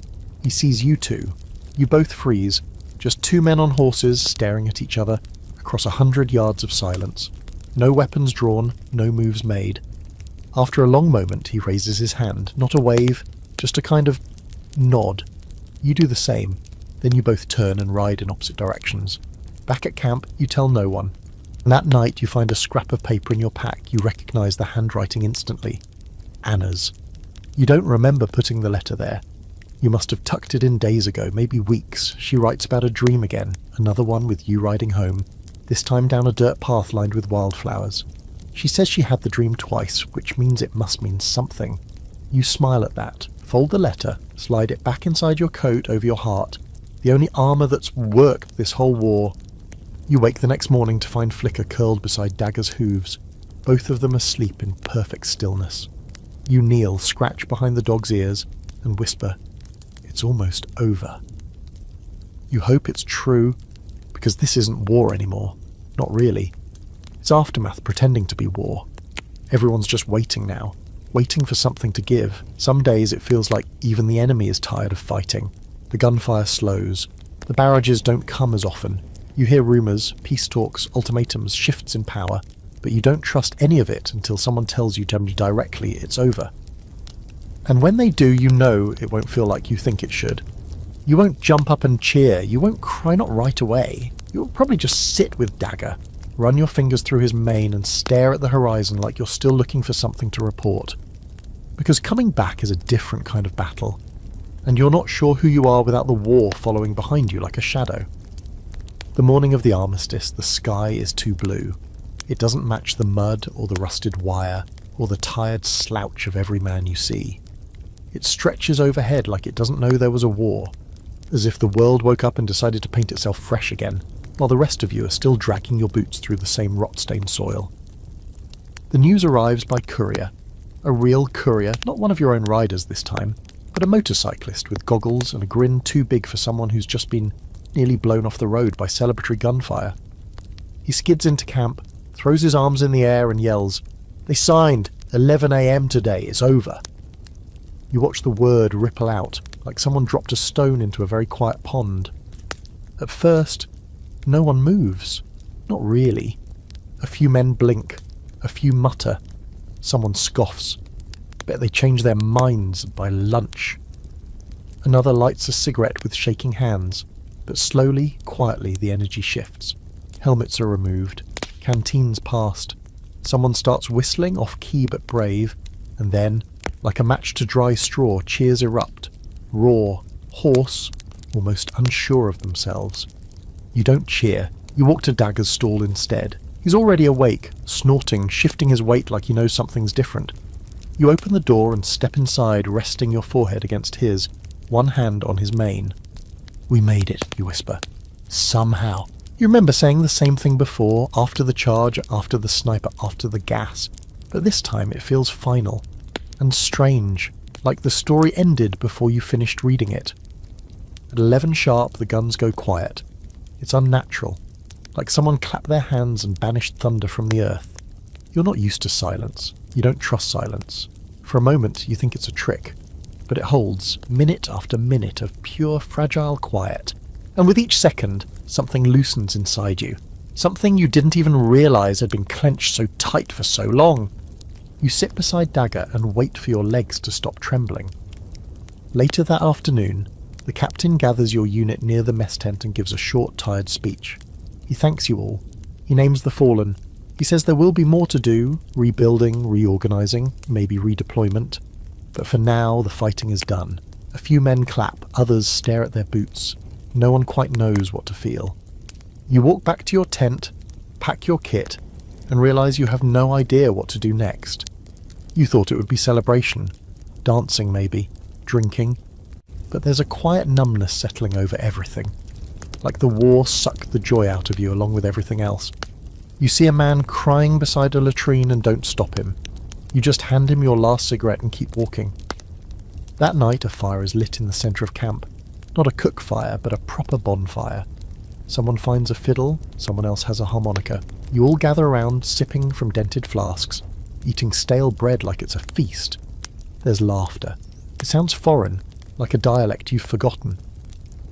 He sees you two. You both freeze, just two men on horses staring at each other across 100 yards of silence. No weapons drawn, no moves made. After a long moment he raises his hand, not a wave, just a kind of nod. You do the same, then you both turn and ride in opposite directions. Back at camp, you tell no one. And that night you find a scrap of paper in your pack. You recognise the handwriting instantly. Anna's. You don't remember putting the letter there. You must have tucked it in days ago, maybe weeks. She writes about a dream again, another one with you riding home, this time down a dirt path lined with wildflowers. She says she had the dream twice, which means it must mean something. You smile at that, fold the letter, slide it back inside your coat over your heart, the only armour that's worked this whole war. You wake the next morning to find Flicker curled beside Dagger's hooves, both of them asleep in perfect stillness. You kneel, scratch behind the dog's ears, and whisper, "It's almost over." You hope it's true, because this isn't war anymore. Not really. It's aftermath pretending to be war. Everyone's just waiting now, waiting for something to give. Some days it feels like even the enemy is tired of fighting. The gunfire slows. The barrages don't come as often. You hear rumours, peace talks, ultimatums, shifts in power, but you don't trust any of it until someone tells you directly it's over. And when they do, you know it won't feel like you think it should. You won't jump up and cheer, you won't cry, not right away. You'll probably just sit with Dagger, run your fingers through his mane and stare at the horizon like you're still looking for something to report. Because coming back is a different kind of battle, and you're not sure who you are without the war following behind you like a shadow. The morning of the armistice, the sky is too blue. It doesn't match the mud or the rusted wire or the tired slouch of every man you see. It stretches overhead like it doesn't know there was a war, as if the world woke up and decided to paint itself fresh again, while the rest of you are still dragging your boots through the same rot-stained soil. The news arrives by courier. A real courier, not one of your own riders this time, but a motorcyclist with goggles and a grin too big for someone who's just been nearly blown off the road by celebratory gunfire. He skids into camp, throws his arms in the air and yells, "They signed! 11 a.m. today, it's over." You watch the word ripple out, like someone dropped a stone into a very quiet pond. At first, no one moves. Not really. A few men blink, a few mutter, someone scoffs. Bet they change their minds by lunch. Another lights a cigarette with shaking hands, but slowly, quietly the energy shifts. Helmets are removed, canteens passed. Someone starts whistling, off-key but brave, and then, like a match to dry straw, cheers erupt. Raw, hoarse, almost unsure of themselves. You don't cheer. You walk to Dagger's stall instead. He's already awake, snorting, shifting his weight like he knows something's different. You open the door and step inside, resting your forehead against his, one hand on his mane. "We made it," you whisper. "Somehow." You remember saying the same thing before, after the charge, after the sniper, after the gas. But this time it feels final. And strange, like the story ended before you finished reading it. At 11 sharp the guns go quiet. It's unnatural. like someone clapped their hands and banished thunder from the earth. You're not used to silence. You don't trust silence. For a moment, you think it's a trick, but it holds minute after minute of pure, fragile quiet. And with each second, something loosens inside you. Something you didn't even realise had been clenched so tight for so long. You sit beside Dagger and wait for your legs to stop trembling. Later that afternoon, the captain gathers your unit near the mess tent and gives a short, tired speech. He thanks you all. He names the fallen. He says there will be more to do, rebuilding, reorganising, maybe redeployment. But for now, the fighting is done. A few men clap, others stare at their boots. No one quite knows what to feel. You walk back to your tent, pack your kit, and realise you have no idea what to do next. You thought it would be celebration, dancing maybe, drinking, but there's a quiet numbness settling over everything, like the war sucked the joy out of you along with everything else. You see a man crying beside a latrine and don't stop him. You just hand him your last cigarette and keep walking. That night a fire is lit in the centre of camp. Not a cook fire, but a proper bonfire. Someone finds a fiddle, someone else has a harmonica. You all gather around, sipping from dented flasks, eating stale bread like it's a feast. There's laughter. It sounds foreign, like a dialect you've forgotten.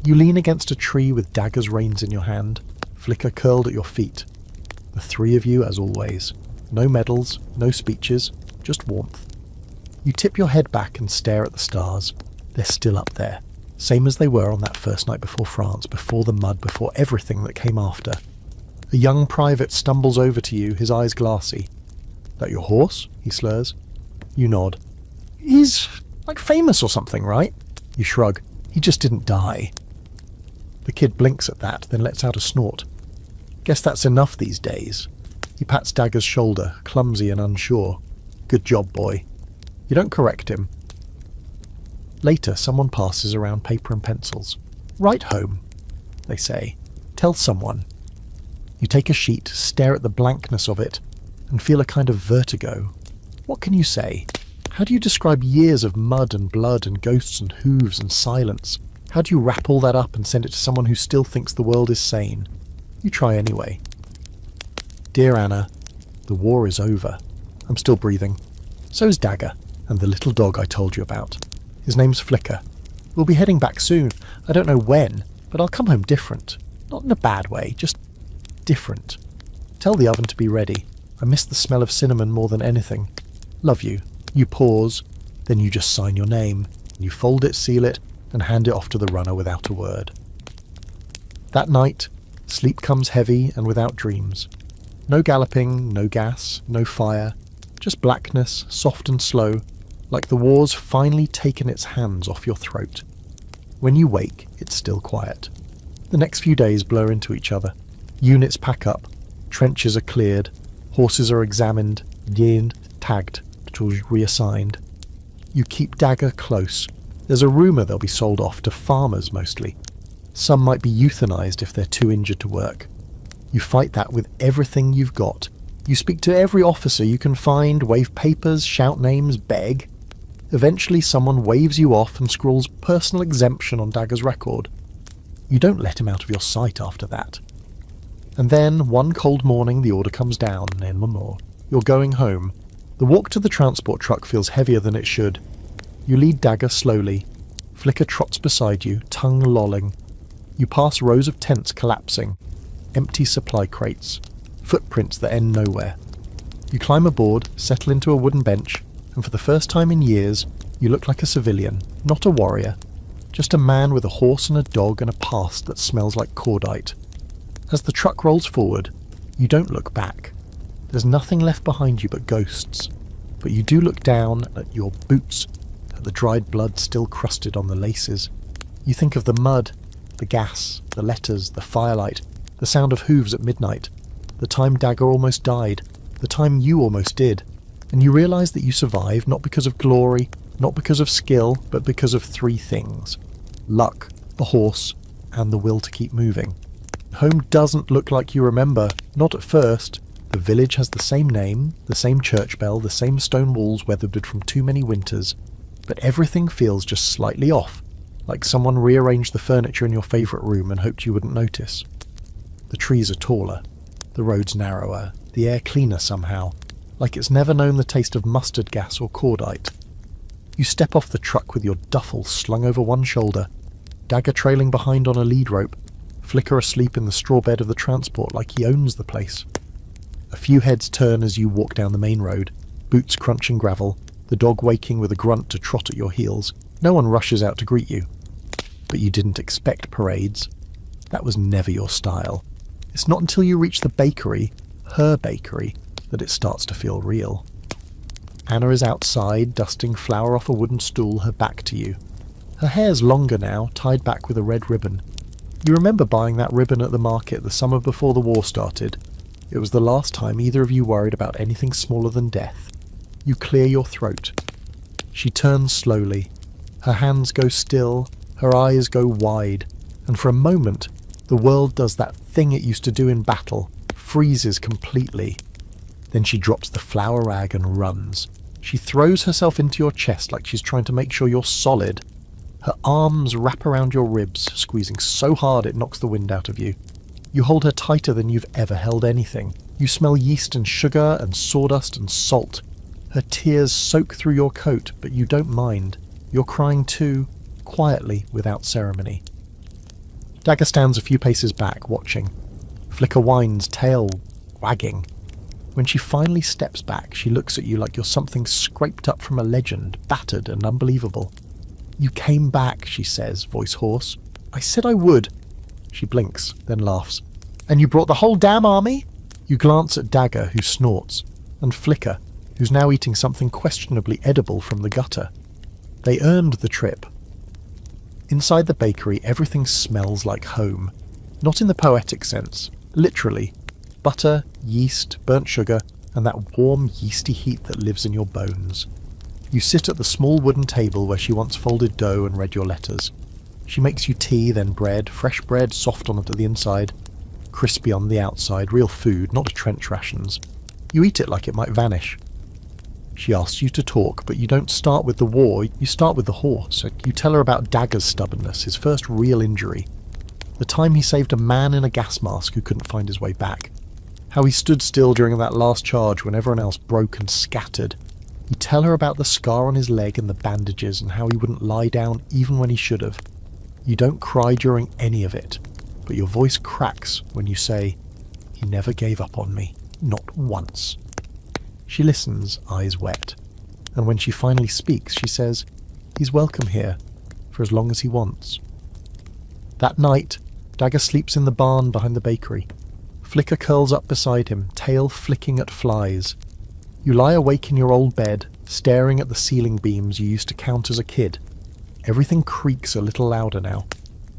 You lean against a tree with Dagger's reins in your hand, Flicker curled at your feet. The three of you as always. No medals, no speeches, just warmth. You tip your head back and stare at the stars. They're still up there, same as they were on that first night before France, before the mud, before everything that came after. A young private stumbles over to you, his eyes glassy. "That your horse?" he slurs. You nod. "He's like famous or something, right?" You shrug. "He just didn't die." The kid blinks at that, then lets out a snort. "Guess that's enough these days." He pats Dagger's shoulder, clumsy and unsure. "Good job, boy." You don't correct him. Later, someone passes around paper and pencils. "Write home," they say. "Tell someone." You take a sheet, stare at the blankness of it, and feel a kind of vertigo. What can you say? How do you describe years of mud and blood and ghosts and hooves and silence? How do you wrap all that up and send it to someone who still thinks the world is sane? You try anyway. "Dear Anna, the war is over. I'm still breathing. So's Dagger, and the little dog I told you about. His name's Flicker. We'll be heading back soon. I don't know when, but I'll come home different. Not in a bad way, just different. Tell the oven to be ready. I miss the smell of cinnamon more than anything. Love you." You pause, then you just sign your name. You fold it, seal it, and hand it off to the runner without a word. That night, sleep comes heavy and without dreams. No galloping, no gas, no fire, just blackness, soft and slow, like the war's finally taken its hands off your throat. When you wake, it's still quiet. The next few days blur into each other. Units pack up, trenches are cleared, horses are examined, yinned, tagged, patrols reassigned. You keep Dagger close. There's a rumour they'll be sold off to farmers mostly. Some might be euthanized if they're too injured to work. You fight that with everything you've got. You speak to every officer you can find, wave papers, shout names, beg. Eventually someone waves you off and scrawls personal exemption on Dagger's record. You don't let him out of your sight after that. And then, one cold morning, the order comes down, en memor. You're going home. The walk to the transport truck feels heavier than it should. You lead Dagger slowly. Flicker trots beside you, tongue lolling. You pass rows of tents collapsing, empty supply crates, footprints that end nowhere. You climb aboard, settle into a wooden bench, and for the first time in years, you look like a civilian, not a warrior, just a man with a horse and a dog and a past that smells like cordite. As the truck rolls forward, you don't look back. There's nothing left behind you but ghosts, but you do look down at your boots, at the dried blood still crusted on the laces. You think of the mud, the gas, the letters, the firelight, the sound of hooves at midnight, the time Dagger almost died, the time you almost did, and you realise that you survived not because of glory, not because of skill, but because of three things: luck, a horse, and the will to keep moving. Home doesn't look like you remember, not at first. The village has the same name, the same church bell, the same stone walls weathered from too many winters, but everything feels just slightly off, like someone rearranged the furniture in your favourite room and hoped you wouldn't notice. The trees are taller, the roads narrower, the air cleaner somehow, like it's never known the taste of mustard gas or cordite. You step off the truck with your duffel slung over one shoulder, Dagger trailing behind on a lead rope, Flicker asleep in the straw bed of the transport like he owns the place. A few heads turn as you walk down the main road, boots crunching gravel, the dog waking with a grunt to trot at your heels. No one rushes out to greet you. But you didn't expect parades. That was never your style. It's not until you reach the bakery, her bakery, that it starts to feel real. Anna is outside, dusting flour off a wooden stool, her back to you. Her hair's longer now, tied back with a red ribbon. You remember buying that ribbon at the market the summer before the war started. It was the last time either of you worried about anything smaller than death. You clear your throat. She turns slowly. Her hands go still, her eyes go wide, and for a moment, the world does that thing it used to do in battle, freezes completely. Then she drops the flour rag and runs. She throws herself into your chest like she's trying to make sure you're solid. Her arms wrap around your ribs, squeezing so hard it knocks the wind out of you. You hold her tighter than you've ever held anything. You smell yeast and sugar and sawdust and salt. Her tears soak through your coat, but you don't mind. You're crying too, quietly, without ceremony. Dagger stands a few paces back, watching. Flicker whines, tail wagging. When she finally steps back, she looks at you like you're something scraped up from a legend, battered and unbelievable. "You came back," she says, voice hoarse. "I said I would." She blinks, then laughs. "And you brought the whole damn army?" You glance at Dagger, who snorts, and Flicker, who's now eating something questionably edible from the gutter. They earned the trip. Inside the bakery, everything smells like home. Not in the poetic sense, literally. Butter, yeast, burnt sugar, and that warm, yeasty heat that lives in your bones. You sit at the small wooden table where she once folded dough and read your letters. She makes you tea, then bread, fresh bread, soft on the inside, crispy on the outside, real food, not trench rations. You eat it like it might vanish. She asks you to talk, but you don't start with the war, you start with the horse. You tell her about Dagger's stubbornness, his first real injury. The time he saved a man in a gas mask who couldn't find his way back. How he stood still during that last charge when everyone else broke and scattered. You tell her about the scar on his leg and the bandages and how he wouldn't lie down even when he should have. You don't cry during any of it, but your voice cracks when you say, "He never gave up on me, not once." She listens, eyes wet, and when she finally speaks, she says, "He's welcome here, for as long as he wants." That night, Dagger sleeps in the barn behind the bakery. Flicker curls up beside him, tail flicking at flies. You lie awake in your old bed, staring at the ceiling beams you used to count as a kid. Everything creaks a little louder now.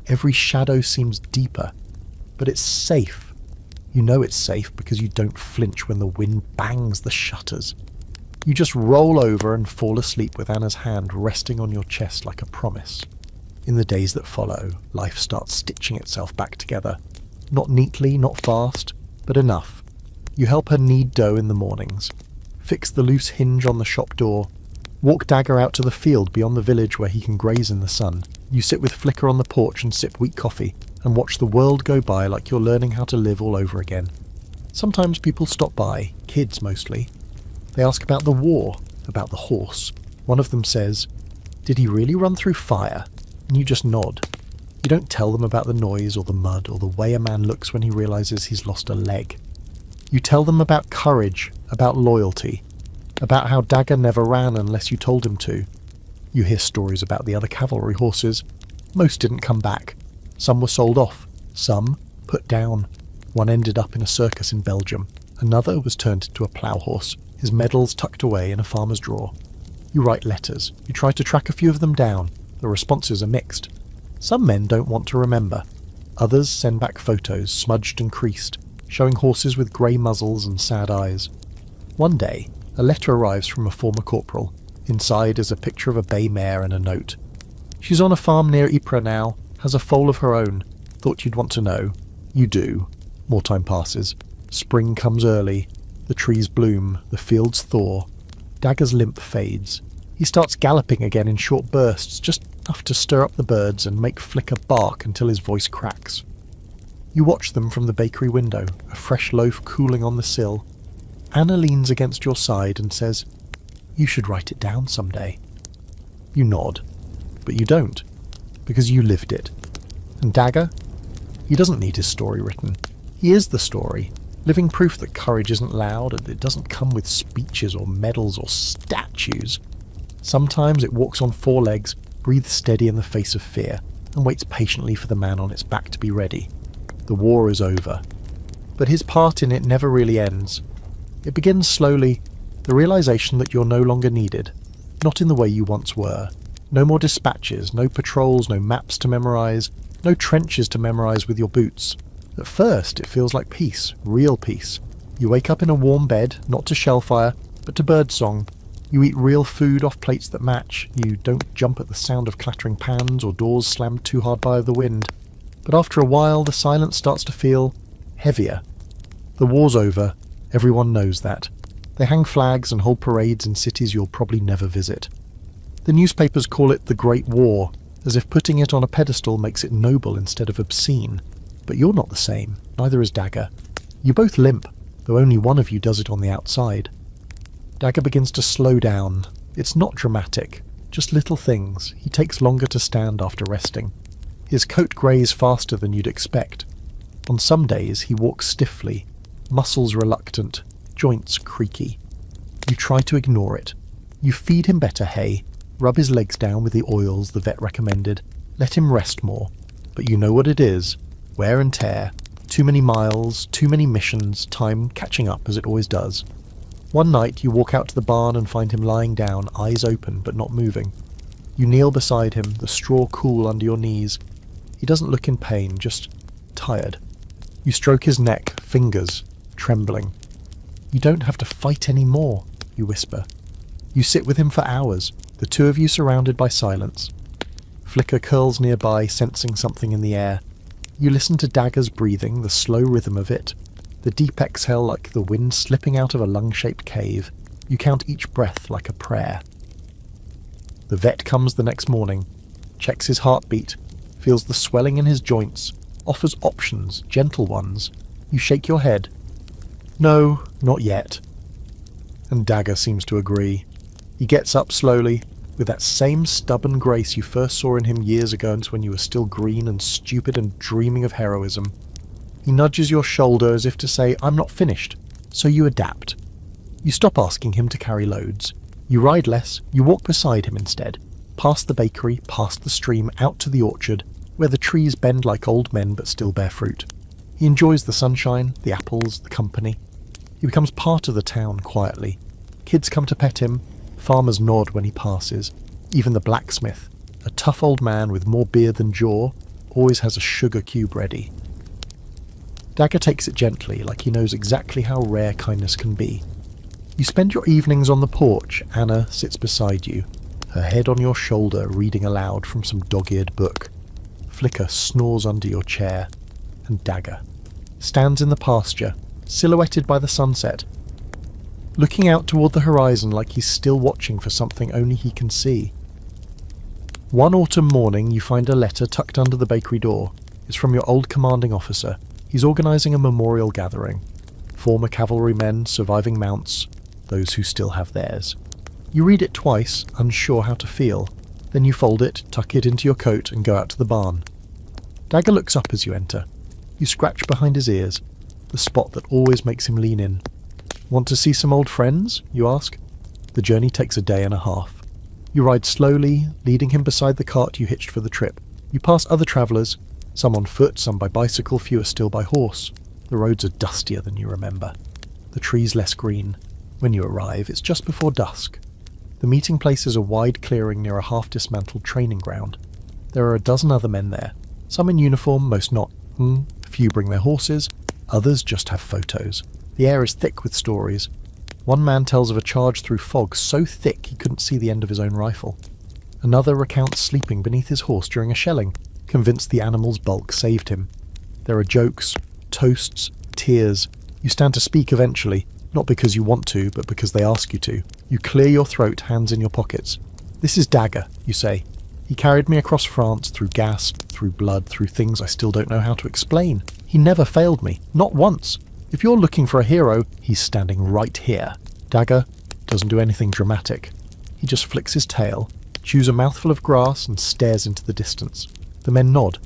Every shadow seems deeper. But it's safe. You know it's safe because you don't flinch when the wind bangs the shutters. You just roll over and fall asleep with Anna's hand resting on your chest like a promise. In the days that follow, life starts stitching itself back together. Not neatly, not fast, but enough. You help her knead dough in the mornings. Fix the loose hinge on the shop door. Walk Dagger out to the field beyond the village where he can graze in the sun. You sit with Flicker on the porch and sip weak coffee, and watch the world go by like you're learning how to live all over again. Sometimes people stop by, kids mostly. They ask about the war, about the horse. One of them says, "Did he really run through fire?" And you just nod. You don't tell them about the noise or the mud or the way a man looks when he realizes he's lost a leg. You tell them about courage, about loyalty, about how Dagger never ran unless you told him to. You hear stories about the other cavalry horses. Most didn't come back. Some were sold off. Some put down. One ended up in a circus in Belgium. Another was turned into a plough horse, his medals tucked away in a farmer's drawer. You write letters. You try to track a few of them down. The responses are mixed. Some men don't want to remember. Others send back photos, smudged and creased, showing horses with grey muzzles and sad eyes. One day, a letter arrives from a former corporal. Inside is a picture of a bay mare and a note. "She's on a farm near Ypres now, has a foal of her own. Thought you'd want to know." You do. More time passes. Spring comes early. The trees bloom, the fields thaw. Dagger's limp fades. He starts galloping again in short bursts, just enough to stir up the birds and make Flicker bark until his voice cracks. You watch them from the bakery window, a fresh loaf cooling on the sill. Anna leans against your side and says, "You should write it down someday." You nod, but you don't, because you lived it. And Dagger? He doesn't need his story written. He is the story, living proof that courage isn't loud and it doesn't come with speeches or medals or statues. Sometimes it walks on four legs, breathes steady in the face of fear, and waits patiently for the man on its back to be ready. The war is over. But his part in it never really ends. It begins slowly, the realization that you're no longer needed, not in the way you once were. No more dispatches, no patrols, no maps to memorize, no trenches to memorize with your boots. At first, it feels like peace, real peace. You wake up in a warm bed, not to shellfire, but to birdsong. You eat real food off plates that match. You don't jump at the sound of clattering pans or doors slammed too hard by the wind. But after a while, the silence starts to feel heavier. The war's over. Everyone knows that. They hang flags and hold parades in cities you'll probably never visit. The newspapers call it the Great War, as if putting it on a pedestal makes it noble instead of obscene. But you're not the same, neither is Dagger. You both limp, though only one of you does it on the outside. Dagger begins to slow down. It's not dramatic, just little things. He takes longer to stand after resting. His coat greys faster than you'd expect. On some days he walks stiffly, muscles reluctant, joints creaky. You try to ignore it. You feed him better hay, rub his legs down with the oils the vet recommended, let him rest more. But you know what it is. Wear and tear. Too many miles, too many missions, time catching up as it always does. One night you walk out to the barn and find him lying down, eyes open but not moving. You kneel beside him, the straw cool under your knees. He doesn't look in pain, just tired. You stroke his neck, fingers trembling. "You don't have to fight any more," you whisper. You sit with him for hours, the two of you surrounded by silence. Flicker curls nearby, sensing something in the air. You listen to Dagger's breathing, the slow rhythm of it, the deep exhale like the wind slipping out of a lung-shaped cave. You count each breath like a prayer. The vet comes the next morning, checks his heartbeat, feels the swelling in his joints, offers options, gentle ones. You shake your head. "No, not yet." And Dagger seems to agree. He gets up slowly, with that same stubborn grace you first saw in him years ago when you were still green and stupid and dreaming of heroism. He nudges your shoulder as if to say, "I'm not finished," so you adapt. You stop asking him to carry loads. You ride less, you walk beside him instead, past the bakery, past the stream, out to the orchard, where the trees bend like old men but still bear fruit. He enjoys the sunshine, the apples, the company. He becomes part of the town quietly. Kids come to pet him, farmers nod when he passes. Even the blacksmith, a tough old man with more beard than jaw, always has a sugar cube ready. Dagger takes it gently, like he knows exactly how rare kindness can be. You spend your evenings on the porch. Anna sits beside you, her head on your shoulder, reading aloud from some dog-eared book. Flicker snores under your chair, and Dagger stands in the pasture, silhouetted by the sunset, looking out toward the horizon like he's still watching for something only he can see. One autumn morning you find a letter tucked under the bakery door. It's from your old commanding officer. He's organising a memorial gathering. Former cavalrymen, surviving mounts, those who still have theirs. You read it twice, unsure how to feel. Then you fold it, tuck it into your coat and go out to the barn. Dagger looks up as you enter. You scratch behind his ears, the spot that always makes him lean in. "Want to see some old friends?" you ask. The journey takes a day and a half. You ride slowly, leading him beside the cart you hitched for the trip. You pass other travellers, some on foot, some by bicycle, fewer still by horse. The roads are dustier than you remember. The trees less green. When you arrive, it's just before dusk. The meeting place is a wide clearing near a half-dismantled training ground. There are a dozen other men there, some in uniform, most not. A few bring their horses, others just have photos. The air is thick with stories. One man tells of a charge through fog so thick he couldn't see the end of his own rifle. Another recounts sleeping beneath his horse during a shelling, convinced the animal's bulk saved him. There are jokes, toasts, tears. You stand to speak eventually, not because you want to, but because they ask you to. You clear your throat, hands in your pockets. "This is Dagger," you say. He He carried me across France through gas, through blood, through things I still don't know how to explain. He never failed me, not once. If you're looking for a hero, he's standing right here. Dagger doesn't do anything dramatic. He just flicks his tail, chews a mouthful of grass and stares into the distance. The men nod.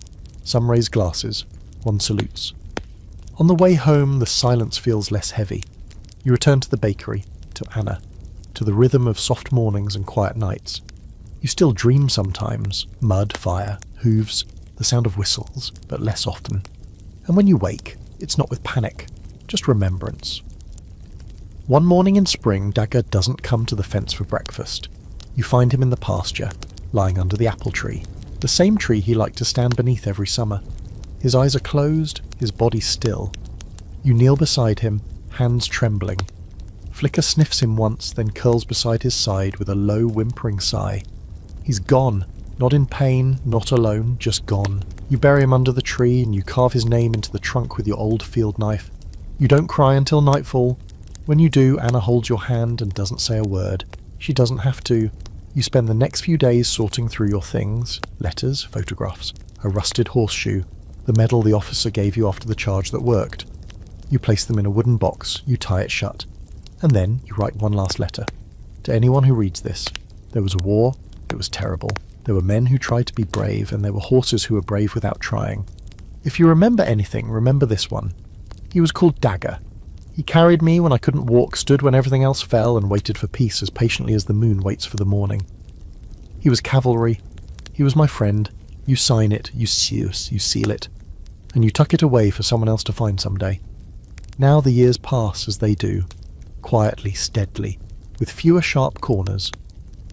Some raise glasses. One salutes. On the way home, the silence feels less heavy. You return to the bakery, to Anna, to the rhythm of soft mornings and quiet nights. You still dream sometimes. Mud, fire, hooves, the sound of whistles, but less often. And when you wake, it's not with panic, just remembrance. One morning in spring, Dagger doesn't come to the fence for breakfast. You find him in the pasture, lying under the apple tree, the same tree he liked to stand beneath every summer. His eyes are closed, his body still. You kneel beside him, hands trembling. Flicker sniffs him once, then curls beside his side with a low, whimpering sigh. He's gone, not in pain, not alone, just gone. You bury him under the tree and you carve his name into the trunk with your old field knife. You don't cry until nightfall. When you do, Anna holds your hand and doesn't say a word. She doesn't have to. You spend the next few days sorting through your things, letters, photographs, a rusted horseshoe, the medal the officer gave you after the charge that worked. You place them in a wooden box, you tie it shut, and then you write one last letter. To anyone who reads this, there was a war, it was terrible. There were men who tried to be brave, and there were horses who were brave without trying. If you remember anything, remember this one. He was called Dagger. He carried me when I couldn't walk, stood when everything else fell, and waited for peace as patiently as the moon waits for the morning. He was cavalry. He was my friend. You sign it, you seal it, and you tuck it away for someone else to find someday. Now the years pass as they do, quietly, steadily, with fewer sharp corners.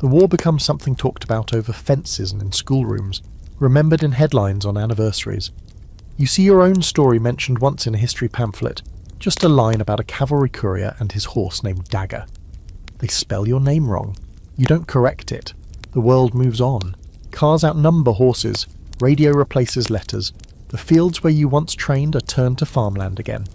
The war becomes something talked about over fences and in schoolrooms, remembered in headlines on anniversaries. You see your own story mentioned once in a history pamphlet, just a line about a cavalry courier and his horse named Dagger. They spell your name wrong. You don't correct it. The world moves on. Cars outnumber horses. Radio replaces letters. The fields where you once trained are turned to farmland again.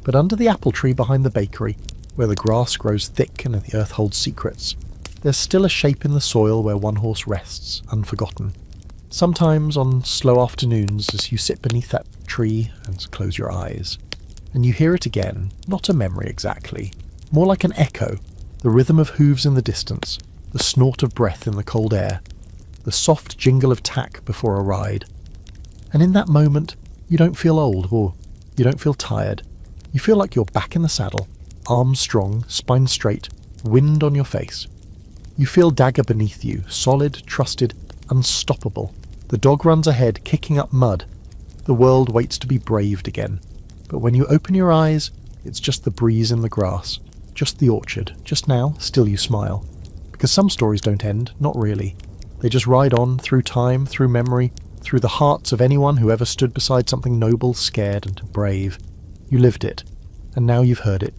But under the apple tree behind the bakery, where the grass grows thick and the earth holds secrets, there's still a shape in the soil where one horse rests, unforgotten. Sometimes on slow afternoons as you sit beneath that tree and close your eyes, and you hear it again, not a memory exactly, more like an echo, the rhythm of hooves in the distance, the snort of breath in the cold air, the soft jingle of tack before a ride. And in that moment, you don't feel old or you don't feel tired. You feel like you're back in the saddle, arms strong, spine straight, wind on your face. You feel Dagger beneath you, solid, trusted, unstoppable. The dog runs ahead, kicking up mud. The world waits to be braved again. But when you open your eyes, it's just the breeze in the grass, just the orchard. Just now, still you smile. Because some stories don't end, not really. They just ride on, through time, through memory, through the hearts of anyone who ever stood beside something noble, scared, and brave. You lived it, and now you've heard it